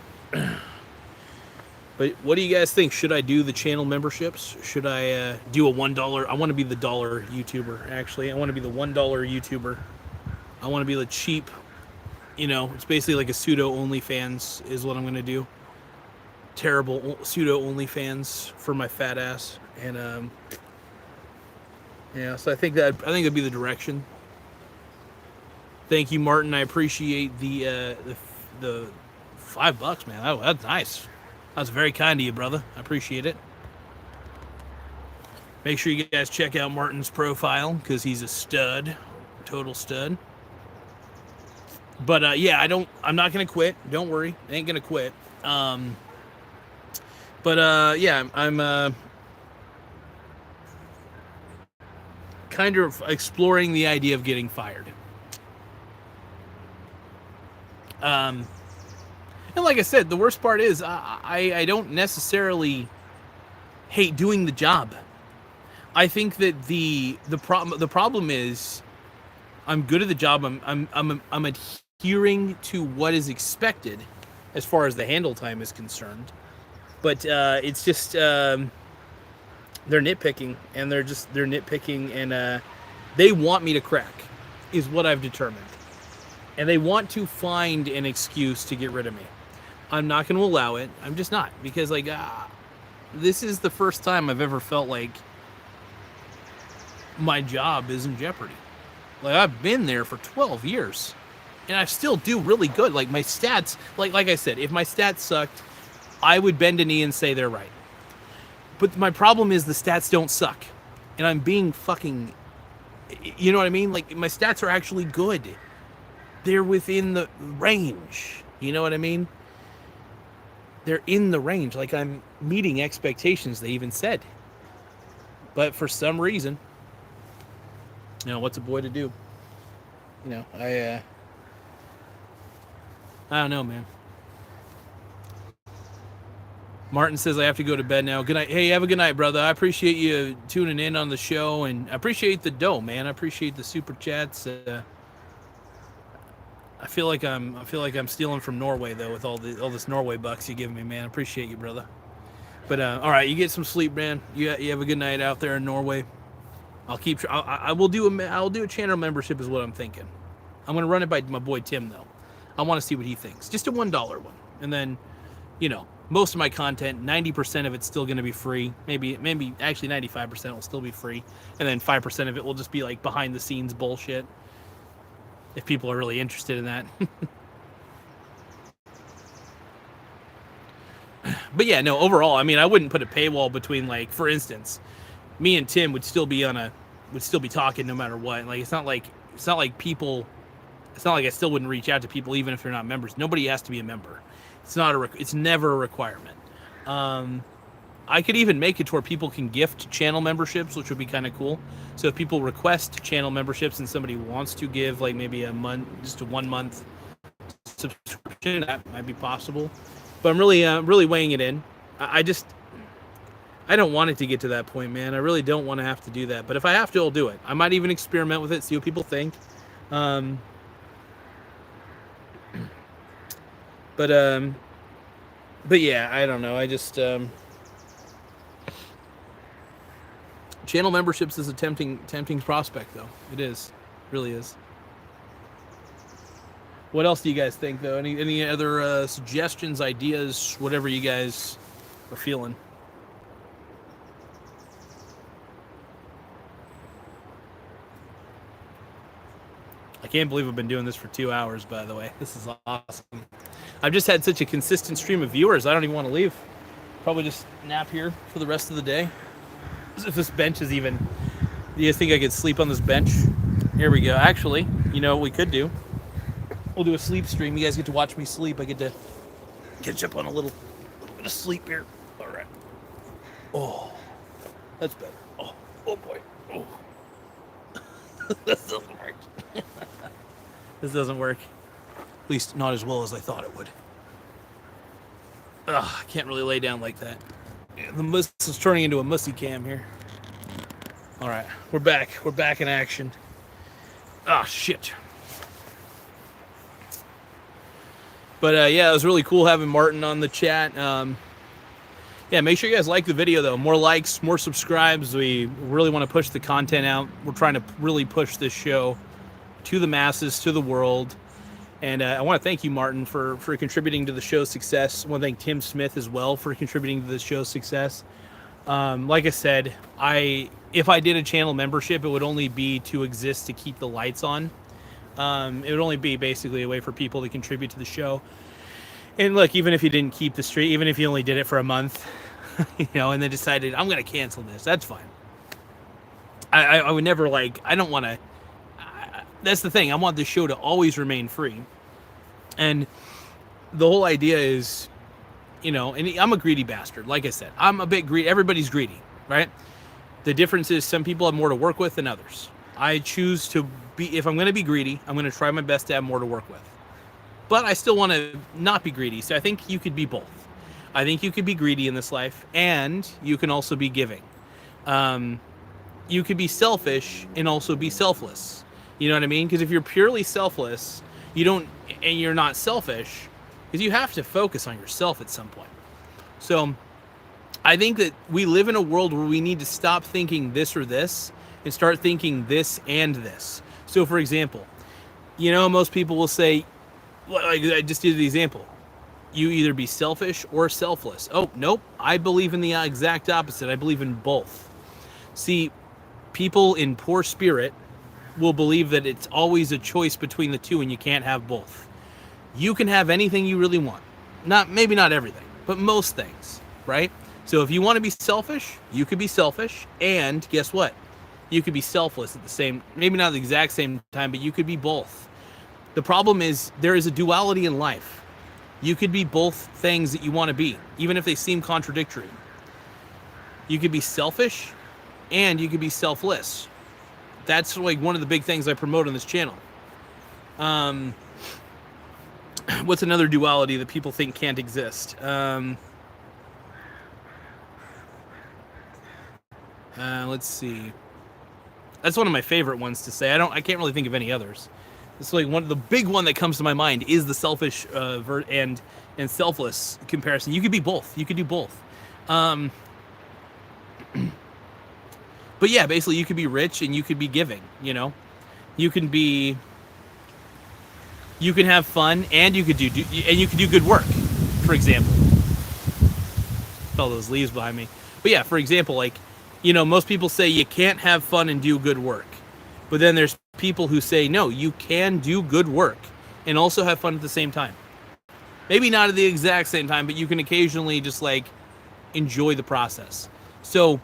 But what do you guys think? Should I do the channel memberships? Should I do a $1? I want to be the dollar YouTuber, actually. I want to be the $1 YouTuber. I want to be the cheap, you know, it's basically like a pseudo OnlyFans is what I'm going to do. Terrible pseudo OnlyFans for my fat ass. And, yeah, so I think that'd be the direction. Thank you, Martin. I appreciate the $5, man. That's nice. That's very kind of you, brother. I appreciate it. Make sure you guys check out Martin's profile because he's a stud, total stud. But yeah, I'm not gonna quit. Don't worry, I ain't gonna quit. But yeah, I'm kind of exploring the idea of getting fired. And like I said, the worst part is I don't necessarily hate doing the job. I think that the problem is I'm good at the job. I'm adhering to what is expected as far as the handle time is concerned. But it's just they're nitpicking, and they're nitpicking, and they want me to crack, is what I've determined. And they want to find an excuse to get rid of me. I'm not going to allow it. I'm just not, because like this is the first time I've ever felt like my job is in jeopardy. Like, I've been there for 12 years, and I still do really good. Like, my stats, like I said, if my stats sucked, I would bend a knee and say they're right. But my problem is the stats don't suck, and I'm being fucking, you know what I mean? Like, my stats are actually good. They're within the range. You know what I mean? They're in the range. Like, I'm meeting expectations, they even said. But for some reason, you know, what's a boy to do? You know, I don't know, man. Martin says I have to go to bed now. Good night. Hey, have a good night, brother. I appreciate you tuning in on the show, and I appreciate the dough, man. I appreciate the super chats. I feel like I'm stealing from Norway though, with all this Norway bucks you give me, man. I appreciate you, brother. But all right, you get some sleep, man. You have a good night out there in Norway. I'll do a channel membership is what I'm thinking. I'm gonna run it by my boy Tim though. I want to see what he thinks. Just a $1 one, and then, you know, most of my content, 90% of it's still gonna be free. Maybe actually 95% will still be free, and then 5% of it will just be like behind the scenes bullshit. If people are really interested in that. But yeah, no, overall, I mean, I wouldn't put a paywall between, like, for instance, me and Tim would still be talking no matter what. Like, it's not like I still wouldn't reach out to people even if they're not members. Nobody has to be a member. It's never a requirement. I could even make it to where people can gift channel memberships, which would be kind of cool. So if people request channel memberships and somebody wants to give like maybe a 1 month subscription, that might be possible. But I'm really weighing it in. I don't want it to get to that point, man. I really don't want to have to do that. But if I have to, I'll do it. I might even experiment with it, see what people think. But yeah, I don't know. I just channel memberships is a tempting prospect, though. It is, it really is. What else do you guys think, though? Any other suggestions, ideas, whatever you guys are feeling? I can't believe I've been doing this for 2 hours, by the way. This is awesome. I've just had such a consistent stream of viewers, I don't even want to leave. Probably just nap here for the rest of the day. if this bench is even. Do you guys think I could sleep on this bench? Here we go. Actually, you know what we could do? We'll do a sleep stream. You guys get to watch me sleep. I get to catch up on a little bit of sleep here. All right. Oh, that's better. Oh boy. Oh. This doesn't work. This doesn't work. At least not as well as I thought it would. Ugh, I can't really lay down like that. The muss is turning into a mussy cam here. All right, we're back. We're back in action. Ah, shit. But yeah, it was really cool having Martin on the chat. Yeah, make sure you guys like the video, though. More likes, more subscribes. We really want to push the content out. We're trying to really push this show to the masses, to the world. And I want to thank you, Martin, for contributing to the show's success. I want to thank Tim Smith as well for contributing to the show's success. Like I said, if I did a channel membership, it would only be to exist to keep the lights on. It would only be basically a way for people to contribute to the show. And look, even if you didn't keep the stream, even if you only did it for a month, you know, and then decided, I'm going to cancel this, that's fine. I would never, like, I don't want to, that's the thing. I want the show to always remain free. And the whole idea is, you know, and I'm a greedy bastard. Like I said, I'm a bit greedy. Everybody's greedy, right? The difference is some people have more to work with than others. I choose to be, if I'm going to be greedy, I'm going to try my best to have more to work with. But I still want to not be greedy. So I think you could be both. I think you could be greedy in this life, and you can also be giving. You could be selfish and also be selfless. You know what I mean? Because if you're purely selfless, and you're not selfish, because you have to focus on yourself at some point. So I think that we live in a world where we need to stop thinking this or this and start thinking this and this. So for example, you know, most people will say, like I just did the example, you either be selfish or selfless. Oh, nope. I believe in the exact opposite. I believe in both. See, people in poor spirit will believe that it's always a choice between the two and you can't have both. You can have anything you really want. Maybe not everything, but most things, right? So if you want to be selfish, you could be selfish, and guess what? You could be selfless at the same, maybe not the exact same time, but you could be both. The problem is there is a duality in life. You could be both things that you want to be, even if they seem contradictory. You could be selfish and you could be selfless. That's like one of the big things I promote on this channel. What's another duality that people think can't exist? Let's see. That's one of my favorite ones to say. I can't really think of any others. It's like the big one that comes to my mind is the selfish and selfless comparison. You could be both. You could do both. But yeah, basically you could be rich and you could be giving, you know. You can have fun and you could do good work, for example. All those leaves behind me. But yeah, for example, like, you know, most people say you can't have fun and do good work. But then there's people who say, no, you can do good work and also have fun at the same time. Maybe not at the exact same time, but you can occasionally just like enjoy the process. So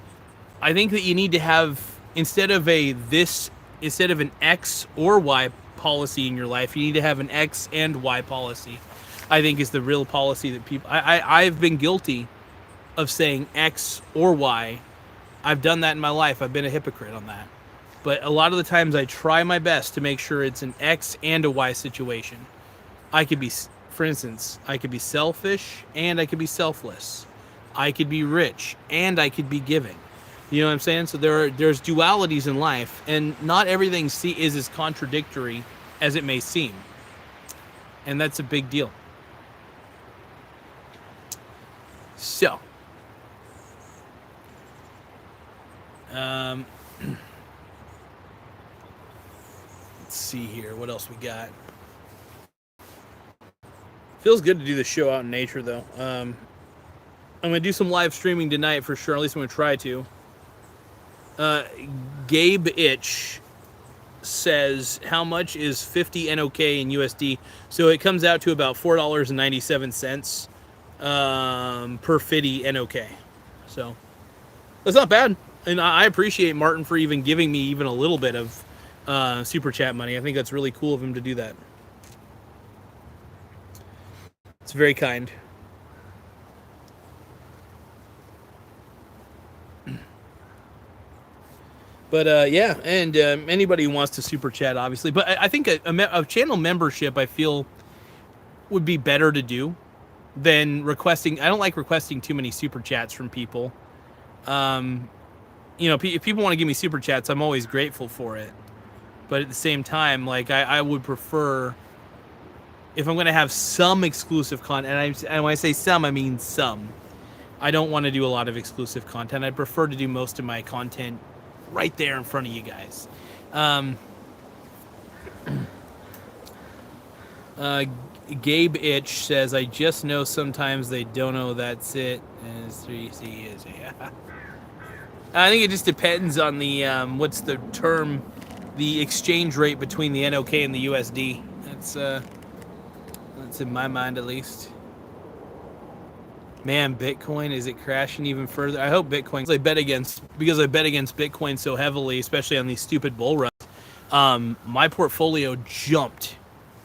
I think that you need to have, instead of an X or Y policy in your life, you need to have an X and Y policy. I think is the real policy that people, I've been guilty of saying X or Y. I've done that in my life. I've been a hypocrite on that. But a lot of the times I try my best to make sure it's an X and a Y situation. I could be, for instance, I could be selfish and I could be selfless. I could be rich and I could be giving. You know what I'm saying? So there's dualities in life, and not everything is as contradictory as it may seem. And that's a big deal. So, let's see here. What else we got? Feels good to do the show out in nature, though. I'm going to do some live streaming tonight for sure. At least I'm going to try to. Gabe Itch says, how much is 50 NOK in USD? So it comes out to about $4.97 per 50 NOK. So that's not bad. And I appreciate Martin for even giving me even a little bit of super chat money. I think that's really cool of him to do that. It's very kind. But yeah, and anybody who wants to super chat, obviously. But I think a channel membership, I feel, would be better to do than requesting. I don't like requesting too many super chats from people. If people want to give me super chats, I'm always grateful for it. But at the same time, like I would prefer, if I'm going to have some exclusive content, and when I say some, I mean some. I don't want to do a lot of exclusive content. I prefer to do most of my content right there in front of you guys. Gabe Itch says, I just know sometimes they don't know that's it. And it's 3C is, yeah. I think it just depends on the, what's the term, the exchange rate between the NOK and the USD. That's in my mind at least. Man, Bitcoin, is it crashing even further? I hope Bitcoin, because I bet against Bitcoin so heavily, especially on these stupid bull runs. My portfolio jumped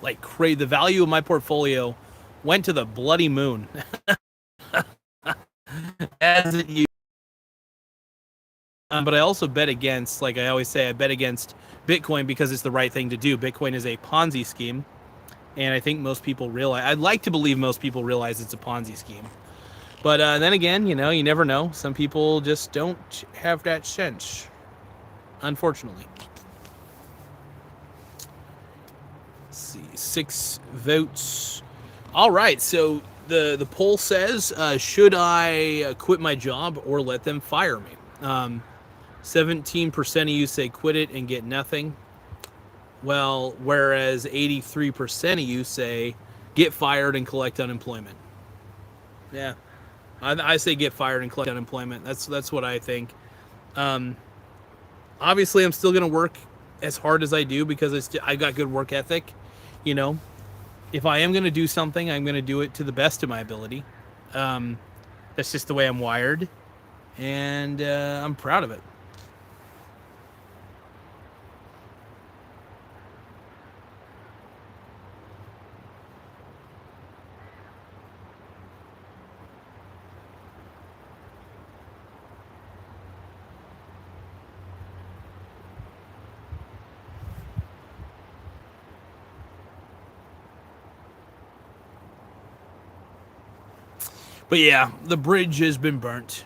like crazy. The value of my portfolio went to the bloody moon. As it used. But I also bet against, like I always say, I bet against Bitcoin because it's the right thing to do. Bitcoin is a Ponzi scheme. And I think most people realize, I'd like to believe most people realize it's a Ponzi scheme. But then again, you never know. Some people just don't have that sense, unfortunately. Let's see, 6 votes. All right, so the poll says, should I quit my job or let them fire me? 17% of you say quit it and get nothing. Well, whereas 83% of you say get fired and collect unemployment. Yeah. I say get fired and collect unemployment. That's what I think. Obviously, I'm still going to work as hard as I do because I got good work ethic. If I am going to do something, I'm going to do it to the best of my ability. That's just the way I'm wired, and I'm proud of it. But yeah, the bridge has been burnt.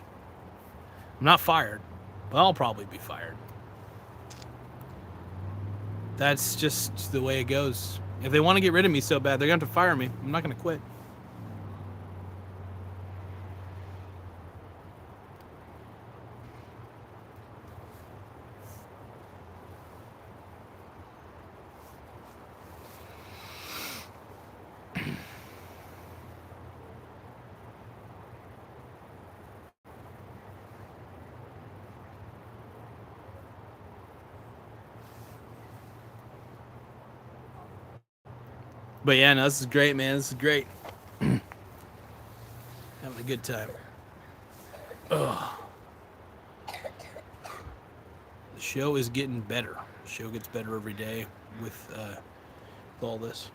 I'm not fired, but I'll probably be fired. That's just the way it goes. If they want to get rid of me so bad, they're going to have to fire me. I'm not going to quit. But yeah, no, this is great, man. This is great. Having a good time. Ugh. The show is getting better. The show gets better every day with all this.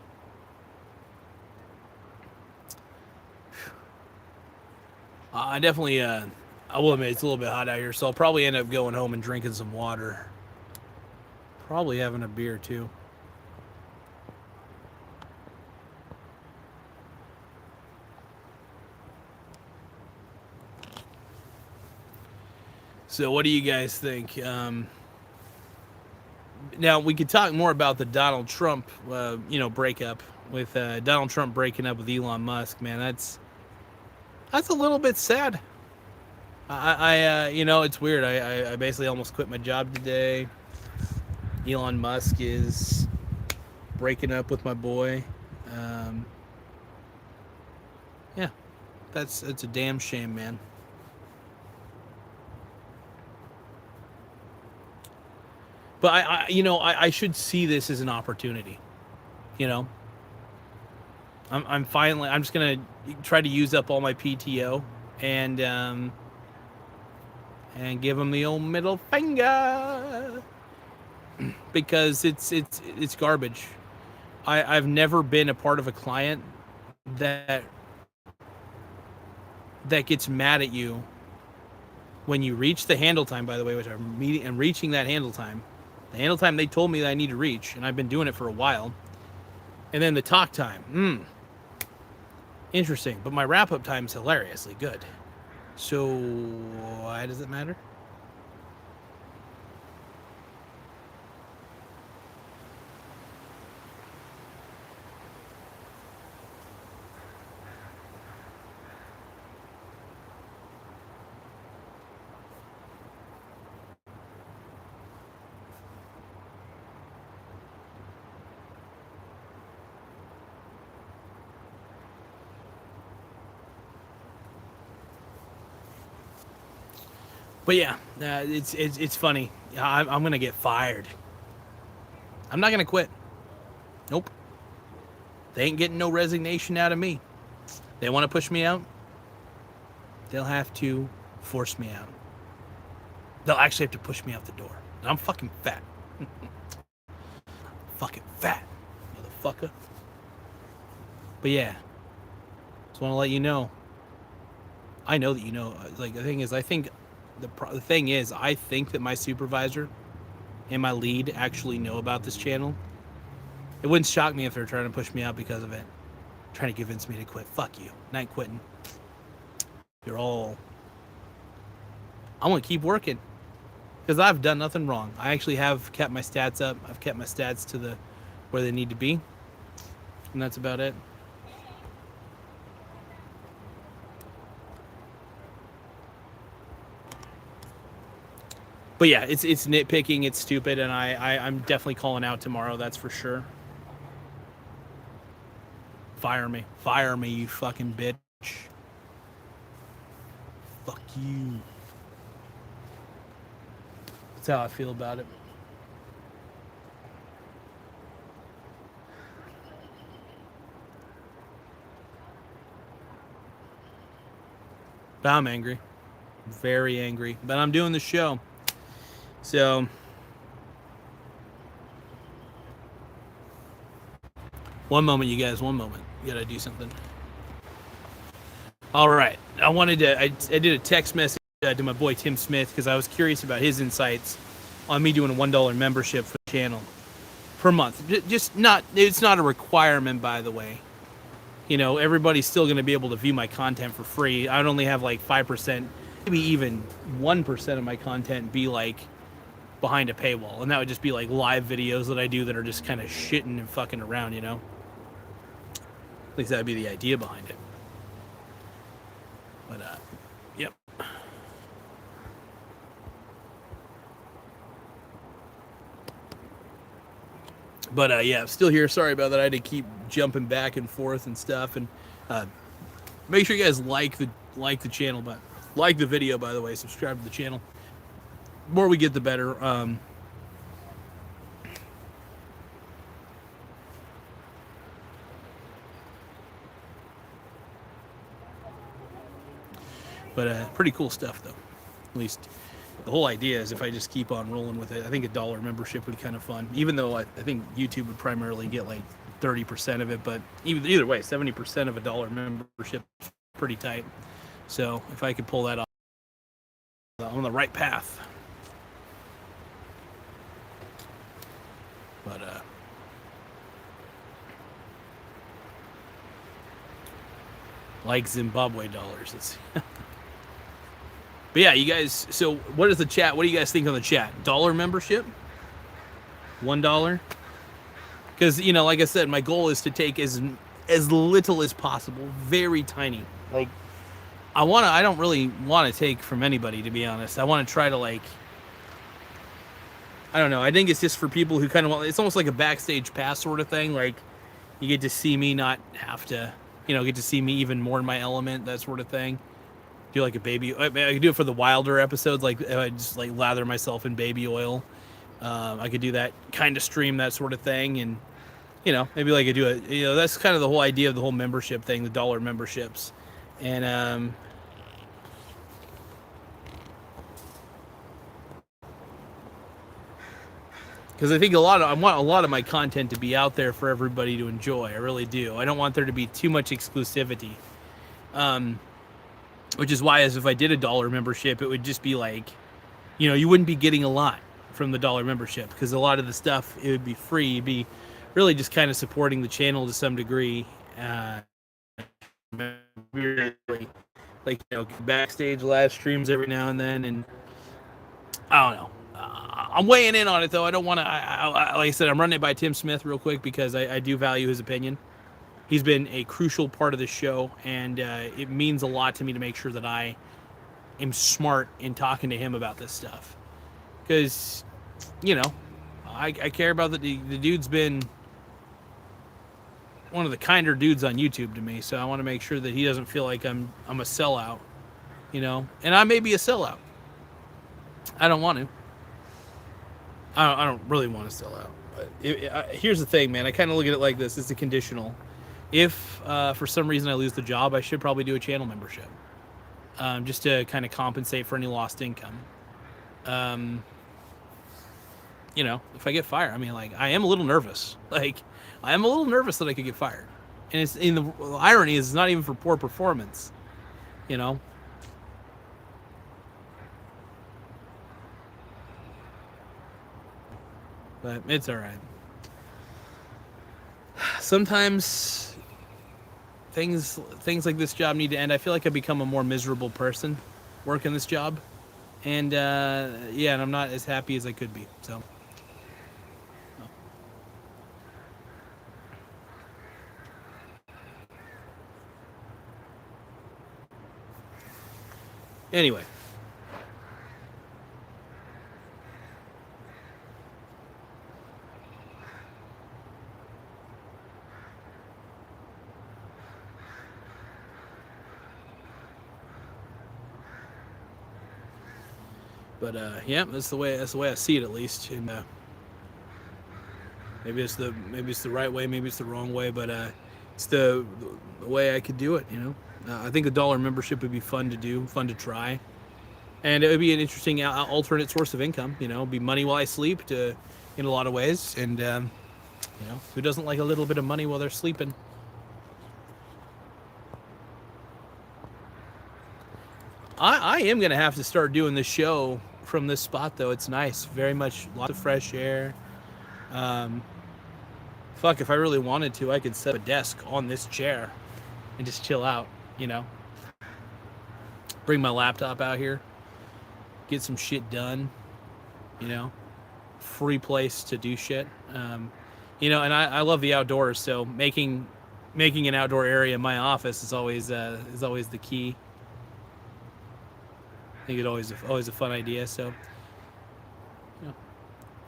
I definitely, I will admit, it's a little bit hot out here, so I'll probably end up going home and drinking some water. Probably having a beer, too. So what do you guys think? Now, we could talk more about the Donald Trump, breakup with Donald Trump breaking up with Elon Musk. Man, that's a little bit sad. It's weird. I basically almost quit my job today. Elon Musk is breaking up with my boy. Yeah, it's a damn shame, man. But I should see this as an opportunity. I'm just gonna try to use up all my PTO and and give them the old middle finger because it's garbage. I've never been a part of a client that gets mad at you when you reach the handle time, by the way, which I'm reaching that handle time. The handle time they told me that I need to reach, and I've been doing it for a while. And then the talk time. Interesting. But my wrap-up time is hilariously good. So why does it matter? But yeah, it's funny. I'm gonna get fired. I'm not gonna quit. Nope. They ain't getting no resignation out of me. They want to push me out. They'll have to force me out. They'll actually have to push me out the door. And I'm fucking fat. Fucking fat, motherfucker. But yeah, just want to let you know. I know that you know. Like the thing is, I think the thing is, I think that my supervisor and my lead actually know about this channel. It wouldn't shock me if they're trying to push me out because of it. Trying to convince me to quit. Fuck you. Not quitting. You're all... I want to keep working. Because I've done nothing wrong. I actually have kept my stats up. I've kept my stats to where they need to be. And that's about it. But yeah, it's nitpicking, it's stupid, and I'm definitely calling out tomorrow, that's for sure. Fire me. Fire me, you fucking bitch. Fuck you. That's how I feel about it. But I'm angry. Very angry. But I'm doing the show. So, one moment, you guys, one moment. You gotta do something. All right. I did a text message to my boy Tim Smith because I was curious about his insights on me doing a $1 membership for the channel per month. Just not, it's not a requirement, by the way. You know, everybody's still going to be able to view my content for free. I'd only have like 5%, maybe even 1% of my content be like behind a paywall, and that would just be like live videos that I do that are just kind of shitting and fucking around, you know. At least that'd be the idea behind it. But yep. But yeah, I'm still here. Sorry about that. I had to keep jumping back and forth and stuff. And make sure you guys like the channel, but like the video, by the way. Subscribe to the channel. The more we get, the better. But pretty cool stuff, though. At least the whole idea is if I just keep on rolling with it, I think a $1 membership would be kind of fun. Even though I think YouTube would primarily get like 30% of it, but either way, 70% of a $1 membership, pretty tight. So if I could pull that off, I'm on the right path. But like Zimbabwe dollars. It's But yeah, you guys, so what is the chat? What do you guys think on the chat? $1 membership? $1? Because, you know, like I said, my goal is to take as little as possible, very tiny. Like, I don't really want to take from anybody, to be honest. I want to try to, like, I don't know. I think it's just for people who kind of want, it's almost like a backstage pass sort of thing. Like, you get to see me not have to, you know, get to see me even more in my element, that sort of thing. Do like a baby, I could do it for the Wilder episodes, like I just like lather myself in baby oil. I could do that kind of stream, that sort of thing, and you know, maybe like I do it. You know, that's kind of the whole idea of the whole membership thing, the $1 memberships, and because I think I want a lot of my content to be out there for everybody to enjoy. I really do. I don't want there to be too much exclusivity. Which is why, as if I did a dollar membership, it would just be like, you wouldn't be getting a lot from the dollar membership, because a lot of the stuff, it would be free. You'd be really just kind of supporting the channel to some degree. Like, backstage live streams every now and then, and I don't know. I'm weighing in on it, though. I don't want to. Like I said, I'm running it by Tim Smith real quick, because I do value his opinion. He's been a crucial part of the show, and it means a lot to me to make sure that I am smart in talking to him about this stuff. Because, I care about the dude's been one of the kinder dudes on YouTube to me, so I want to make sure that he doesn't feel like I'm a sellout, and I may be a sellout. I don't want to. I don't really want to sell out. But here's the thing, man. I kind of look at it like this. It's a conditional. If for some reason I lose the job, I should probably do a channel membership, just to kind of compensate for any lost income. If I get fired, I mean, like, I am a little nervous. Like, I am a little nervous that I could get fired. And the irony is, it's not even for poor performance, But it's all right. Sometimes things like this job need to end. I feel like I've become a more miserable person working this job, and and I'm not as happy as I could be. So. Anyway. But yeah, that's the way I see it, at least. And maybe it's the right way, maybe it's the wrong way, but it's the way I could do it. I think a dollar membership would be fun to do, fun to try, and it would be an interesting alternate source of income. Be money while I sleep, in a lot of ways, and who doesn't like a little bit of money while they're sleeping? I am gonna have to start doing this show from this spot, though. It's nice, very much, lots of fresh air. Fuck, if I really wanted to, I could set up a desk on this chair and just chill out. Bring my laptop out here, get some shit done. Free place to do shit. And I love the outdoors, so making an outdoor area in my office is always the key. I think it's always a fun idea. So,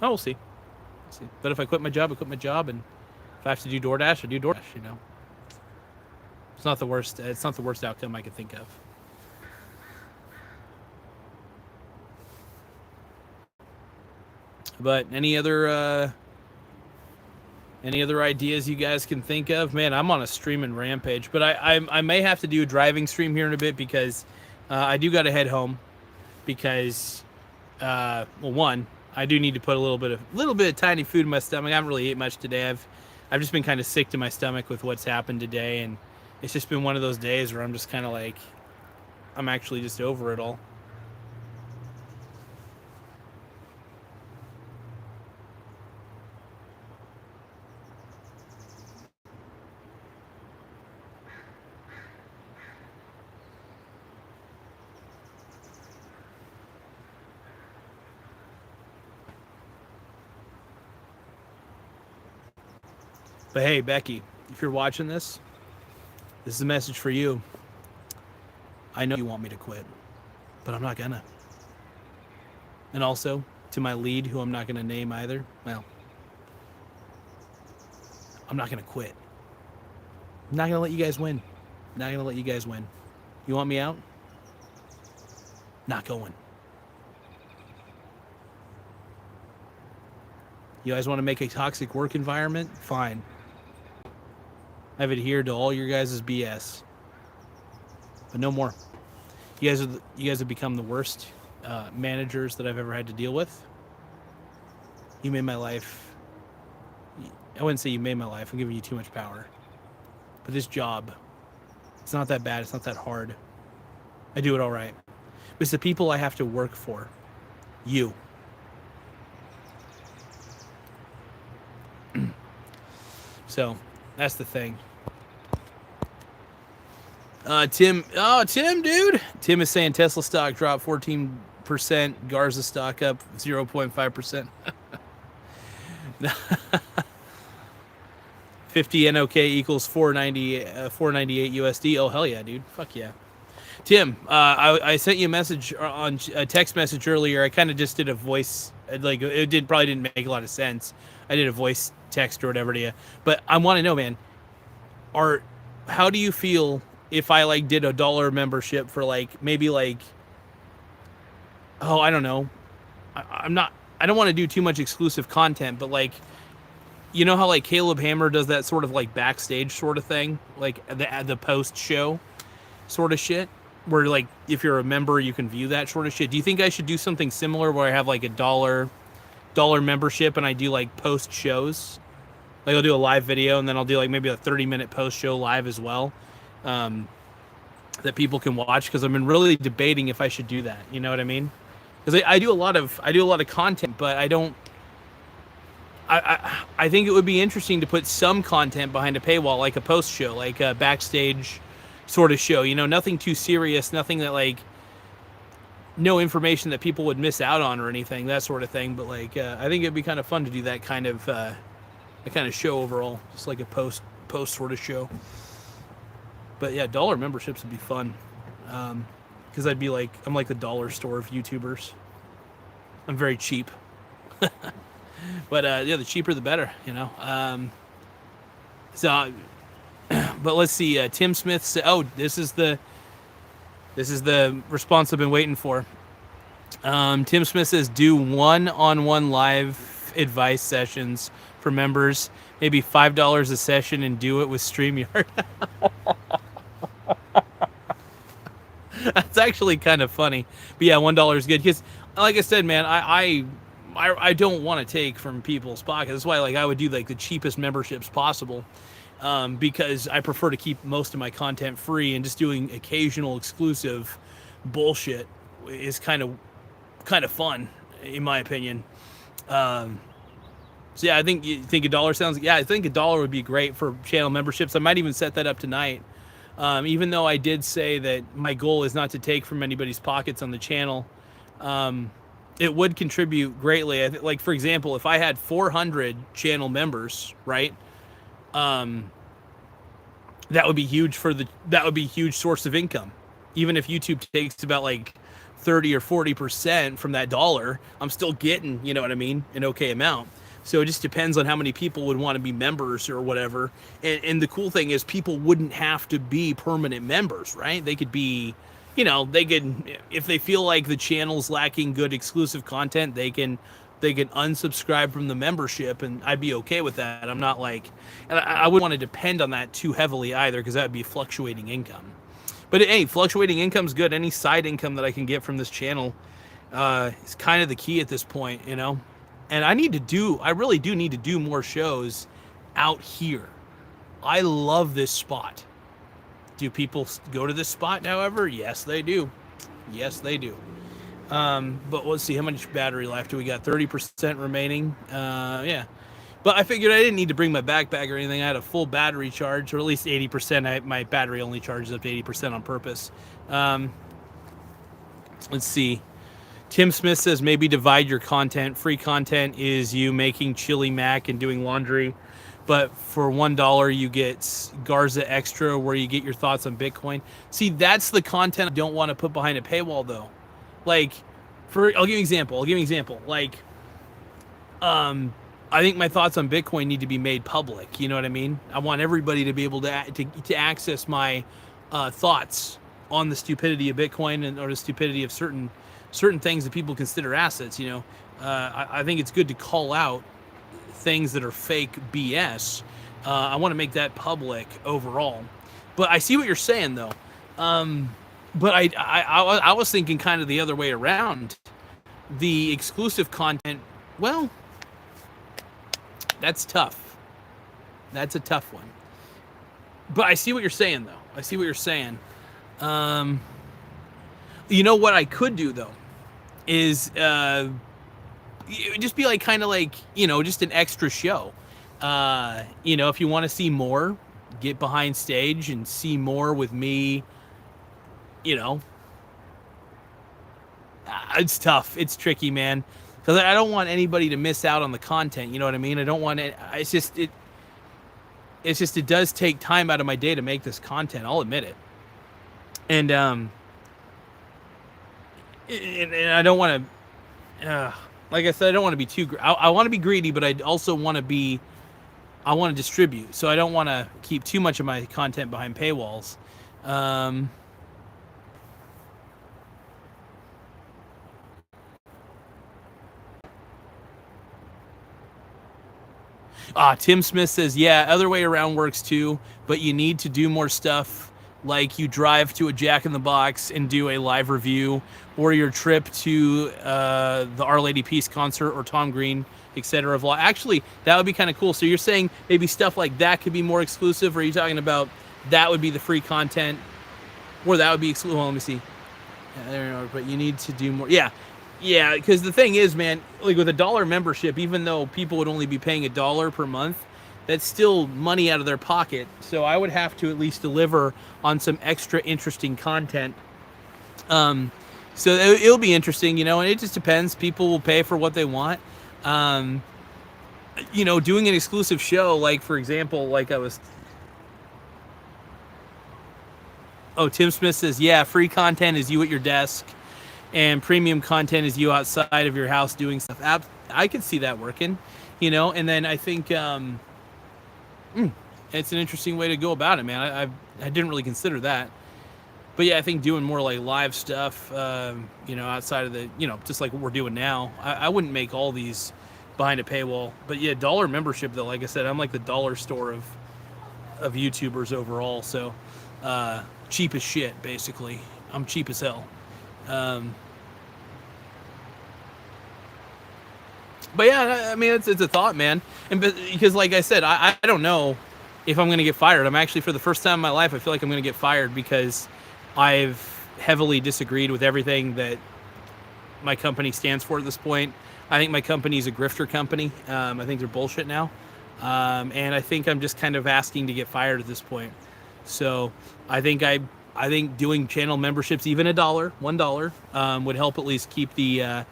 we'll see. But if I quit my job, I quit my job, and if I have to do DoorDash, I do DoorDash. It's not the worst. It's not the worst outcome I could think of. But any other ideas you guys can think of? Man, I'm on a streaming rampage, but I may have to do a driving stream here in a bit, because I do got to head home, because one, I do need to put a little bit of tiny food in my stomach. I haven't really ate much today. I've just been kind of sick to my stomach with what's happened today, and it's just been one of those days where I'm just kind of like, I'm actually just over it all. But hey, Becky, if you're watching this is a message for you. I know you want me to quit, but I'm not gonna. And also, to my lead, who I'm not gonna name either, well, I'm not gonna quit. I'm not gonna let you guys win. Not gonna let you guys win. You want me out? Not going. You guys want to make a toxic work environment? Fine. I've adhered to all your guys' BS, but no more. You guys have become the worst managers that I've ever had to deal with. You made my life. I wouldn't say you made my life. I'm giving you too much power. But this job, it's not that bad. It's not that hard. I do it all right. But it's the people I have to work for. You. So that's the thing. Tim, dude. Tim is saying Tesla stock dropped 14%, Garza stock up 0.5%. 50 NOK equals 498 USD. Oh hell yeah, dude. Fuck yeah. Tim, I sent you a message on a text message earlier. I kind of just did a voice, like it probably didn't make a lot of sense. I did a voice text or whatever to you, but I want to know, man, how do you feel if I like did a $1 membership for like maybe like, oh, I don't know, I don't want to do too much exclusive content, but like, you know how like Caleb Hammer does that sort of like backstage sort of thing, like the post show sort of shit, where like if you're a member you can view that sort of shit. Do you think I should do something similar where I have like a $1 membership and I do like post shows? Like I'll do a live video and then I'll do like maybe a 30-minute post show live as well, that people can watch, because I've been really debating if I should do that. You know what I mean? Because I do a lot of content, but I don't. I think it would be interesting to put some content behind a paywall, like a post show, like a backstage sort of show. You know, nothing too serious, nothing that like, no information that people would miss out on or anything, that sort of thing. But like, I think it'd be kind of fun to do that kind of show overall, just like a post sort of show. But yeah, $1 memberships would be fun, because I'm like the dollar store of YouTubers. I'm very cheap. But yeah, the cheaper the better, you know. But let's see. Tim Smith said, "Oh, this is the response I've been waiting for." Tim Smith says, "Do one-on-one live advice sessions for members, maybe $5 a session, and do it with StreamYard." That's actually kind of funny. But yeah, $1 is good, because, like I said, man, I don't want to take from people's pockets. That's why like I would do like the cheapest memberships possible, because I prefer to keep most of my content free, and just doing occasional exclusive bullshit is kind of fun, in my opinion. So yeah, I think $1 sounds. Yeah, I think $1 would be great for channel memberships. I might even set that up tonight. Even though I did say that my goal is not to take from anybody's pockets on the channel. It would contribute greatly. Like, for example, if I had 400 channel members, right? That would be huge that would be a huge source of income. Even if YouTube takes about like 30 or 40% from that $1, I'm still getting, you know what I mean, an okay amount. So it just depends on how many people would want to be members or whatever. And the cool thing is people wouldn't have to be permanent members, right? They could be, you know, they could, if they feel like the channel's lacking good exclusive content, they can unsubscribe from the membership, and I'd be okay with that. I'm not like, and I wouldn't want to depend on that too heavily either, because that would be fluctuating income. But hey, fluctuating income's good. Any side income that I can get from this channel is kind of the key at this point, you know. And I really do need to do more shows out here. I love this spot. Do people go to this spot, however? Yes, they do. Yes, they do. But let's see, how much battery life do we got? 30% remaining. Yeah. But I figured I didn't need to bring my backpack or anything. I had a full battery charge, or at least 80%. My battery only charges up to 80% on purpose. Let's see. Tim Smith says maybe divide your content. Free content is you making chili mac and doing laundry. But for $1, you get Garza Extra, where you get your thoughts on Bitcoin. See, that's the content I don't want to put behind a paywall, though. Like, I'll give you an example. Like, I think my thoughts on Bitcoin need to be made public. You know what I mean? I want everybody to be able to access my thoughts on the stupidity of Bitcoin or the stupidity of certain things that people consider assets. You know, I think it's good to call out things that are fake BS. I want to make that public overall. But I see what you're saying, though. But I was thinking kind of the other way around. The exclusive content, well, that's tough. That's a tough one. But I see what you're saying, though. I see what you're saying. You know what I could do, though, is just be like kind of like, just an extra show. If you want to see more, get behind stage and see more with me. It's tough. It's tricky, man. Because I don't want anybody to miss out on the content. You know what I mean? I don't want it. It does take time out of my day to make this content. I'll admit it. And I don't want to, like I said, I don't want to be too. I want to be greedy, but I also want to be. I want to distribute, so I don't want to keep too much of my content behind paywalls. Tim Smith says, yeah, other way around works too, but you need to do more stuff like you drive to a Jack in the Box and do a live review, or your trip to the Our Lady Peace concert or Tom Green, etc. Actually, that would be kind of cool. So you're saying maybe stuff like that could be more exclusive, or are you talking about that would be the free content, or that would be exclusive? Well, let me see. Yeah, but you need to do more. Yeah, because the thing is, man, like with $1 membership, even though people would only be paying $1 per month, that's still money out of their pocket. So I would have to at least deliver on some extra interesting content. So it'll be interesting, and it just depends. People will pay for what they want. Doing an exclusive show, like for example, Tim Smith says, yeah, free content is you at your desk, and premium content is you outside of your house doing stuff. I could see that working, and then I think it's an interesting way to go about it, man. I didn't really consider that. But yeah, I think doing more like live stuff, outside of the, just like what we're doing now. I wouldn't make all these behind a paywall. But yeah, $1 membership though, like I said, I'm like the dollar store of YouTubers overall. So cheap as shit, basically. I'm cheap as hell. But yeah, I mean, it's a thought, man. And because like I said, I don't know if I'm going to get fired. I'm actually, for the first time in my life, I feel like I'm going to get fired because I've heavily disagreed with everything that my company stands for at this point. I think my company is a grifter company. I think they're bullshit now. And I think I'm just kind of asking to get fired at this point. So I think doing channel memberships, even $1, would help at least keep the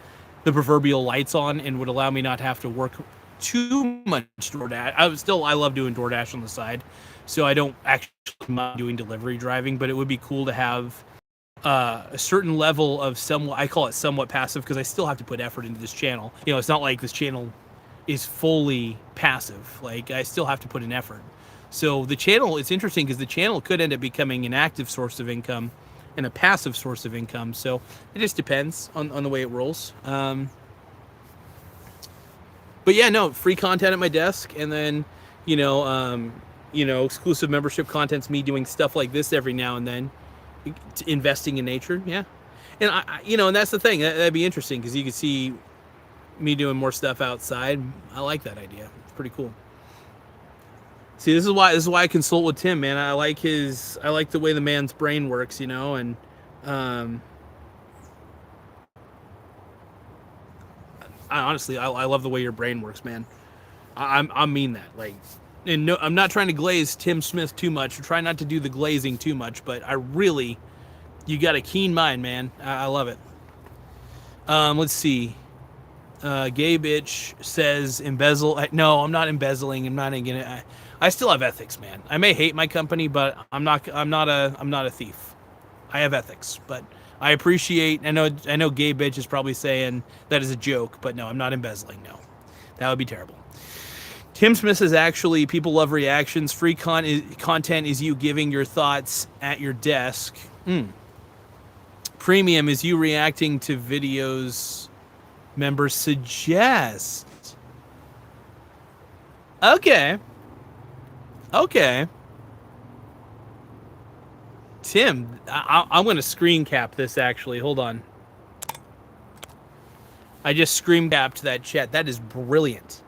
proverbial lights on, and would allow me not to have to work too much DoorDash. I love doing DoorDash on the side, so I don't actually mind doing delivery driving, but it would be cool to have a certain level of I call it somewhat passive, because I still have to put effort into this channel. It's not like this channel is fully passive. Like, I still have to put an effort. So the channel, it's interesting because the channel could end up becoming an active source of income and a passive source of income. So it just depends on the way it rolls. But yeah, no, free content at my desk, and then, exclusive membership content's me doing stuff like this every now and then, investing in nature. Yeah. And and that's the thing, that'd be interesting, because you could see me doing more stuff outside. I like that idea. It's pretty cool. See, this is why I consult with Tim, man. I like the way the man's brain works, and I love the way your brain works, man. I mean that. Like, and no, I'm not trying to glaze Tim Smith too much, or try not to do the glazing too much, but you got a keen mind, man. I love it. Let's see. Gay bitch says embezzle. No, I'm not embezzling. I'm not gonna. I still have ethics, man. I may hate my company, but I'm not a thief. I have ethics, but I appreciate. I know. Gay bitch is probably saying that is a joke, but no, I'm not embezzling. No, that would be terrible. Tim Smith says, actually, people love reactions. Free content is you giving your thoughts at your desk. Premium is you reacting to videos members suggest. Okay. Tim, I'm going to screen cap this, actually. Hold on. I just screen capped that chat. That is brilliant.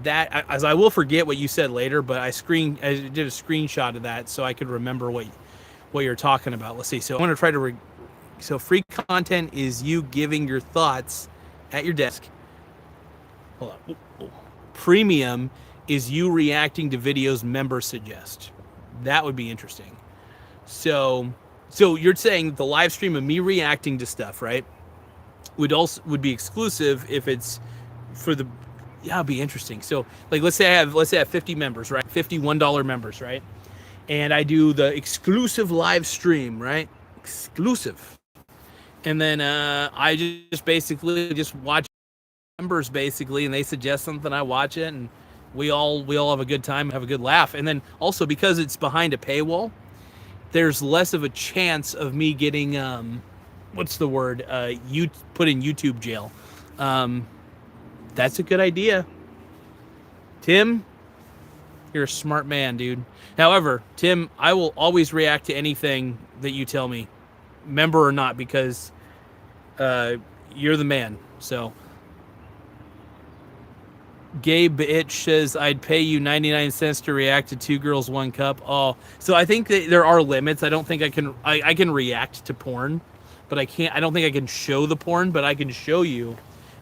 that, as I will forget what you said later, but I did a screenshot of that so I could remember what you're talking about. Let's see. So I'm going to try to so free content is you giving your thoughts at your desk. Hold on. Premium is you reacting to videos members suggest. That would be interesting. So you're saying the live stream of me reacting to stuff, right? Would be exclusive if it's for the, yeah, it'd be interesting. So like let's say I have 50 members, right? $51 members, right? And I do the exclusive live stream, right? Exclusive. And then I just basically just watch members basically, and they suggest something, I watch it, and we all have a good time, have a good laugh. And then also because it's behind a paywall, there's less of a chance of me getting what's the word, you put in YouTube jail. That's a good idea, Tim. You're a smart man, dude. However, Tim, I will always react to anything that you tell me, member or not, because you're the man. So Gabe Bitch says, I'd pay you 99 cents to react to Two Girls, One Cup. Oh, so I think that there are limits. I don't think I can react to porn, but I don't think I can show the porn, but I can show you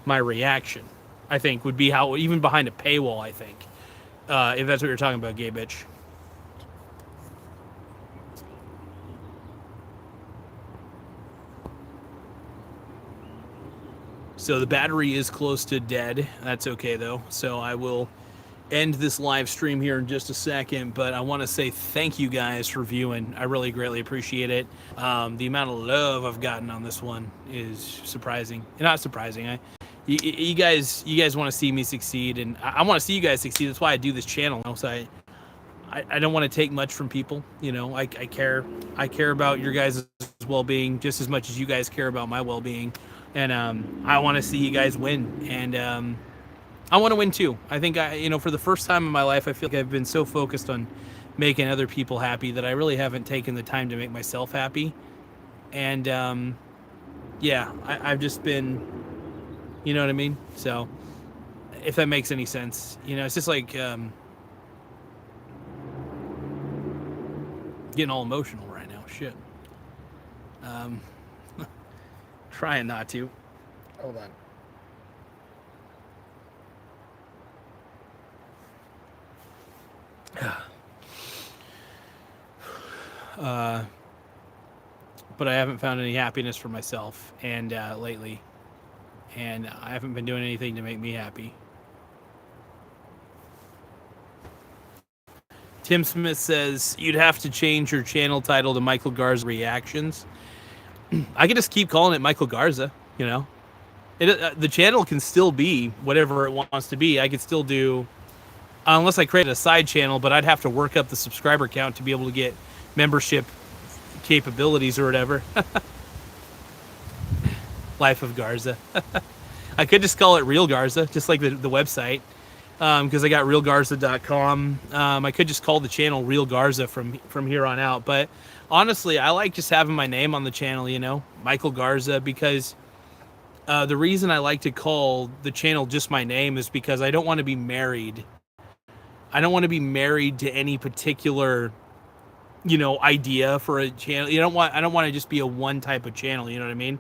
my reaction, I think would be how, even behind a paywall, I think, if that's what you're talking about, Gabe Bitch. So the battery is close to dead. That's okay though. So I will end this live stream here in just a second, but I want to say thank you guys for viewing. I really greatly appreciate it. The amount of love I've gotten on this one is surprising. Not surprising. You guys want to see me succeed, and I want to see you guys succeed. That's why I do this channel. So I don't want to take much from people. You know, I care about your guys' well-being just as much as you guys care about my well-being. And I want to see you guys win, and I want to win too. I think for the first time in my life, I feel like I've been so focused on making other people happy that I really haven't taken the time to make myself happy. And yeah, I've just been, you know what I mean? So if that makes any sense, it's just like getting all emotional right now. Shit. Trying not to. Hold on. But I haven't found any happiness for myself and lately, and I haven't been doing anything to make me happy. Tim Smith says you'd have to change your channel title to Michael Garza Reactions. I could just keep calling it Michael Garza, the channel can still be whatever it wants to be. I could still do, unless I created a side channel, but I'd have to work up the subscriber count to be able to get membership capabilities or whatever. Life of Garza. I could just call it Real Garza, just like the website, because I got realgarza.com. I could just call the channel Real Garza from here on out, but honestly, I like just having my name on the channel, Michael Garza, because the reason I like to call the channel just my name is because I don't want to be married. I don't want to be married to any particular, idea for a channel. I don't want to just be a one type of channel. You know what I mean?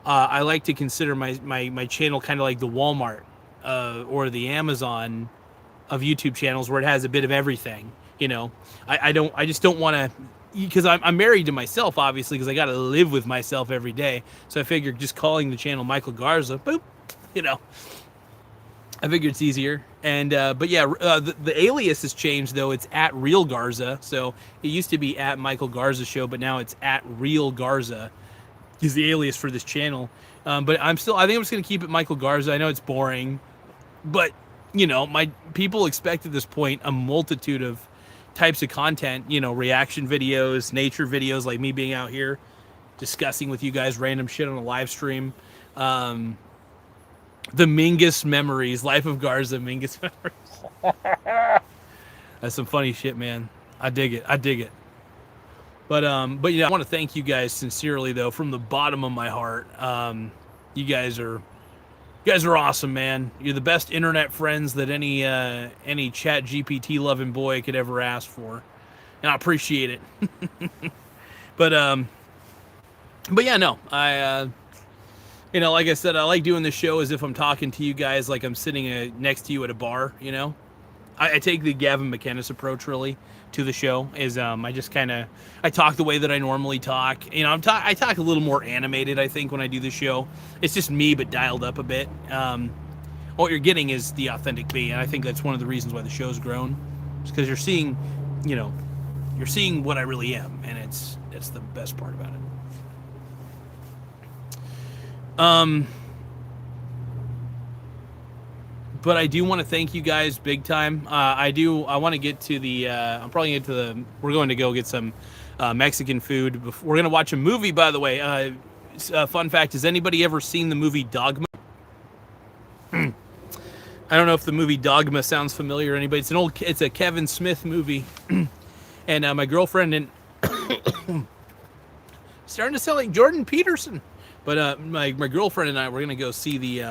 I like to consider my channel kind of like the Walmart or the Amazon of YouTube channels, where it has a bit of everything. I just don't want to, because I'm married to myself, obviously, because I got to live with myself every day. So I figured just calling the channel Michael Garza, boop, I figured it's easier. And but yeah, the alias has changed though. It's at Real Garza. So it used to be at Michael Garza Show, but now it's at Real Garza is the alias for this channel. But I think I'm just gonna keep it Michael Garza. I know it's boring, but my people expect at this point a multitude of types of content, reaction videos, nature videos, like me being out here discussing with you guys random shit on a live stream. The Mingus memories, Life of Garza, Mingus memories. That's some funny shit, man. I dig it. But yeah, I want to thank you guys sincerely though, from the bottom of my heart. You guys are You guys are awesome, man. You're the best internet friends that any Chat GPT loving boy could ever ask for, and I appreciate it. but but yeah, no, like I said, I like doing this show as if I'm talking to you guys, like I'm sitting next to you at a bar. I take the Gavin McInnes approach really to the show. Is I just kind of I talk the way that I normally talk. I talk a little more animated. I think when I do the show, it's just me but dialed up a bit. What you're getting is the authentic me, and I think that's one of the reasons why the show's grown. It's because you're seeing what I really am, and it's the best part about it. But I do want to thank you guys big time. I want to get to the. I'm probably going to the. We're going to go get some Mexican food. We're going to watch a movie, by the way. Fun fact: has anybody ever seen the movie Dogma? I don't know if the movie Dogma sounds familiar to anybody. It's a Kevin Smith movie, and my girlfriend and starting to sound like Jordan Peterson. But my girlfriend and I we're gonna go see the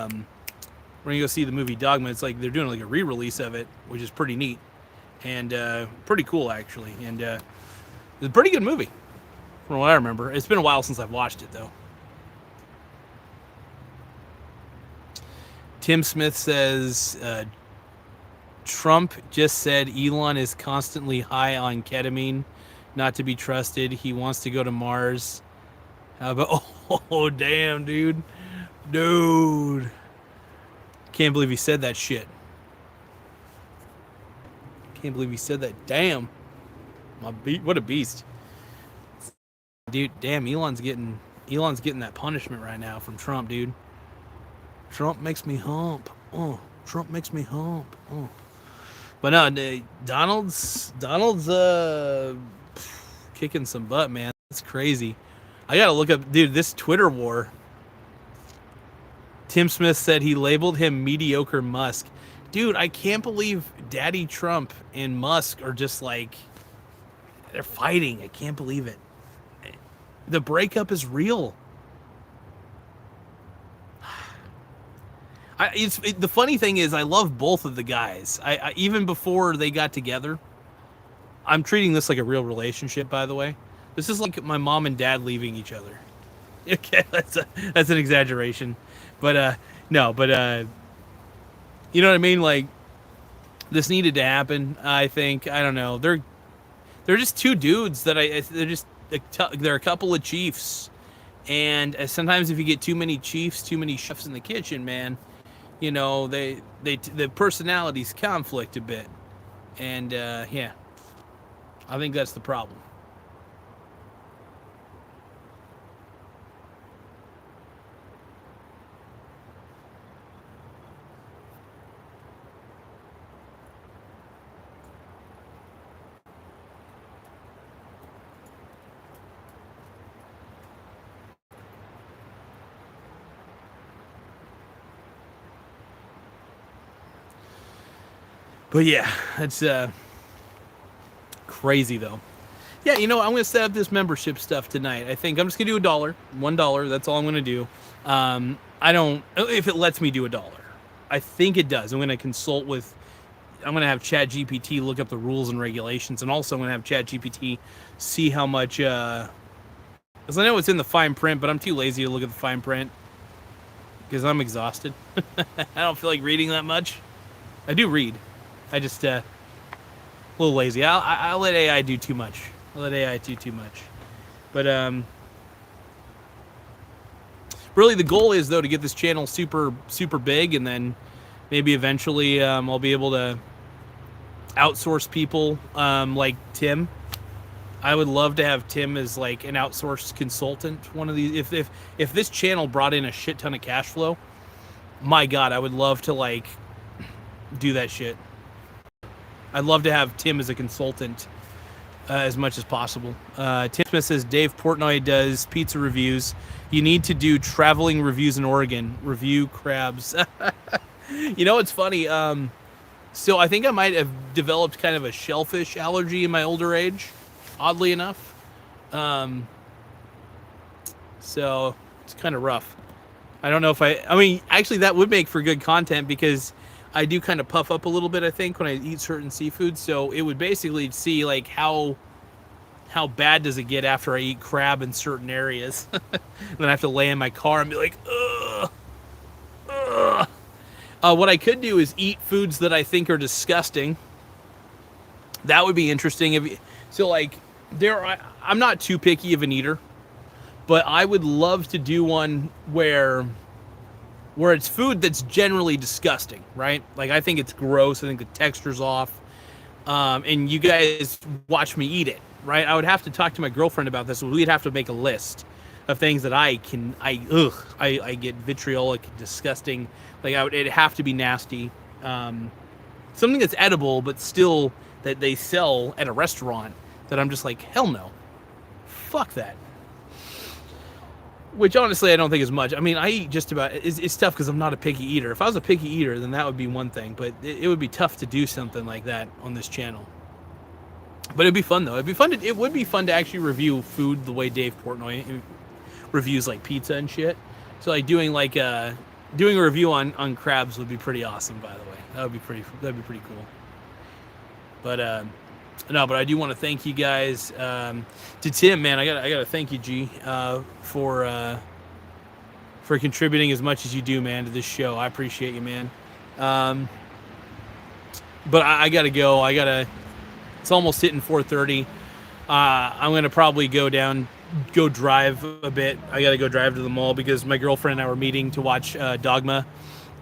movie Dogma. It's like they're doing like a re-release of it, which is pretty neat and pretty cool actually. And it's a pretty good movie from what I remember. It's been a while since I've watched it though. Tim Smith says Trump just said Elon is constantly high on ketamine, not to be trusted. He wants to go to Mars. How about oh damn, dude. Can't believe he said that shit. Can't believe he said that. Damn. What a beast. Dude, damn, Elon's getting that punishment right now from Trump, dude. Trump makes me hump. Oh, Trump makes me hump. Oh. But no, Donald's kicking some butt, man. That's crazy. I gotta look up, dude, this Twitter war. Tim Smith said he labeled him mediocre Musk. Dude, I can't believe Daddy Trump and Musk are just like, they're fighting. I can't believe it. The breakup is real. The funny thing is, I love both of the guys. I even before they got together, I'm treating this like a real relationship, by the way. This is like my mom and dad leaving each other. Okay, that's an exaggeration. But no, but you know what I mean? Like, this needed to happen, I think. I don't know. They're just two dudes that they're a couple of chiefs. And sometimes if you get too many chiefs, too many chefs in the kitchen, man, the personalities conflict a bit. And yeah, I think that's the problem. But yeah, it's crazy though. Yeah, I'm going to set up this membership stuff tonight. I think I'm just going to do $1. That's all I'm going to do. I don't, if it lets me do $1. I think it does. I'm going to consult with, I'm going to have ChatGPT look up the rules and regulations. And also I'm going to have ChatGPT see how much, because I know it's in the fine print, but I'm too lazy to look at the fine print because I'm exhausted. I don't feel like reading that much. I do read. I just a little lazy. I'll let AI do too much. But really the goal is though to get this channel super big, and then maybe eventually I'll be able to outsource people like Tim. I would love to have Tim as like an outsourced consultant. One of these, if this channel brought in a shit ton of cash flow, my God, I would love to like do that shit. I'd love to have Tim as a consultant as much as possible. Tim Smith says Dave Portnoy does pizza reviews. You need to do traveling reviews in Oregon. Review crabs. It's funny. So I think I might have developed kind of a shellfish allergy in my older age, oddly enough. So it's kind of rough. I don't know if I mean, actually, that would make for good content because I do kind of puff up a little bit, I think, when I eat certain seafood. So it would basically see like how bad does it get after I eat crab in certain areas. Then I have to lay in my car and be like, ugh, ugh. What I could do is eat foods that I think are disgusting. That would be interesting. So like I'm not too picky of an eater, but I would love to do one where it's food that's generally disgusting, right? Like I think it's gross. I think the texture's off. And you guys watch me eat it, right? I would have to talk to my girlfriend about this. We'd have to make a list of things that I get vitriolic, disgusting. Like it'd have to be nasty. Something that's edible, but still that they sell at a restaurant that I'm just like, hell no. Fuck that. Which honestly I don't think is much. I mean, I eat just about. It's tough because I'm not a picky eater. If I was a picky eater, then that would be one thing. But it would be tough to do something like that on this channel. But it'd be fun though. It would be fun to actually review food the way Dave Portnoy reviews like pizza and shit. So like doing a review on crabs would be pretty awesome. By the way, that'd be pretty cool. But no, but I do want to thank you guys. To Tim, man, I gotta thank you, G, for contributing as much as you do, man, to this show. I appreciate you, man. But I gotta go. It's almost hitting 4:30. I'm gonna probably go drive a bit. I gotta go drive to the mall because my girlfriend and I were meeting to watch Dogma.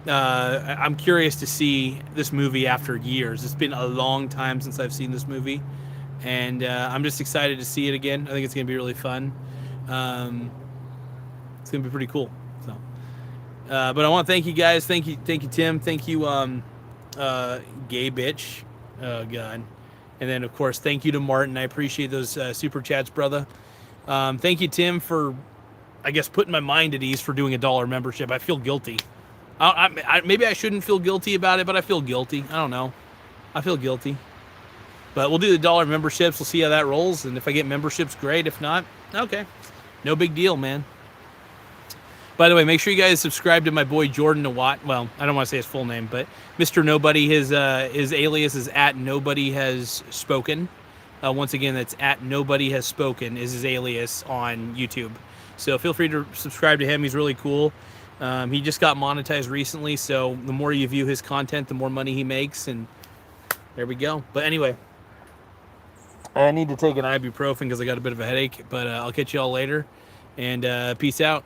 I'm curious to see this movie after years. It's been a long time since I've seen this movie, and I'm just excited to see it again. I think it's gonna be really fun. It's gonna be pretty cool. So, but I want to thank you guys. Thank you, Tim. Thank you, gay bitch. Oh God. And then of course, thank you to Martin. I appreciate those super chats, brother. Thank you, Tim, for I guess putting my mind at ease for doing a $1 membership. I feel guilty. Maybe I shouldn't feel guilty about it, but I feel guilty. I don't know. I feel guilty. But we'll do the $1 memberships. We'll see how that rolls. And if I get memberships, great. If not, okay. No big deal, man. By the way, make sure you guys subscribe to my boy Jordan Nawat. Well, I don't want to say his full name, but Mr. Nobody. His alias is @NobodyHasSpoken. Once again, that's @NobodyHasSpoken is his alias on YouTube. So feel free to subscribe to him. He's really cool. He just got monetized recently, so the more you view his content, the more money he makes, and there we go. But anyway, I need to take an ibuprofen because I got a bit of a headache, but I'll catch you all later, and peace out.